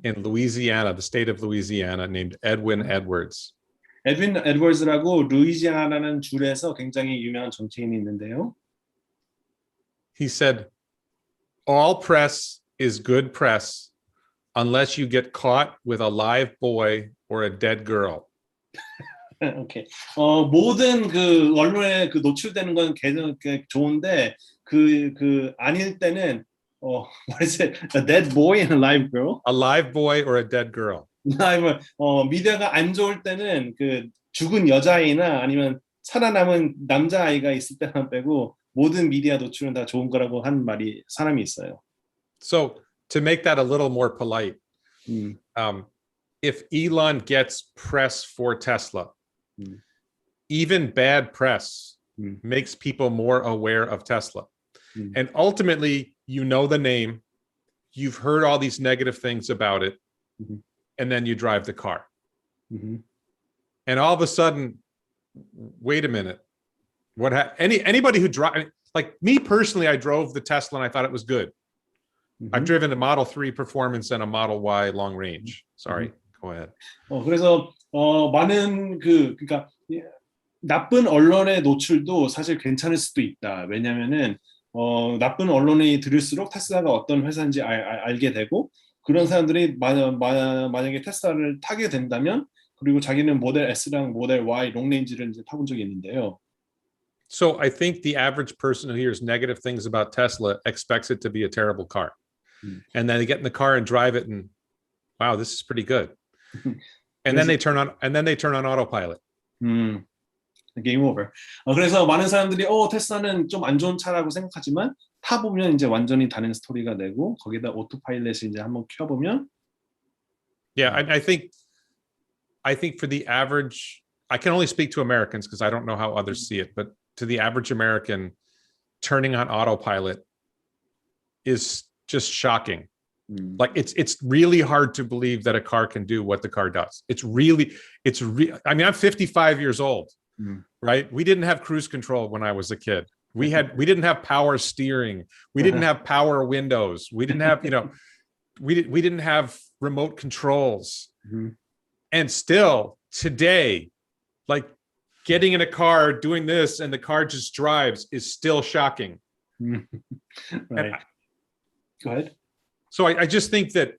in Louisiana, the state of Louisiana, named Edwin Edwards. 에드윈 에드워즈라고 루이지아나라는 주에서 굉장히 유명한 정치인이 있는데요. He said, all press is good press unless you get caught with a live boy or a dead girl. 오케이. 모든 그 언론에 그 노출되는 건 좋은데 그 아닐 때는 what is it? A dead boy and a live girl? A live boy or a dead girl. 미디어가 안 좋을 때는 그 죽은 여자아이나 아니면 살아남은 남자아이가 있을 때만 빼고 모든 미디어 노출은 다 좋은 거라고 한 사람이 있어요. So to make that a little more polite, if Elon gets press for Tesla, even bad press makes people more aware of Tesla. And ultimately, you know the name, you've heard all these negative things about it, and then you drive the car. And all of a sudden, wait a minute. Anybody who like me personally, I drove the Tesla and I thought it was good. I've driven a Model 3 Performance and a Model Y long range. Sorry, go ahead. 그래서 많은 그러니까 나쁜 언론의 노출도 사실 괜찮을 수도 있다. 왜냐면은 나쁜 언론이 들을수록 테슬라가 어떤 회사인지 알게 되고 그런 사람들이 만약에 테슬라를 타게 된다면 그리고 자기는 모델 S랑 모델 Y 롱레인지를 이제 타본 적이 있는데요. So I think the average person who hears negative things about Tesla expects it to be a terrible car. And then they get in the car and drive it and wow, this is pretty good. And then they turn on autopilot. Game over. 그래서 많은 사람들이 테슬라는 좀 안 좋은 차라고 생각하지만 타 보면 이제 완전히 다른 스토리가 되고 거기다 오토파일럿을 이제 한번 켜 보면 Yeah, I think for the average, I can only speak to Americans because I don't know how others see it, but to the average American, turning on autopilot is just shocking. Like it's really hard to believe that a car can do what the car does. I mean, I'm 55 years old, right? We didn't have cruise control when I was a kid. We didn't have power steering. We didn't have power windows. We didn't have, we didn't have remote controls. And still today, like getting in a car, doing this, and the car just drives is still shocking. Right. Go ahead. So I just think that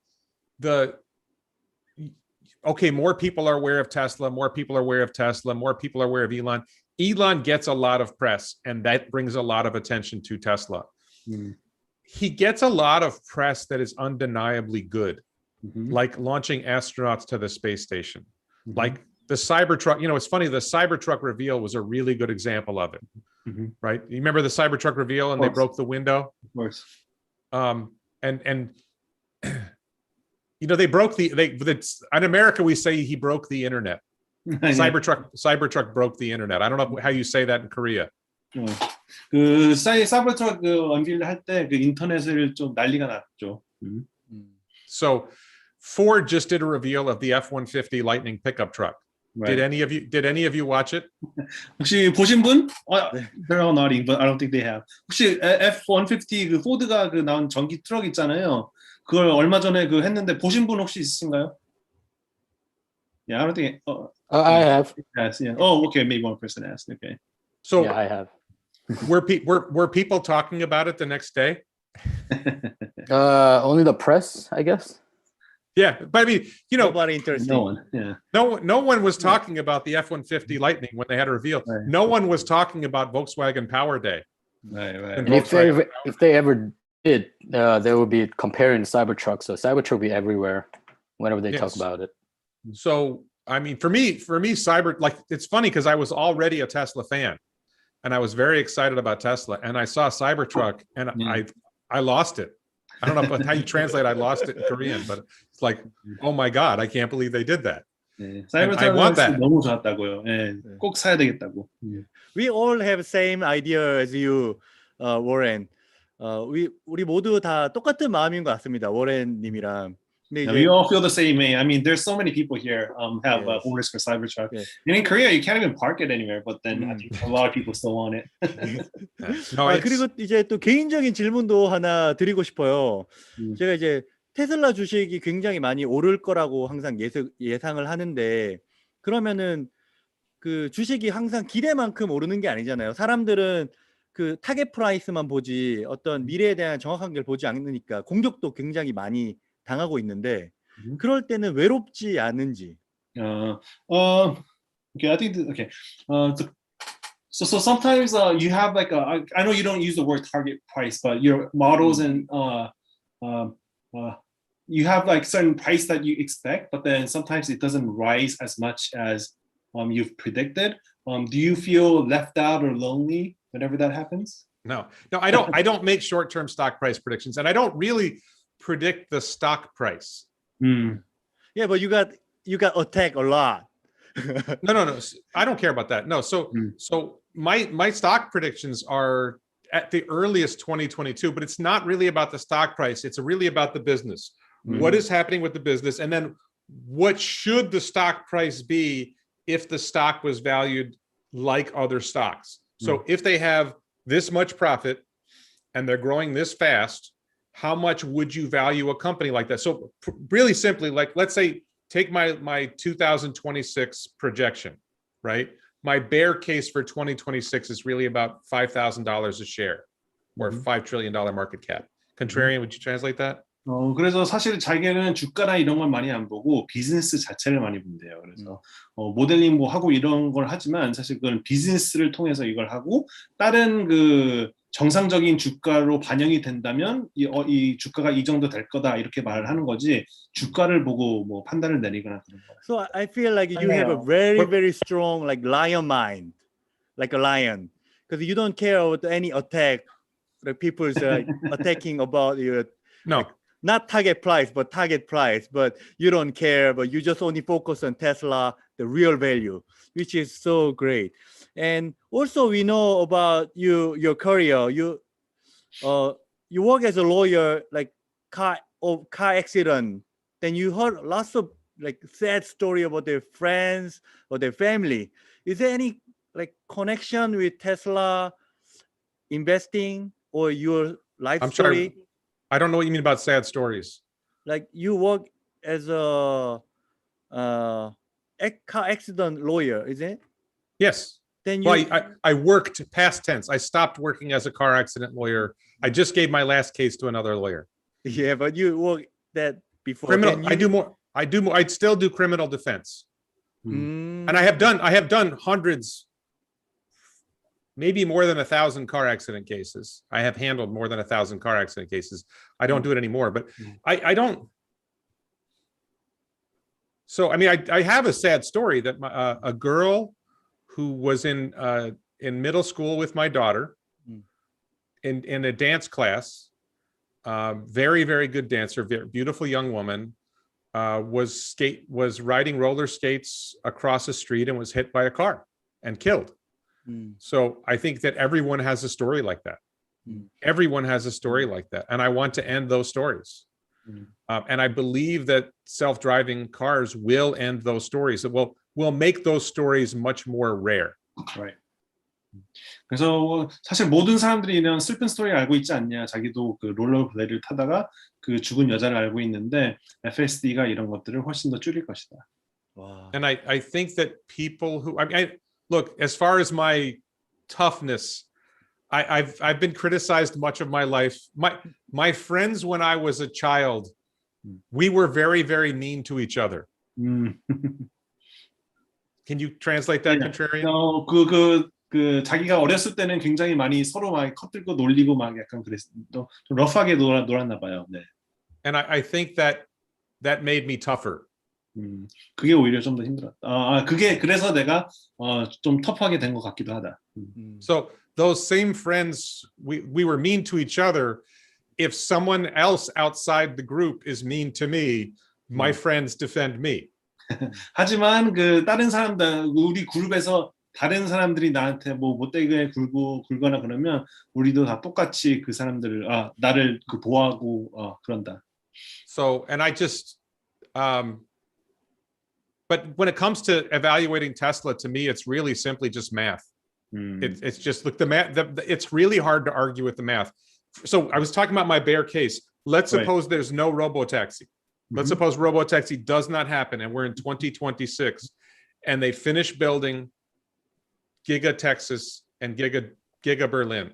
more people are aware of Tesla, more people are aware of Tesla, more people are aware of Elon. Elon gets a lot of press, and that brings a lot of attention to Tesla. He gets a lot of press that is undeniably good, like launching astronauts to the space station, like the Cybertruck. It's funny, the Cybertruck reveal was a really good example of it, right? You remember the Cybertruck reveal and they broke the window? Of course. And they broke in America we say he broke the internet. Cybertruck broke the internet. I don't know how you say that in Korea. 그 사이버트럭 언빌 할 때 그 인터넷을 좀 난리가 났죠. So Ford just did a reveal of the F-150 Lightning pickup truck. Right. Did any of you watch it? 혹시 보신 분? They're all nodding, but I don't think they have. 혹시 F-150 그 포드가 그 나온 전기 트럭 있잖아요. 그걸 얼마 전에 그 했는데 보신 분 혹시 있으신가요? Yeah, I don't think. I have. Yes, yeah. Oh, okay. Maybe one person asked. Okay. So yeah, I have. Were people talking about it the next day? Only the press, I guess. Yeah, but I mean, nobody interested. No one. Yeah. No one was talking about the F-150 Lightning when they had a reveal. Right. No one was talking about Volkswagen Power Day. Right. And if they ever did, they would be comparing the Cybertruck. So Cybertruck will be everywhere. whenever they talk Yes. about it. So, I mean, for me, cyber, like, it's funny because I was already a Tesla fan and I was very excited about Tesla, and I saw Cybertruck and I lost it. I don't know how you translate I lost it in Korean, but it's like, oh my God, I can't believe they did that. 네, And I want 사이버트럭 that. 너무 좋았다고요. 예, 꼭 사야 되겠다고. We all have same idea as you, Warren. 우리 모두 다 똑같은 마음인 것 같습니다, 워렌님이랑. 근데 Yeah, 이제 we all feel the same way. I mean, there's so many people here have Yes. orders for Cybertruck. Yes. And in Korea, you can't even park it anywhere. But then I think a lot of people still want it. No, it's, 그리고 이제 또 개인적인 질문도 하나 드리고 싶어요. 제가 이제 테슬라 주식이 굉장히 많이 오를 거라고 항상 예상을 하는데, 그러면은 그 주식이 항상 기대만큼 오르는 게 아니잖아요. 사람들은 그 타겟 프라이스만 보지 어떤 미래에 대한 정확한 걸 보지 않으니까 공격도 굉장히 많이 당하고 있는데, 그럴 때는 외롭지 않은지. Okay, I think okay. So sometimes you have like I know you don't use the word target price, but your models and you have like certain price that you expect, but then sometimes it doesn't rise as much as you've predicted. Do you feel left out or lonely whenever that happens? no, I don't make short-term stock price predictions, and I don't really predict the stock price. Yeah, but you got attacked a lot. No. I don't care about that. No. So my stock predictions are at the earliest 2022, but it's not really about the stock price. It's really about the business. What is happening with the business? And then what should the stock price be if the stock was valued like other stocks? So if they have this much profit and they're growing this fast, how much would you value a company like that? So really simply, like, let's say, take my 2026 projection, right? My bear case for 2026 is really about $5,000 a share or $5 trillion market cap. Contrarian, would you translate that? 그래서 사실 자기는 주가나 이런 걸 많이 안 보고 비즈니스 자체를 많이 본대요. 그래서 모델링 뭐 하고 이런 걸 하지만 사실 그건 비즈니스를 통해서 이걸 하고, 다른 그 정상적인 주가로 반영이 된다면 이 주가가 이 정도 될 거다 이렇게 말을 하는 거지, 주가를 보고 뭐 판단을 내리거나 그런 거예요. So I feel like you have a very strong like lion mind, like a lion, because you don't care about any attack, like people's attacking about your not target price, but target price, but you don't care, but you just only focus on Tesla, the real value, which is so great. And also we know about your career. You work as a lawyer, like car accident. Then you heard lots of like sad story about their friends or their family. Is there any like connection with Tesla investing or your life story? Sorry, I don't know what you mean about sad stories. Like you work as a car accident lawyer, is it? Yes. Then I worked past tense. I stopped working as a car accident lawyer. I just gave my last case to another lawyer. Yeah, but you work that before. Criminal. I do more. I'd still do criminal defense. And I have done hundreds, maybe more than 1,000 car accident cases. I have handled more than 1,000 car accident cases. I don't do it anymore, but I don't. So, I mean, I have a sad story that a girl who was in middle school with my daughter in a dance class, very, very good dancer, very beautiful young woman, was riding roller skates across a street and was hit by a car and killed. So I think that everyone has a story like that. Everyone has a story like that. And I want to end those stories. And I believe that self-driving cars will end those stories. It will make those stories much more rare. Right. 그래서 사실 모든 사람들이 이런 슬픈 스토리를 알고 있지 않냐. 자기도 그 롤러블레이드를 타다가 그 죽은 여자를 알고 있는데 FSD가 이런 것들을 훨씬 더 줄일 것이다. Wow. And I think that people who look, as far as my toughness, I've been criticized much of my life. My friends when I was a child, we were very, very mean to each other. Can you translate that, Contrarian? 그 자기가 어렸을 때는 굉장히 많이 서로 막 커들고 놀리고 막 약간 그랬어. 좀 러프하게 놀았나 봐요. 네. And I think that that made me tougher. 그게 오히려 좀 더 힘들었다. 그게 그래서 내가 좀 터프하게 된 것 같기도 하다. So those same friends, we were mean to each other. If someone else outside the group is mean to me, my friends defend me. 하지만 그 다른 사람들 우리 그룹에서 다른 사람들이 나한테 뭐 못되게 굴거나 그러면 우리도 다 똑같이 그 사람들을 나를 그 보호하고 그런다. So and I just but when it comes to evaluating Tesla, to me, it's really simply just math. It's just look the math. It's really hard to argue with the math. So I was talking about my bear case. Let's suppose there's no robotaxi. Let's suppose robotaxi does not happen, and we're in 2026, and they finish building Giga Texas and Giga Berlin,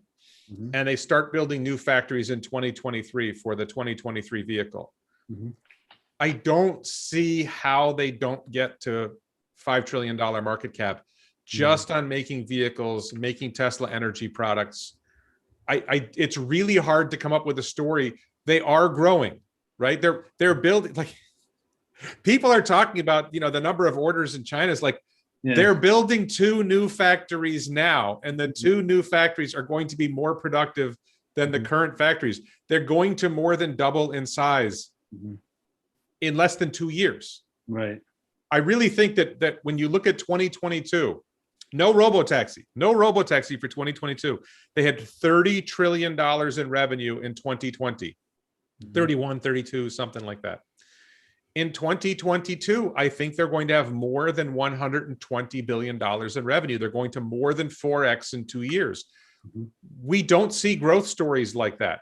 and they start building new factories in 2023 for the 2023 vehicle. I don't see how they don't get to $5 trillion market cap just on making vehicles, making Tesla energy products. It's really hard to come up with a story. They are growing, right? They're building, like people are talking about, the number of orders in China is like, they're building 2 new factories now, and the 2 new factories are going to be more productive than the current factories. They're going to more than double in size in less than 2 years. Right. I really think that when you look at 2022, no robotaxi for 2022. They had $30 trillion in revenue in 2020, 31, 32, something like that. In 2022, I think they're going to have more than $120 billion in revenue. They're going to more than 4x in 2 years. We don't see growth stories like that.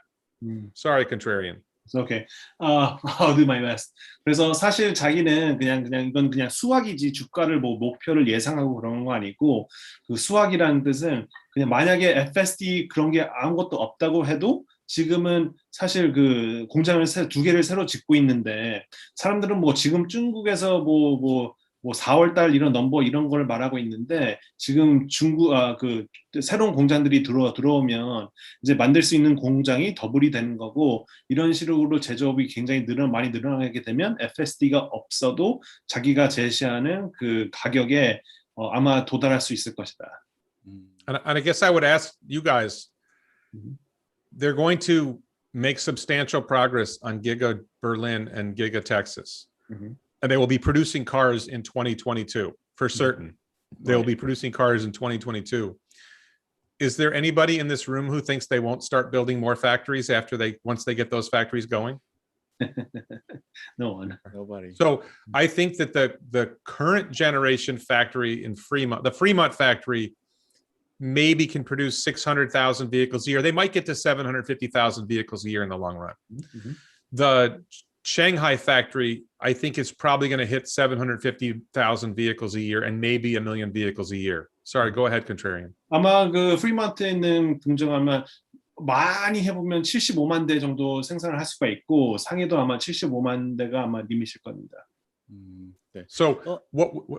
Sorry, contrarian. Okay. I'll do my best. 그래서 사실 자기는 그냥 이건 그냥 수학이지 주가를 뭐 목표를 예상하고 그런 거 아니고 그 수학이라는 뜻은 그냥 만약에 FSD 그런 게 아무것도 없다고 해도 지금은 사실 그 공장을 2개를 새로 짓고 있는데 사람들은 뭐 지금 중국에서 뭐 4월 달 이런 넘버 이런 걸 말하고 있는데 지금 그 새로운 공장들이 들어오면 이제 만들 수 있는 공장이 더블이 되는 거고 이런 식으로 제조업이 굉장히 많이 늘어나게 되면 FSD가 없어도 자기가 제시하는 그 가격에 아마 도달할 수 있을 것이다. And I guess I would ask you guys, they're going to make substantial progress on Giga Berlin and Giga Texas. And they will be producing cars in 2022 for certain. They will be producing cars in 2022. Is there anybody in this room who thinks they won't start building more factories once they get those factories going? No one. Nobody. So I think that the current generation factory in Fremont, the Fremont factory, maybe can produce 600,000 vehicles a year. They might get to 750,000 vehicles a year in the long run. The Shanghai factory, I think, is probably going to hit 750,000 vehicles a year and maybe 1 million vehicles a year. Sorry, go ahead, contrarian. 아마 그 프리먼트에 있는 공장 아마 많이 해보면 75만 대 정도 생산을 할 수가 있고 상해도 아마 75만 대가 아마 리밋일 겁니다. So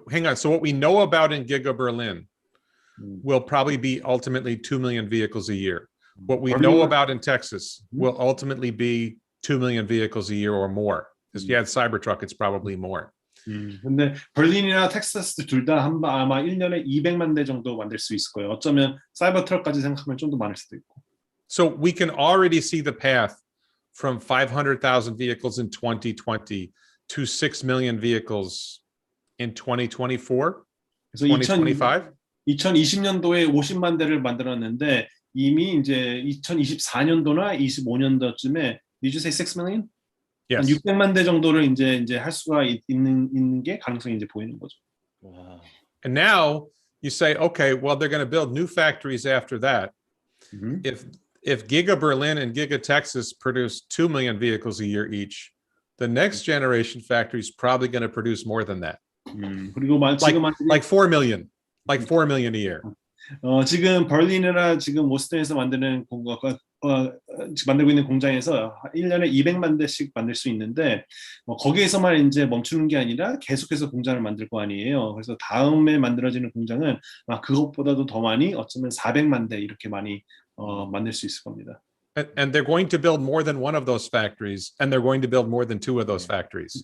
hang on. So what we know about in Giga Berlin will probably be ultimately 2 million vehicles a year. What we know about in Texas will ultimately be 2 million vehicles a year or more. Because you had Cybertruck, it's probably more. 근데 berlin이나 텍사스 둘 다 아마 1년에 200만 대 정도 만들 수 있을 거예요. 어쩌면 사이버 트럭까지 생각하면 좀 더 많을 수도 있고. So we can already see the path from 500,000 vehicles in 2020 to 6 million vehicles in 2024, 2025. 2020년도에 50만 대를 만들었는데 이미 이제 2024년도나 25년도쯤에 Did you say 6 million? Yes. 600만 대 정도를 이제 할 수가 있는 게 가능성이 이제 보이는 거죠. Wow. And now you say, okay, well, they're going to build new factories after that. If Giga Berlin and Giga Texas produce 2 million vehicles a year each, the next generation factory is probably going to produce more than that. 그리고 like 4 million, like 4 million a year. 지금 벌린이나 지금 모스턴에서 만들고 있는 공장에서 1년에 200만 대씩 만들 수 있는데 거기에서만 이제 멈추는 게 아니라 계속해서 공장을 만들 거 아니에요. 그래서 다음에 만들어지는 공장은 그것보다도 더 많이 어쩌면 400만 대 이렇게 많이 만들 수 있을 겁니다. And they're going to build more than one of those factories, and they're going to build more than two of those factories.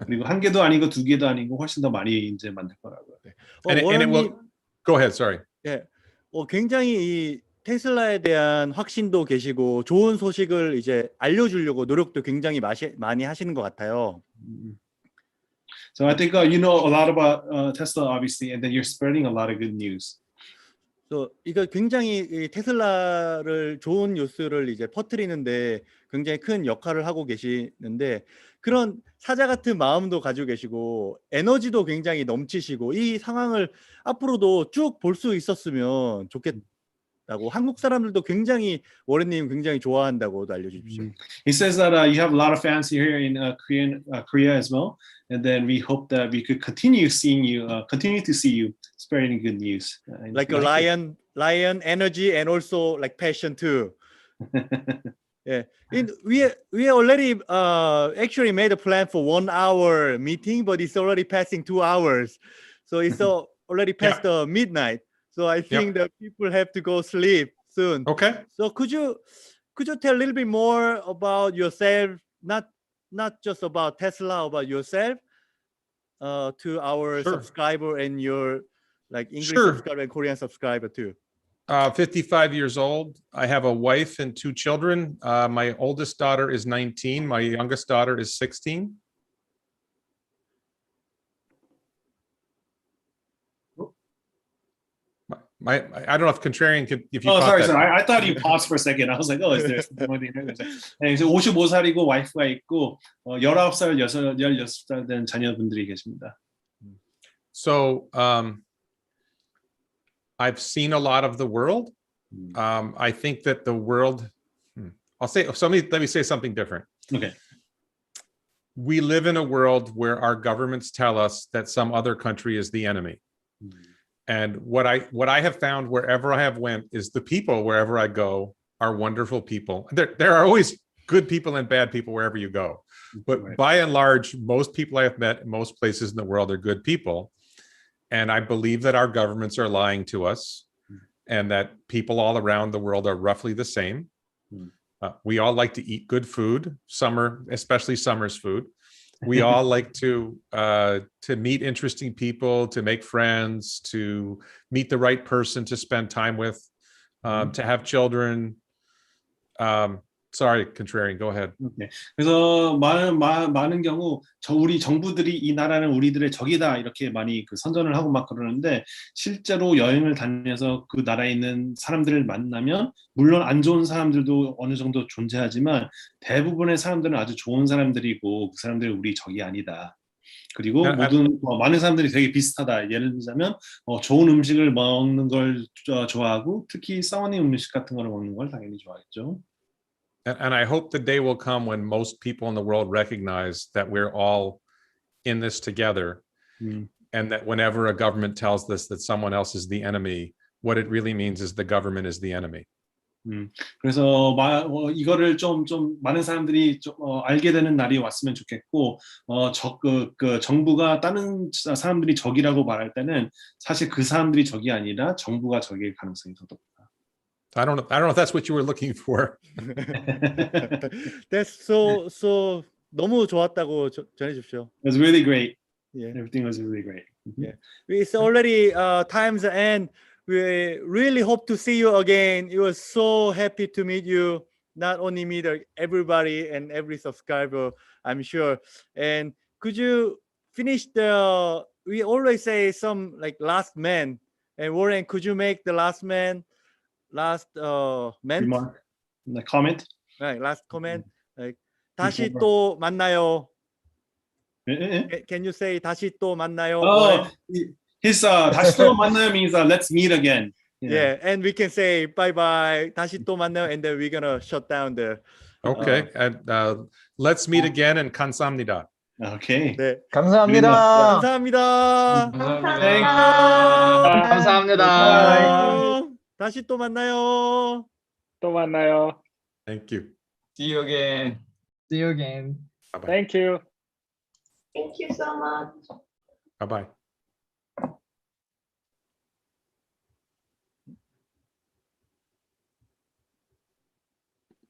그리고 한 개도 아니고 두 개도 아니고 훨씬 더 많이 이제 만들 거라고요. And it will. Go ahead. Sorry. 예, 굉장히 이 테슬라에 대한 확신도 계시고 좋은 소식을 이제 알려주려고 노력도 굉장히 많이 하시는 것 같아요. So I think you know a lot about Tesla, obviously, and then you're spreading a lot of good news. So 이거 굉장히 이 테슬라를 좋은 뉴스를 이제 퍼뜨리는데 굉장히 큰 역할을 하고 계시는데 그런 사자 같은 마음도 가지고 계시고 에너지도 굉장히 넘치시고 이 상황을 앞으로도 쭉 볼 수 있었으면 좋겠다고 한국 사람들도 굉장히 워렌님 굉장히 좋아한다고도 알려주십시오. He says that you have a lot of fans here in Korea as well, and then we hope that we could continue to see you spreading good news. Like a lion energy and also like passion too. Yeah, we already actually made a plan for 1 hour meeting, but it's already passing 2 hours, so it's already past midnight. So I think that people have to go sleep soon. Okay. So could you tell a little bit more about yourself, not just about Tesla, about yourself, to our subscriber and your like English subscriber and Korean subscriber too? 55 years old. I have a wife and 2 children. My oldest daughter is 19. My youngest daughter is 16. I don't know if Contrarian could, if you sorry, that. I thought you paused for a second. I was like, is there something more? 네, 이제 55살이고 와이프가 있고 19살, 16살 된 자녀분들이 계십니다. So I've seen a lot of the world. I think that the world, let me say something different. Okay. We live in a world where our governments tell us that some other country is the enemy. And what I have found wherever I have went is the people wherever I go are wonderful people. There are always good people and bad people wherever you go. But by and large, most people I have met in most places in the world are good people. And I believe that our governments are lying to us and that people all around the world are roughly the same. We all like to eat good food, especially summer's food. We all like to meet interesting people, to make friends, to meet the right person to spend time with, to have children. Sorry, Contrarian, go ahead. 네. 그래서 많은 경우 우리 정부들이 이 나라는 우리들의 적이다 이렇게 많이 선전을 하고 막 그러는데 실제로 여행을 다니면서 그 나라에 있는 사람들을 만나면 물론 안 좋은 사람들도 어느 정도 존재하지만 대부분의 사람들은 아주 좋은 사람들이고 그 사람들이 우리 적이 아니다. 그리고 많은 사람들이 되게 비슷하다. 예를 들자면 좋은 음식을 먹는 걸 좋아하고 특히 사원이 음식 같은 거를 먹는 걸 당연히 좋아했죠. And I hope the day will come when most people in the world recognize that we're all in this together, and that whenever a government tells us that someone else is the enemy, what it really means is the government is the enemy. 그래서 이거를 좀 많은 사람들이 알게 되는 날이 왔으면 좋겠고, 정부가 다른 사람들이 적이라고 말할 때는 사실 그 사람들이 적이 아니라 정부가 적일 가능성이 더 높다. I don't know if that's what you were looking for. That's so 너무 좋았다고 전해 주십시오. It was really great. Yeah. Everything was really great. Yeah. It's already time's end. We really hope to see you again. It was so happy to meet you. Not only me, everybody and every subscriber, I'm sure. And could you finish we always say some like last man. And Warren, could you make the last man? Last remark, the comment. Right, last comment. Like 다시 또 만나요. Can you say 다시 또 만나요? His 다시 또 만나요 means let's meet again. Yeah, and we can say bye bye. 다시 또 만나요, and then we're gonna shut down there. Okay, and let's meet again and 감사합니다. Okay. 네. 감사합니다. 감사합니다. 감사합니다. 다시 또 만나요. 또 만나요. Thank you. See you again. See you again. Bye-bye. Thank you. Thank you so much. Bye-bye.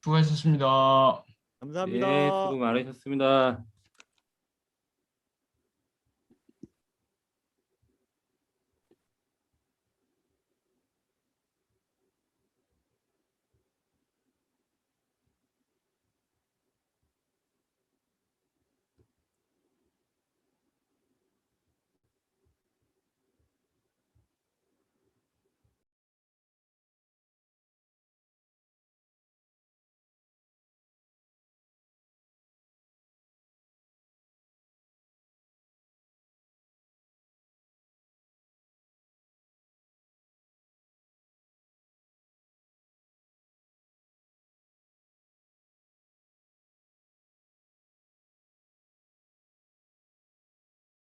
수고하셨습니다. 감사합니다. 예, 수고 많으셨습니다.